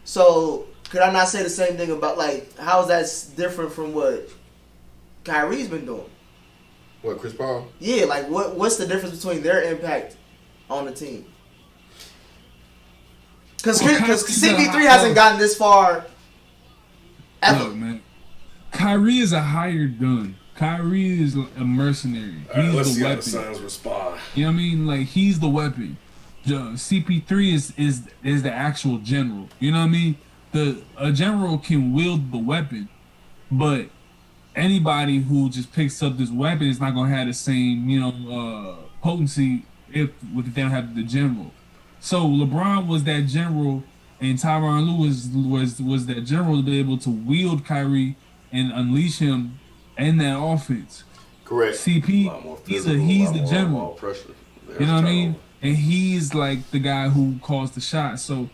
So, could I not say the same thing about, like, how is that different from what Kyrie's been doing? What, Chris Paul? Yeah, like, what's the difference between their impact on the team? Because CP3 hasn't gotten this far ever. Look, man. Kyrie is a hired gun. Kyrie is a mercenary. He's let's the see weapon. how the Suns respond. You know what I mean? Like, he's the weapon. CP3 is the actual general. You know what I mean? A general can wield the weapon, but anybody who just picks up this weapon is not gonna have the same, potency if they don't have the general. So LeBron was that general, and Tyronn Lue was that general to be able to wield Kyrie and unleash him in that offense. Correct. CP, he's the general. You know what I mean? And he's like the guy who calls the shot. So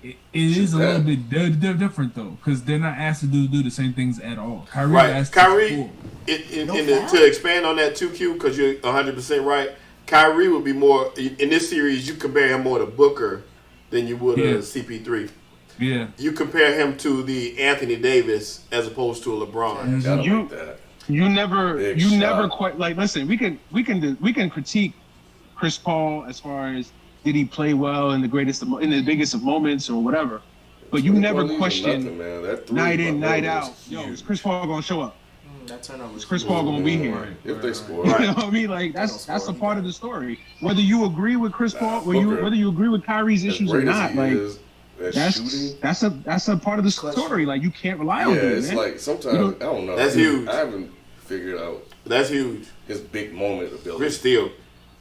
it is a little bit different though, because they're not asked to do the same things at all. Kyrie, to expand on that 2Q, because you're 100% right. Kyrie would be more in this series. You compare him more to Booker than you would CP3. Yeah. You compare him to the Anthony Davis as opposed to a LeBron. You never quite like. Listen, we can critique Chris Paul as far as did he play well in the biggest of moments or whatever, but you never question night in, night out. Yo, is Chris Paul gonna show up? Is Chris Paul gonna be here? If they score, you know what I mean? Like that's a part of the story. Whether you agree with Chris Paul, whether you agree with Kyrie's issues or not, like that's a part of the story. Like you can't rely on him. It's like sometimes I don't know. That's huge. I haven't figured out. That's huge. His big moment ability.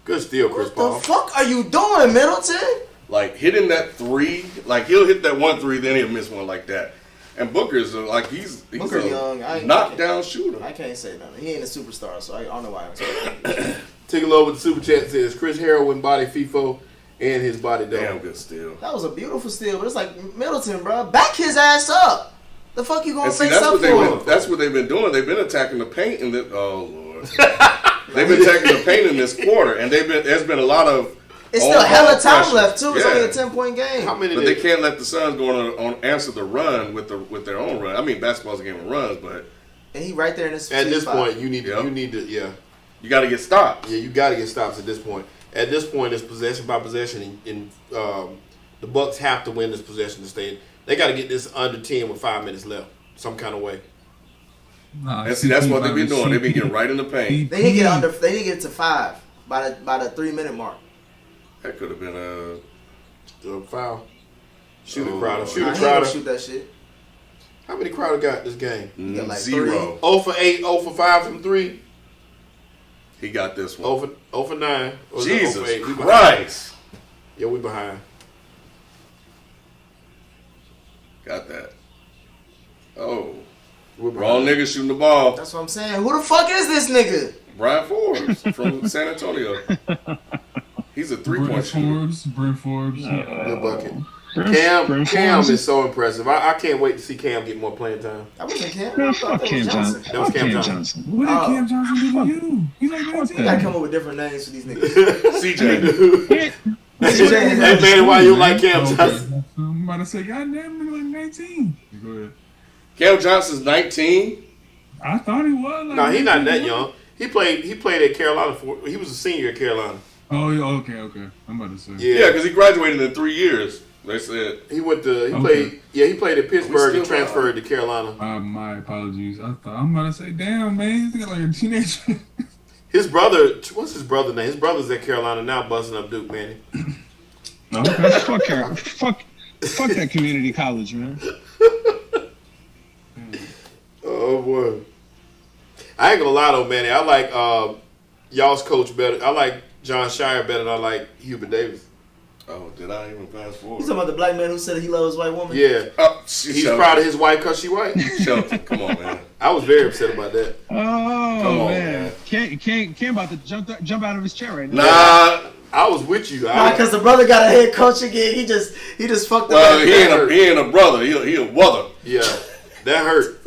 Good steal, Chris Paul. What the fuck are you doing, Middleton? Like hitting that 3, like he'll hit that 1 3, then he'll miss one like that. And Booker's like he's Booker a young, knockdown shooter. I can't say nothing. He ain't a superstar, so I don't know why I'm saying. Taking over the super chat says Chris Harrell wouldn't body FIFO and his body dog. Damn good steal. That was a beautiful steal, but it's like Middleton, bro, back his ass up. The fuck you gonna face up for? That's what they've been doing. They've been attacking the paint in the. Oh Lord. They've been attacking the paint in this quarter, and there's been a lot of. It's still hella time left too. It's only a 10-point game. But they can't let the Suns go on answer the run with their own run. I mean, basketball's a game of runs, but. And he right there in this. At this point, you need to. You got to get stops. Yeah, you got to get stops at this point. At this point, it's possession by possession, and the Bucks have to win this possession to stay. They got to get this under 10 with 5 minutes left, some kind of way. And see, that's what they've been doing. They've been getting right in the paint. They didn't get to 5 by the 3-minute mark. That could have been a foul. Shoot it, Crowder. Shoot that shit. How many Crowder got this game? got like 0. 0 for 8, 0 for 5 from 3. He got this one. 0 for 9. Or is it 0 Jesus for 8? We Christ. Yeah, we behind. Got that. Oh. We're Wrong behind. nigga shooting the ball. That's what I'm saying. Who the fuck is this nigga? Brian Forbes from San Antonio. He's a 3-point shooter. Brent Forbes. Good bucket. Brent Cam Forbes. is so impressive. I can't wait to see Cam get more playing time. I wasn't Cam. I thought that was Cam Johnson. That was Cam Johnson. Johnson. What did Cam Johnson do to you? He's like You gotta come up with different names for these niggas. CJ. Hey, man, why you like Cam Johnson? I'm about to say, goddamn, nigga, like 19. Go ahead. Cam Johnson's 19. I thought he was. Like, No, he's not that young. He played at Carolina he was a senior at Carolina. Oh, yeah, okay. I'm about to say. Yeah, because he graduated in 3 years. They said. He played at Pittsburgh still and transferred to Carolina. My apologies. I'm about to say, damn, man, he's like a teenager. His brother, what's his brother name? His brother's at Carolina now, busting up Duke, man. Okay. Fuck that community college, man. Oh boy, I ain't gonna lie though, Manny. I like y'all's coach better. I like John Shire better than I like Hubert Davis. Oh, did I even pass forward? You talking about the black man who said he loves white woman? Yeah, Oh, he's proud of his wife because she white. Shelton, come on, man. I was very upset about that. Oh, Come on, man. Cam about to jump out of his chair right now. Nah. I was with you. Nah, because the brother got a head coach again. He just fucked up. Well, he ain't a brother. He a brother. Yeah, that hurt.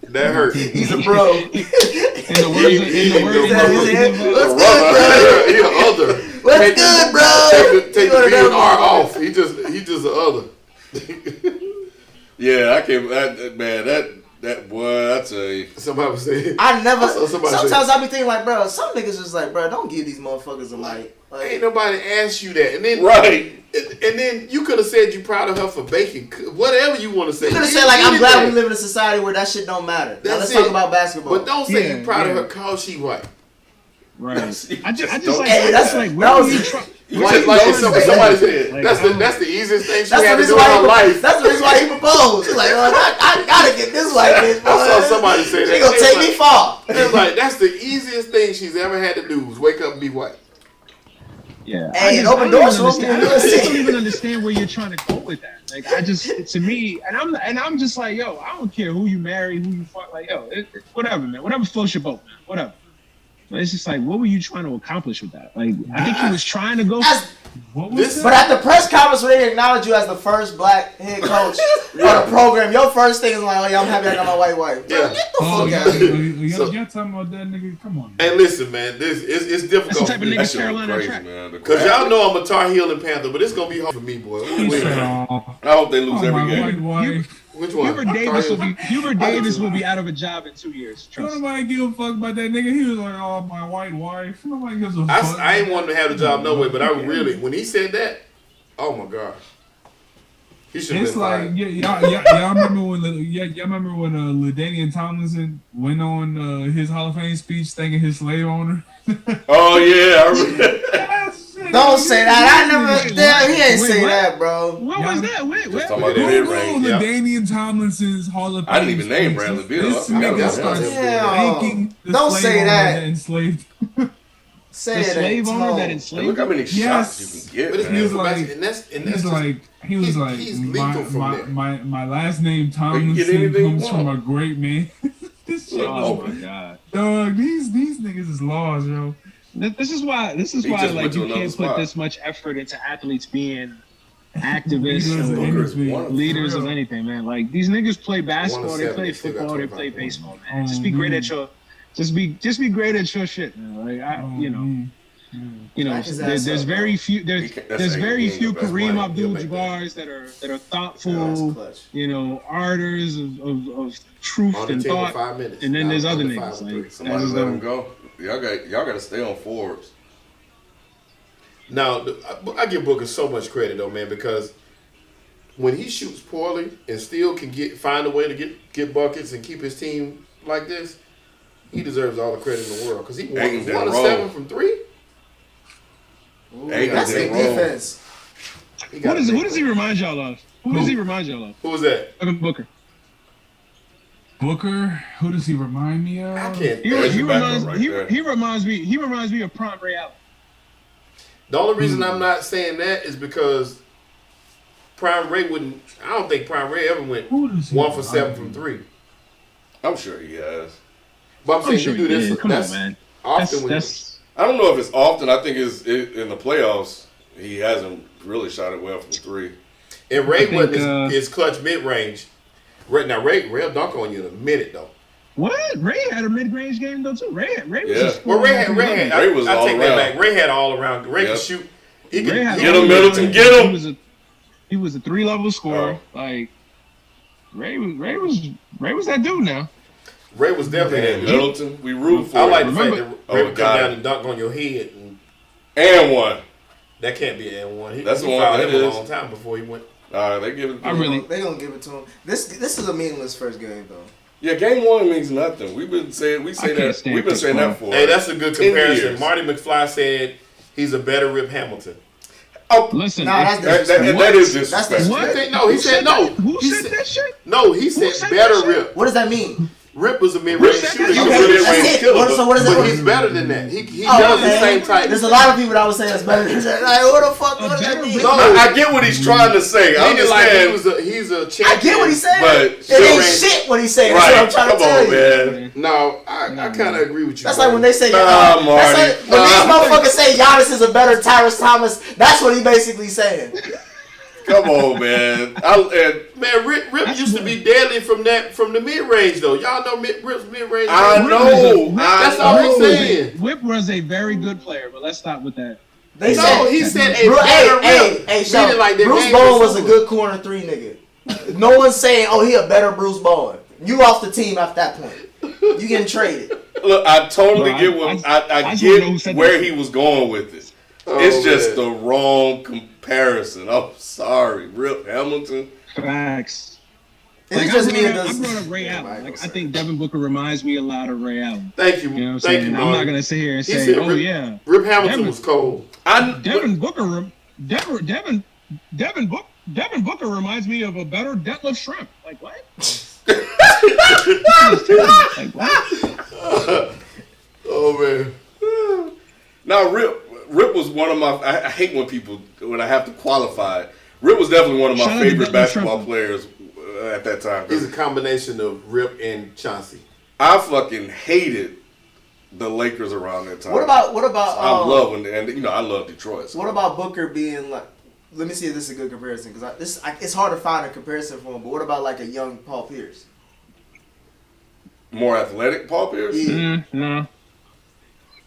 That hurt. He's a bro. In the words He the other. What's good, bro? Take the B and R off. He just the other. Yeah, I can't. That boy, I tell you. Somebody was saying. I never. Somebody Sometimes say, I be thinking like, bro, some niggas just like, bro, don't give these motherfuckers a light. Like, ain't nobody asked you that, and then Right. and then you could have said you proud of her for baking, whatever you want to say. you could have said like, I'm glad we live in a society where that shit don't matter. Now let's talk about basketball. But don't say Yeah, you proud of yeah. her cause she white. Right. I just don't- like Hey, that's that's- like that where was- you try. Like somebody said, Like, that's the easiest thing she That's the had to reason do in her why. life. That's the reason why he proposed. He's like, I gotta get this white bitch. Boy. I saw somebody say that. She gonna They take was me far. It's like that's the easiest thing she's ever had to do was wake up and be white. Yeah. Hey, I open don't doors even for me. understand- I just don't even understand where you're trying to go with that. Like, to me, and I'm just like, yo, I don't care who you marry, who you fuck, like, yo, whatever, man, whatever floats your boat, man, whatever. But it's just like, what were you trying to accomplish with that? Like, I think he was trying to go. What was that? But at the press conference where they acknowledge you as the first black head coach on the program, your first thing is like, oh yeah, I'm happy I got my white wife. Bro, Yeah. get the Oh, fuck out of here. y'all talking about that nigga? Come on. And listen, man, this it's That's the difficult type for of me. nigga That shit was Carolina crazy, track. man. Because y'all know I'm a Tar Heel and Panther, but it's gonna be hard for me, boy. He said, I hope they lose oh, every my game. white wife. Which one? Hubert Davis will be out of a job in 2 years. Don't Trust me. nobody give a fuck about that nigga. He was like, oh, my white wife. Nobody gives a fuck. I ain't wanting to have the job no way, but I really, when he said that, oh my god, he should have It's been like fired. y'all remember when LaDainian Tomlinson went on his Hall of Fame speech thanking his slave owner. Oh yeah, I remember. Don't say that. I never. Damn, he ain't Wait, say what? that, bro. What was that? Wait, Just what? talking about Yeah. the mid-range. Yeah. LaDainian Tomlinson's Hall of Fame. I didn't even name speech. Bradley Beal. This I forgot nigga about starts him. thanking the Don't slave say owner that. enslaved. Say The it. slave owner that And look enslaved how many Yes. shots you can But get, it's man. He was beautiful, like- and that's He just, was like, he's lethal from there. my last name You can get Tomlinson anything you comes from want. a great man. This shit Oh was, my god. dog. These niggas is laws, yo. This is why He just like went to you another can't put spot. this much effort into athletes being activists Leaders of or industry. leaders of anything, man. Like these niggas play basketball, they 1-7, play they still got football, they 25 play points. baseball, man. Just be great at your just be great at your shit, man. Like you know, Back his ass there's up, very bro. few He can't- that's there's ain't very being few the best Kareem player. He'll make Abdul-Jabars that are Yeah, that's thoughtful, clutch. you know, arders of truth on the and team in thought. 5 minutes. And then there's Now, other under niggas, 5 and 3. like- Somebody That's let dumb. him go. Y'all got to stay on Forbes. Now, I give Booker so much credit though, man, because when he shoots poorly and still can find a way to get buckets and keep his team like this, he deserves all the credit in the world because he won Ain't that 1 of wrong? 7 from 3. Ain't That's nothing big wrong. defense. He got Who does a big he remind y'all of? Who does he remind y'all of? Who was that? Devin Booker. Booker, who does he remind me of? I can't. He reminds me of Prime Ray Allen. The only reason I'm not saying that is because Prime Ray wouldn't. I don't think Prime Ray ever went 1 for 7 from 3. I'm sure he has. But I'm saying sure you do he this. did. Come on, man. Often I don't know if it's often. I think in the playoffs he hasn't really shot it well from 3. And Ray wasn't his clutch mid range. Now Ray'll dunk on you in a minute though. What? Ray had a mid-range game though too. Ray was just well, Ray had. was I all take around. that back. Ray had all around. Ray could shoot. He could get him, Middleton. Get him. He was a 3-level scorer. Like Ray was that dude now. Ray was definitely that dude. Middleton. We root for. I like him. the fact that Ray would come down and dunk on your head. And one. That can't be an and one. That's he the one. fouled That him is a long time before he went. They give it. They gonna give it to him. This is a meaningless first game though. Yeah, game 1 means nothing. We've been saying that for. Hey, that's a good comparison. Marty McFly said he's a better Rip Hamilton. Oh, listen, that is disrespectful. No, he said no. Who said that shit? No, he said better Rip. What does that mean? Rip was a mid-range shooter. He's a Okay, mid-range killer. So what does that But mean? he's better than that. He does the same type. There's a lot of people that would say that's better than that. Like, what the fuck? What does that mean? No, I get what he's trying to say. I understand. He's a champion. I get what he's saying. But it ain't shit what he's saying. Right. That's what I'm trying to tell you. Man. No, I kind of agree with you. That's like when they say, Marty. that's like when these motherfuckers say Giannis is a better Tyrese Thomas. That's what he basically saying. Come on, man. Rip used to be deadly from the mid range though. Y'all know Rip's mid range. I know. That's all I'm saying. Whip was a very good player, but let's stop with that. He said a better Rip. Hey, Bruce Bowen was a good corner 3 nigga. No one's saying, he a better Bruce Bowen. You off the team after that point. You getting traded. Look, I totally get what I get where he was going with it. It's just the wrong comparison. I'm sorry, Rip Hamilton. Facts. I brought up Ray Allen. I think Devin Booker reminds me a lot of Ray Allen. Thank you. You know what I'm Thank saying? you, I'm not gonna sit here and say, Rip Hamilton was cold. Devin Booker reminds me of a better Detlef Shrimp. Like what? Like what? Oh man. Now Rip was one of my. I hate when I have to qualify it. Rip was definitely one of my favorite basketball players at that time. He's a combination of Rip and Chauncey. I fucking hated the Lakers around that time. What about? I love I love Detroit. So. What about Booker being like? Let me see if this is a good comparison because it's hard to find a comparison for him. But what about like a young Paul Pierce? More athletic Paul Pierce? Yeah. No.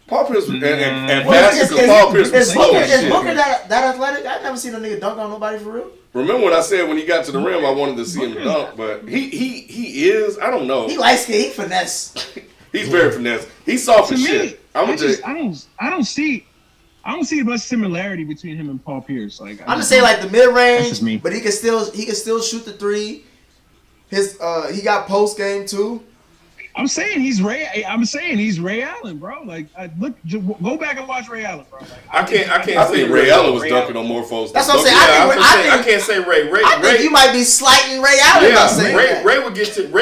Paul Pierce and faster because Paul Pierce was slow as shit. Is Booker that athletic? I've never seen a nigga dunk on nobody for real. Remember when I said when he got to the rim I wanted to see him dunk, but he is, I don't know. He light skin, he finesse. He's very finesse. He's soft as shit. I don't see much similarity between him and Paul Pierce. Like I'm just saying like the mid range, but he can still shoot the 3. He got post game too. I'm saying he's Ray Allen, bro. Like, go back and watch Ray Allen, bro. Like, I can't say Ray Allen was dunking on more folks. That's what I'm saying. I can't say Ray. I think you might be slighting Ray Allen by saying that. Ray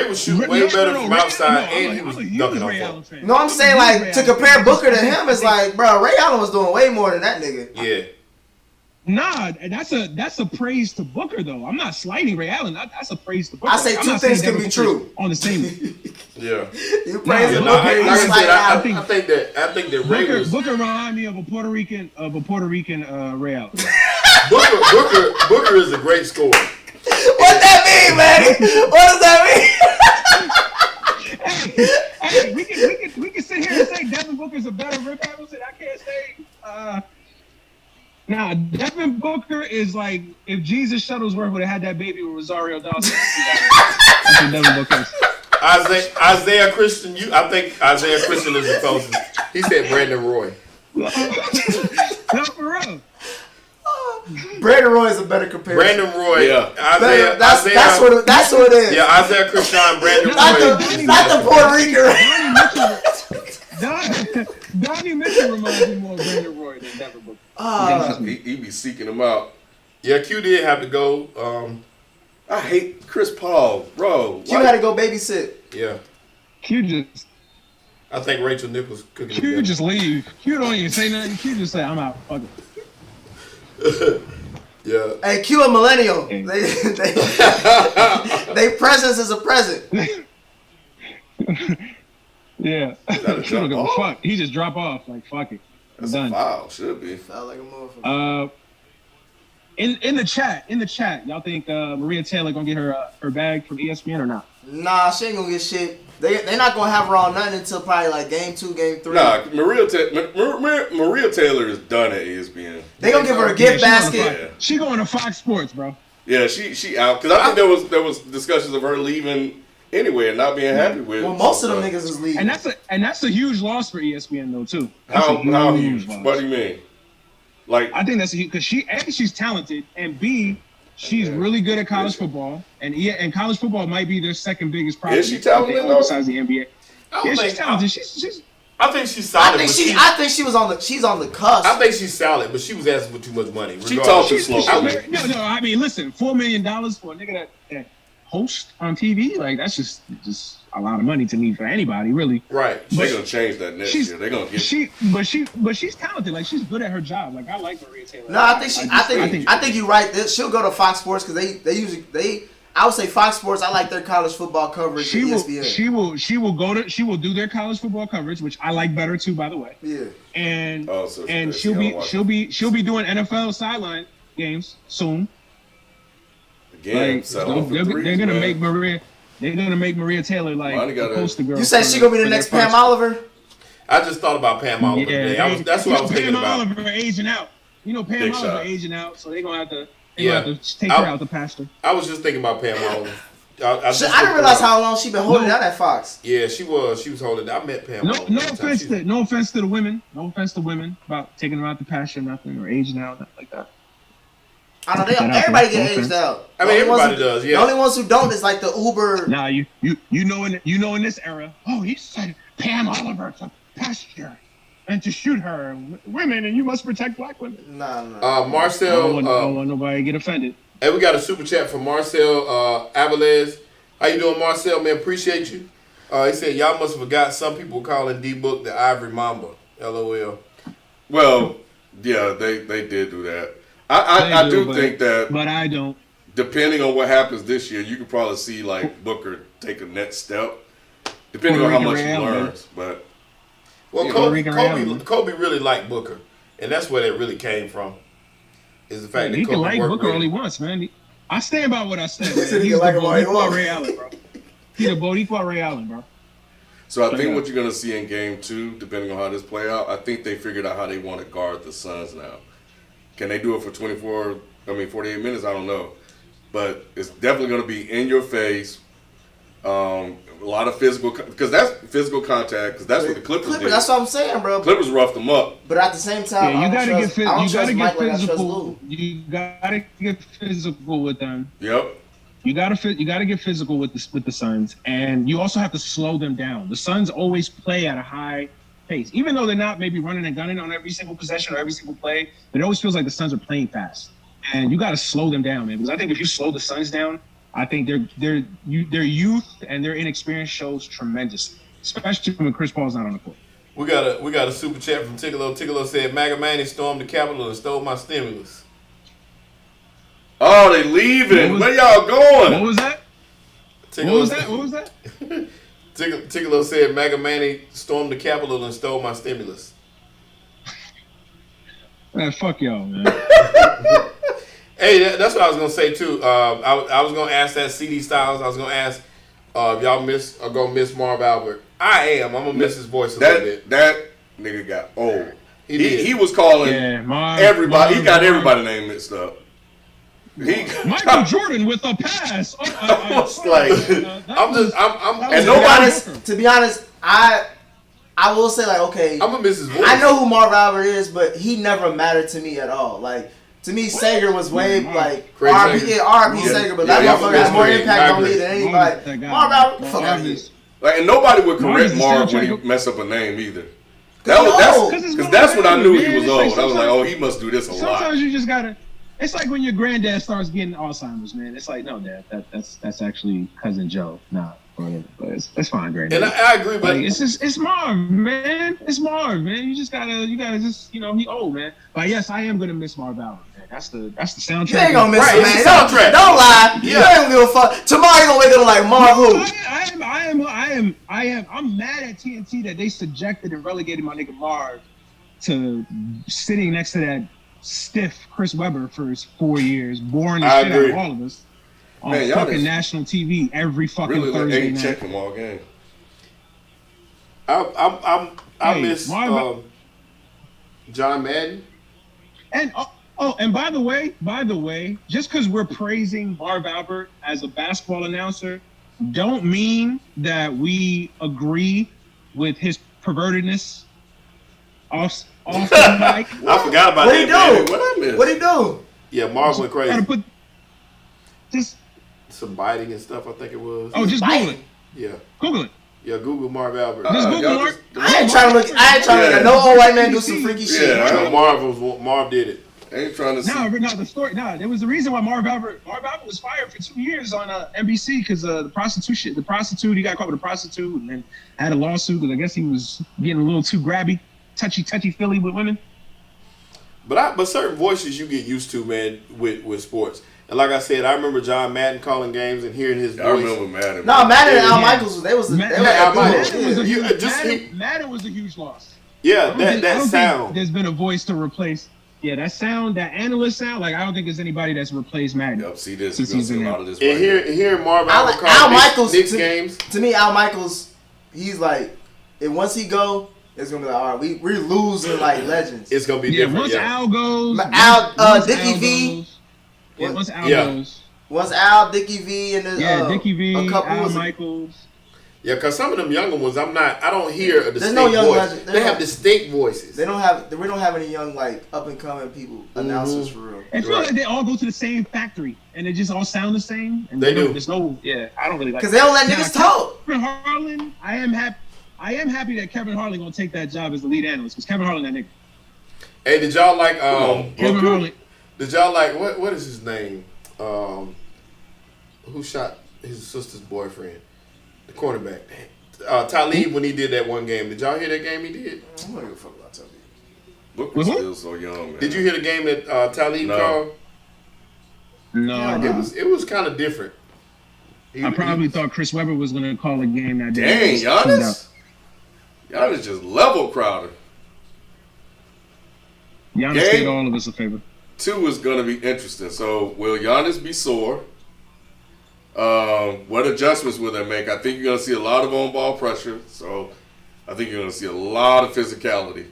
would shoot way better from outside, and he was dunking on folks. No, I'm saying like to compare Booker to him is like, bro, Ray Allen was doing way more than that nigga. Yeah. Nah, that's a praise to Booker though. I'm not slighting Ray Allen. That's a praise to Booker. I say two things can be true on the same. Yeah. You praise Booker. I think that Ray Booker remind me of a Puerto Rican Ray Allen. Booker is a great scorer. What that mean, man? What does that mean? Hey, we can sit here and say Devin Booker's a better Rip Hamilton. I can't say. Nah, Devin Booker is like if Jesus Shuttlesworth would have had that baby with Rosario Dawson. That's what Devin Booker is. Isaiah Christian, I think Isaiah Christian is the closest. He said Brandon Roy. No, for real. Brandon Roy is a better comparison. Brandon Roy, yeah. Isaiah, that's what it is. Yeah, Isaiah Christian, Brandon Roy. Not the Puerto Rican. Donnie Mitchell reminds me more of Brandon Roy than Devin Booker. He be seeking him out. Yeah, Q did have to go. I hate Chris Paul, bro. Q had to go babysit. Yeah. Q I think Rachel Nichols cooking. Q just leave. Q don't even say nothing. Q just say, I'm out. Fuck it. Yeah. Hey, Q a millennial. They presence is a present. Yeah. Q don't give a fuck. He just drop off. Like, fuck it. That's done. a foul. Should be. Sound like a motherfucker. In the chat, y'all think Maria Taylor gonna get her bag from ESPN or not? Nah, she ain't gonna get shit. They not gonna have her on nothing until probably like game 2, game 3. Nah, Maria Taylor is done at ESPN. They gonna give her a gift basket. She going to Fox Sports, bro. Yeah, she out because I think there was discussions of her leaving anyway and not being happy with. Well, most of them niggas is leaving, and that's a huge loss for ESPN though too. How huge? What do you mean? Like, I think that's because she's talented, and B, she's really good at college football, and college football might be their second biggest problem. Is she talented though? Besides the NBA. Yeah, she's talented. She's I think she's solid. I think she's on the cusp. I think she's solid, but she was asking for too much money. She talks too slow. No. I mean, listen, $4 million for a nigga that host on TV, like that's just a lot of money to me for anybody, really. Right. They're gonna change that next year. They're gonna get. But she's talented. Like she's good at her job. Like I like Maria Taylor. No, I think you're right. She'll go to Fox Sports because they usually. I would say Fox Sports. I like their college football coverage. She will do their college football coverage, which I like better too, by the way. Yeah. And she'll be doing NFL sideline games soon. Again, they're gonna make Maria Taylor like the poster girl. You said she gonna be the next Pam Oliver? I just thought about Pam Oliver today. That's what I was thinking about. Pam Oliver aging out. You know, Pam Oliver aging out, so they're gonna have to take her out the pasture. I was just thinking about Pam Oliver. I didn't realize how long she been holding down at Fox. Yeah, she was holding. I met Pam. No offense to the women. No offense to women about taking them out the pasture, nothing, or aging out, nothing like that. I know everybody get aged out. I mean, everybody does. Yeah. The only ones who don't is like the Uber. Nah, you know in this era. Oh, he said Pam Oliver to pasture and to shoot her women, and you must protect black women. Nah. Marcel. I don't want nobody to get offended. Hey, we got a super chat from Marcel Avalez. How you doing, Marcel? Man, appreciate you. He said y'all must have forgot some people calling D-Book the Ivory Mamba. LOL. Well, yeah, they did do that. I do think that, but I don't. Depending on what happens this year, you could probably see like Booker take a next step, depending on how much he learns. But Kobe really liked Booker, and that's where that really came from. Is the fact that he Kobe can like Booker all he wants, man. I stand by what I said. He's the Boricua Ray Allen, bro. He's the Boricua Ray Allen, bro. So I think what you're gonna see in Game 2, depending on how this play out, I think they figured out how they want to guard the Suns now. Can they do it for 48 minutes? I don't know. But it's definitely going to be in your face. A lot of physical, because that's physical contact, because that's what the Clippers did. That's what I'm saying, bro. Clippers roughed them up. But at the same time, you got to get physical. You got to get physical with them. Yep. You got to get physical with the Suns, and you also have to slow them down. The Suns always play at a high pace, even though they're not maybe running and gunning on every single possession or every single play. It always feels like the Suns are playing fast, and you got to slow them down, man. Because I think if you slow the Suns down, I think their youth and their inexperience shows tremendously, especially when Chris Paul's not on the court. We got a super chat from Tigolo. Tigolo said, "Maga Manny stormed the Capitol and stole my stimulus." Oh, they leaving. Where y'all going? What was that? What was that? Tigolo said, "Maga Manny stormed the Capitol and stole my stimulus." Man, fuck y'all, man. Hey, that's what I was gonna say too. I was gonna ask that CD Styles. I was gonna ask if y'all gonna miss Marv Albert. I'm gonna miss his voice a little bit. That nigga got old. He was calling everybody. He got everybody's name mixed up. Michael Jordan with a pass. To be honest, I will say like, okay, I'm gonna miss his voice. I know who Marv Albert is, but he never mattered to me at all. Like to me, Sager was way like R.I.P. Sager, but that motherfucker has more impact on me than anybody. Marv Albert, fuck out of here. Like, and nobody would correct Marv when he mess up a name either. That's when I knew he was old. I was like, oh, he must do this a lot. Sometimes you just gotta. It's like when your granddad starts getting Alzheimer's, man. It's like, no, Dad, that's actually cousin Joe. Nah, front of it, but it's fine, great. And I agree, but like, it's Marv, man. It's Marv, man. You gotta just, he old, man. But yes, I am gonna miss Marv Albert, man. That's the soundtrack. You ain't gonna miss Right, it, man. it's the soundtrack. Don't lie. Yeah. You ain't gonna give a fuck. Tomorrow you gonna wake up like Marv who? I'm mad at TNT that they subjected and relegated my nigga Marv to sitting next to that stiff Chris Webber for 4 years, boring the I shit agree. out of all of us on Man, y'all fucking just national TV every fucking really Thursday ain't night. check them all game. I Hey, miss John Madden. And and by the way, just because we're praising Marv Albert as a basketball announcer, don't mean that we agree with his pervertedness off the mic. I forgot about What he that. Man. do? What I missed? What he do? Yeah, Marv went crazy. Gotta put just Some biting and stuff. I think it was. just Google it. Yeah, Google it. yeah. Google Marv Albert. Just Google y'all Marv. just- I ain't trying to look at no old white man do some freaky shit. Yeah. No, Marv did it. Ain't trying to see. The story. There was the reason why Marv Albert was fired for 2 years on NBC because the prostitute. The prostitute, he got caught with a prostitute and then had a lawsuit because I guess he was getting a little too grabby, touchy feely with women. But certain voices you get used to, man, with sports. And like I said, I remember John Madden calling games and hearing his voice. I remember Madden. No, Madden and Al Yeah. Michaels, they was Madden was a huge loss. Yeah, I don't that think sound. there's been a voice to replace. Yeah, that sound, that analyst sound. Like I don't think there's anybody that's replaced Madden. Yep, see this. Since You're gonna he's see in a lot there. of this. And right here. hearing Marv Al Albert Al call Michaels Knicks to, games. to me, Al Michaels, he's like, and once he go, it's gonna be like, all right, we're losing like legends. It's gonna be Yeah, different. once Yeah. Al goes, Al, Dickie V. goes, yeah, once Al Yeah. goes, Once Al, Dickie V, and the, Dickie V, a couple Al was Michaels. Yeah, because some of them younger ones, I don't hear a distinct no young voice. legend. They have distinct voices. we don't have any young like up and coming people announcers for real. I feel Right. like they all go to the same factory and they just all sound the same. And They do. There's no, I don't really like. Because they don't let Now, niggas talk. Kevin Harlan, I am happy that Kevin Harlan gonna take that job as the lead analyst because Kevin Harlan that nigga. Hey, did y'all like Kevin Harlan. Did y'all like what is his name? Who shot his sister's boyfriend? The cornerback. Talib when he did that one game. Did y'all hear that game he did? I'm not gonna fuck about Tubby. Book was Mhm. still so young, man. Did you hear the game that Talib No. called? No, It was kind of different. I probably thought Chris Webber was gonna call a game that day. Dang, Giannis. Giannis just level Crowder. Giannis Game. did all of us a favor. 2 is going to be interesting. So, will Giannis be sore? What adjustments will they make? I think you're going to see a lot of on-ball pressure. So, I think you're going to see a lot of physicality.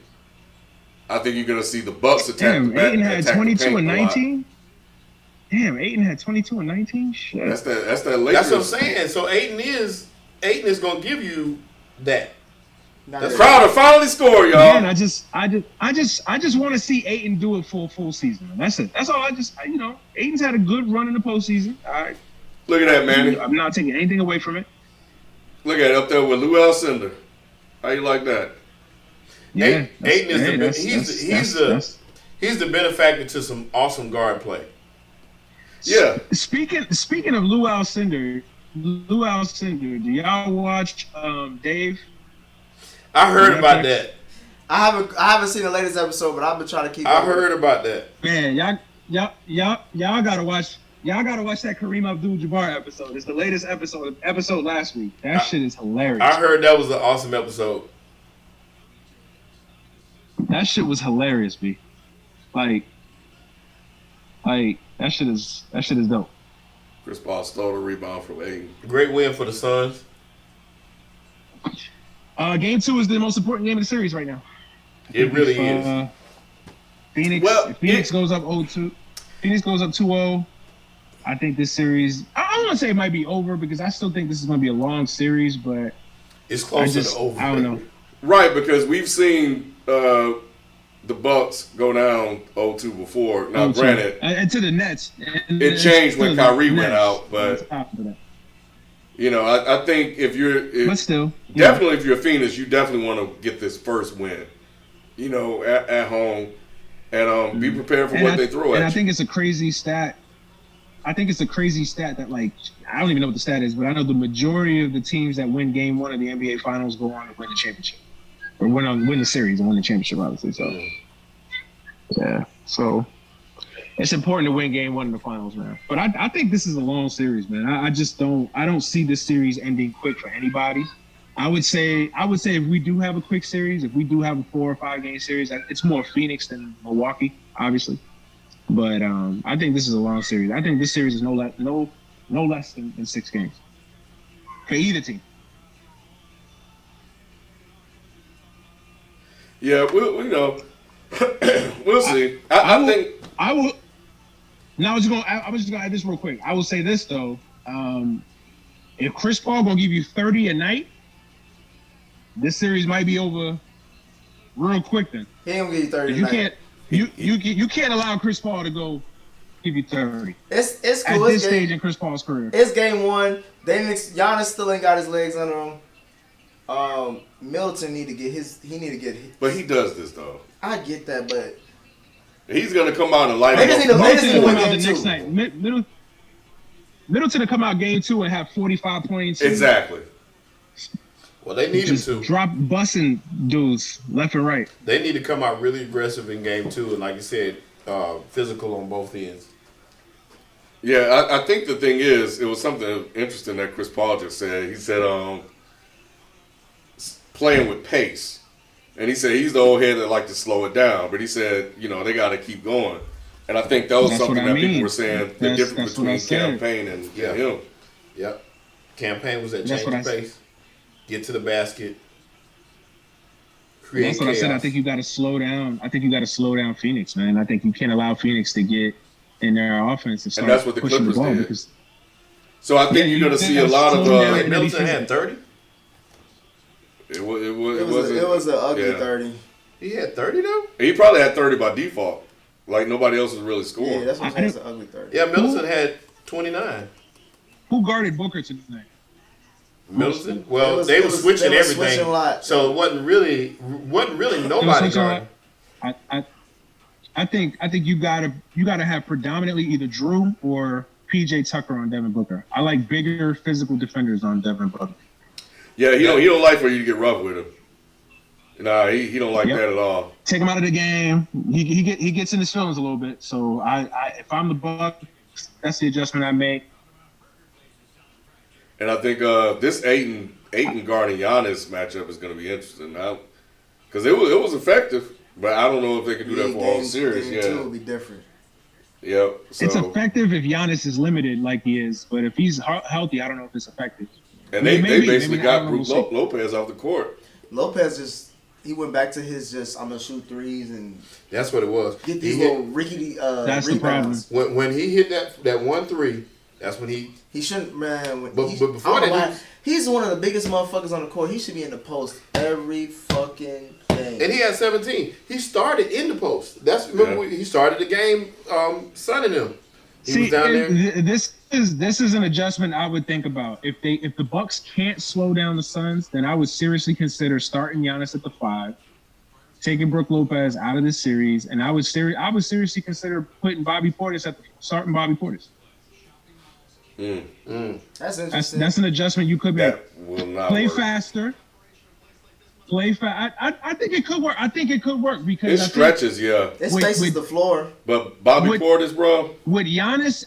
I think you're going to see the Bucks attack Damn, the back. Ayton had attack the 22 paint and a lot. 19. Damn, Ayton had 22 and 19. Shit. That's that Lakers. That's what I'm saying. So Ayton is gonna give you that. That's Crowder finally scored, y'all. Man, I just want to see Ayton do it for a full season. That's it. That's all. Ayton's had a good run in the postseason. Look at that, man. I'm not taking anything away from it. Look at it up there with Lou Alcindor. How you like that? Yeah, Ayton is he's the benefactor to some awesome guard play. Yeah. Speaking of Lou Alcindor, do y'all watch Dave? I heard about that. I haven't seen the latest episode, but I've been trying to keep. I heard about that. Man, y'all gotta watch. Y'all gotta watch that Kareem Abdul-Jabbar episode. It's the latest episode last week. That shit is hilarious. I heard that was an awesome episode. That shit was hilarious, B. Like that shit is dope. Chris Paul stole the rebound from Ayton. Great win for the Suns. Game 2 is the most important game of the series right now. It really is. Phoenix. Well, if Phoenix goes up 0-2. Phoenix goes up 2-0. I think this series. I don't want to say it might be over because I still think this is going to be a long series, but It's closer to over. I don't know. Right, because we've seen the Bucks go down 0-2 before. Now, 0-2. granted, And to the Nets. it changed when Kyrie went out, but you know, I think but still, definitely if you're a Phoenix, you definitely want to get this first win. You know, at home, and be prepared for what they throw at and you. I think it's a crazy stat. I think it's a crazy stat that like I don't even know what the stat is, but I know the majority of the teams that win Game 1 of the NBA Finals go on to win the championship, or win the series and win the championship, obviously. So yeah, so it's important to win Game 1 in the finals, man. But I think this is a long series, man. I just don't see this series ending quick for anybody. I would say if we do have a quick series, if we do have a 4 or 5 game series, it's more Phoenix than Milwaukee, obviously. But I think this is a long series. I think this series is no less than 6 games for either team. Yeah, we'll see. I think I will. Now I was just gonna add this real quick. I will say this though: if Chris Paul gonna give you 30 a night, this series might be over real quick. Then he ain't gonna give you 30. You can't. You can't allow Chris Paul to go give you 30. It's cool. At this stage in Chris Paul's career. It's Game 1. Giannis still ain't got his legs under him. Middleton need to get his. But he does this though. I get that, but he's gonna come out and light They just up. need to win the Game 2. next night. Middleton to come out Game 2 and have 45 points. Exactly. Well, they need him to drop bussing dudes left and right. They need to come out really aggressive in Game 2, and like you said, physical on both ends. Yeah, I think the thing is, it was something interesting that Chris Paul just said. He said, playing with pace. And he said he's the old head that like to slow it down. But he said, they got to keep going. And I think that was something that people were saying, the difference between Campaign and him. Yep. Campaign was that change of pace. Get to the basket. Create That's what chaos. I said. I think you got to slow down. I think you got to slow down Phoenix, man. I think you can't allow Phoenix to get in their offense and start that's what the pushing Clippers the ball did. Because, so I think you're going to see a lot of. Middleton had 30. It was an ugly 30. He had 30 though. He probably had 30 by default. Like nobody else was really scoring. Yeah, that's what I'm saying. It's an ugly 30. Yeah, Middleton had 29. who guarded Booker tonight? Middleton. Well, they were switching everything, switching a lot. So it wasn't really nobody guarding. I think you gotta have predominantly either Drew or PJ Tucker on Devin Booker. I like bigger physical defenders on Devin Booker. Yeah, he don't like for you to get rough with him. Nah, he don't like that at all. Take him out of the game. He gets in his feelings a little bit. So I if I'm the Bucks, that's the adjustment I make. And I think this Ayton guarding Giannis matchup is going to be interesting now, because it was effective, but I don't know if they can do that for all series. Game 2 will be different. Yep. So, it's effective if Giannis is limited like he is, but if he's healthy, I don't know if it's effective. And they basically got Brook Lopez off the court. Lopez he went back to his I'm gonna shoot threes and that's what it was. Get these little rickety that's rebounds. The problem. When he hit that 1-3, that's when he shouldn't, man. But before that, he's one of the biggest motherfuckers on the court. He should be in the post every fucking game. And he had 17. He started in the post. Remember he started the game, sunning him. He was down there. This is an adjustment I would think about. If the Bucks can't slow down the Suns, then I would seriously consider starting Giannis at the 5, taking Brook Lopez out of this series, and I would seriously consider putting Bobby Portis starting Bobby Portis. That's interesting. That's an adjustment you could make. That will not play work. faster. Play fast. I think it could work. I think it could work because it stretches, It spaces the floor. But Bobby Portis, bro. With Giannis.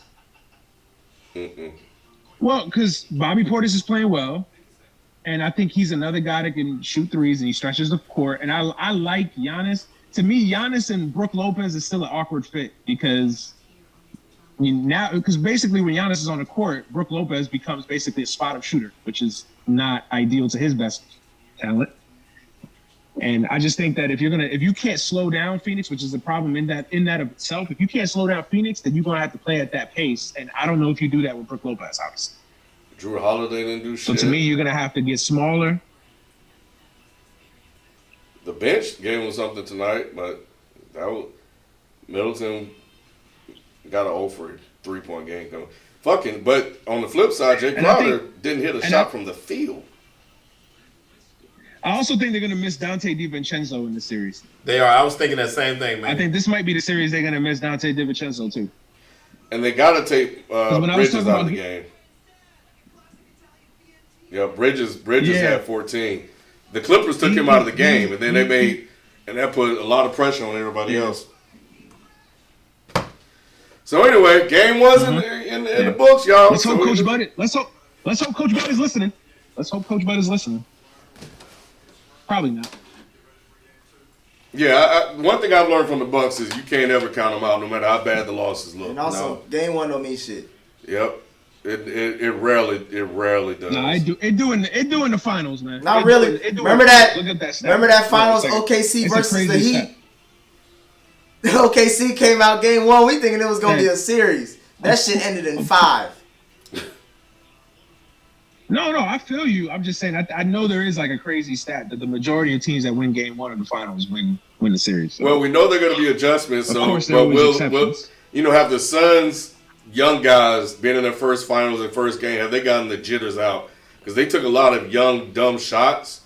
Well, because Bobby Portis is playing well, and I think he's another guy that can shoot threes and he stretches the court. And I like Giannis. To me, Giannis and Brook Lopez is still an awkward fit because basically when Giannis is on the court, Brook Lopez becomes basically a spot-up shooter, which is not ideal to his best talent. And I just think that if you can't slow down Phoenix, which is a problem in that of itself, if you can't slow down Phoenix, then you're gonna have to play at that pace. And I don't know if you do that with Brook Lopez, obviously. Drew Holiday didn't do shit. So to me, you're gonna have to get smaller. The bench gave him something tonight, but Middleton got an 0 for 3-point game coming. But on the flip side, Jay Crowder didn't hit a shot from the field. I also think they're going to miss Dante DiVincenzo in the series. They are. I was thinking that same thing, man. I think this might be the series they're going to miss Dante DiVincenzo too. And they got to take when I was Bridges talking out of about the game. Yeah, Bridges had 14. The Clippers took him out of the game, and then that put a lot of pressure on everybody else. So anyway, game was in the books, y'all. Let's hope Coach Bud. Let's hope Coach Bud is listening. Let's hope Coach Bud is listening. Probably not. Yeah, one thing I've learned from the Bucks is you can't ever count them out, no matter how bad the losses look. And also, game one don't mean shit. Yep, it rarely does. No, it do in the finals, man. Not really. Remember that? Look at that stat. Remember that finals OKC versus the Heat? OKC came out game one. We thinking it was gonna be a series. That shit ended in 5. No, I feel you. I'm just saying. I know there is like a crazy stat that the majority of teams that win game one of the finals win the series. So. Well, we know they're going to be adjustments. Of so, course, but we'll have the Suns young guys being in their first finals and first game. Have they gotten the jitters out? Because they took a lot of young dumb shots.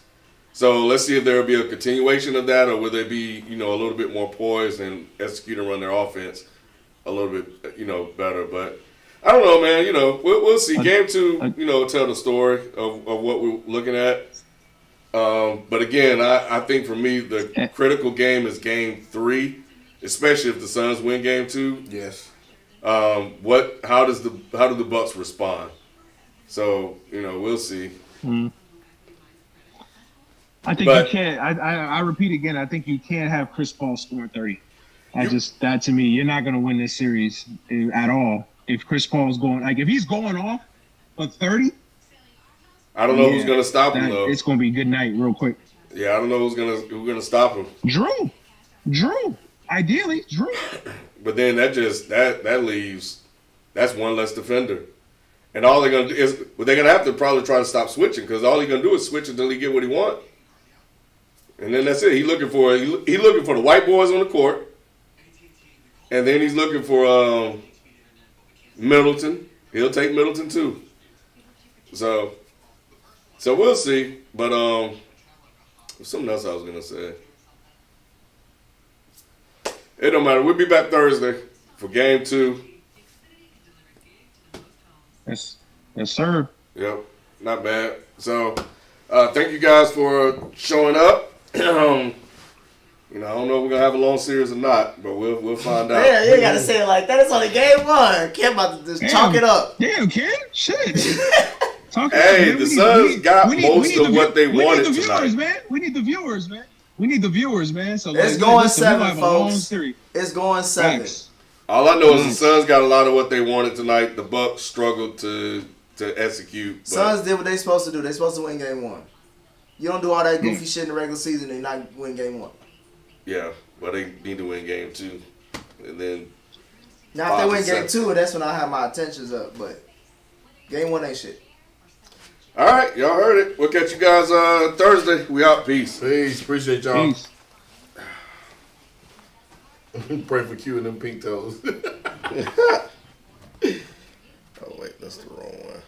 So let's see if there will be a continuation of that, or will they be a little bit more poised and execute and run their offense a little bit better. But I don't know, man. We'll see. Game 2, tell the story of what we're looking at. But again, I think for me the critical game is game 3, especially if the Suns win game 2. Yes. How do the Bucks respond? So we'll see. Mm-hmm. I think you can't. I repeat again. I think you can't have Chris Paul scoring 30. That to me, you're not going to win this series at all. If Chris Paul is if he's going off for 30, I don't know who's going to stop him though. It's going to be good night real quick. Yeah, I don't know who's going to stop him. Drew. Ideally, Drew. But then that leaves. That's one less defender. And all they're going to do is they're going to have to probably try to stop switching, because all he's going to do is switch until he get what he wants. And then that's it. He's looking for the white boys on the court, and then he's looking for Middleton. He'll take Middleton too. So we'll see. But something else I was gonna say. It don't matter. We'll be back Thursday for game 2. Yes, sir. Yep, not bad. So thank you guys for showing up. I don't know if we're gonna have a long series or not, but we'll find out. Yeah, you gotta say it like that. It's only game 1. Ken about to just chalk it up. Damn, Ken, shit. Hey, the Suns got most of what they wanted tonight. We need the viewers, man. So it's going 7, folks. It's going 7. Thanks. All I know is the Suns got a lot of what they wanted tonight. The Bucks struggled to execute. Suns did what they supposed to do. They supposed to win game 1. You don't do all that goofy shit in the regular season and not win game 1. Yeah, but they need to win game 2, and then. Now if they win game 2, that's when I have my attentions up. But game 1 ain't shit. All right, y'all heard it. We'll catch you guys Thursday. We out. Peace. Peace. Appreciate y'all. Peace. Pray for Q and them pink toes. Oh wait, that's the wrong one.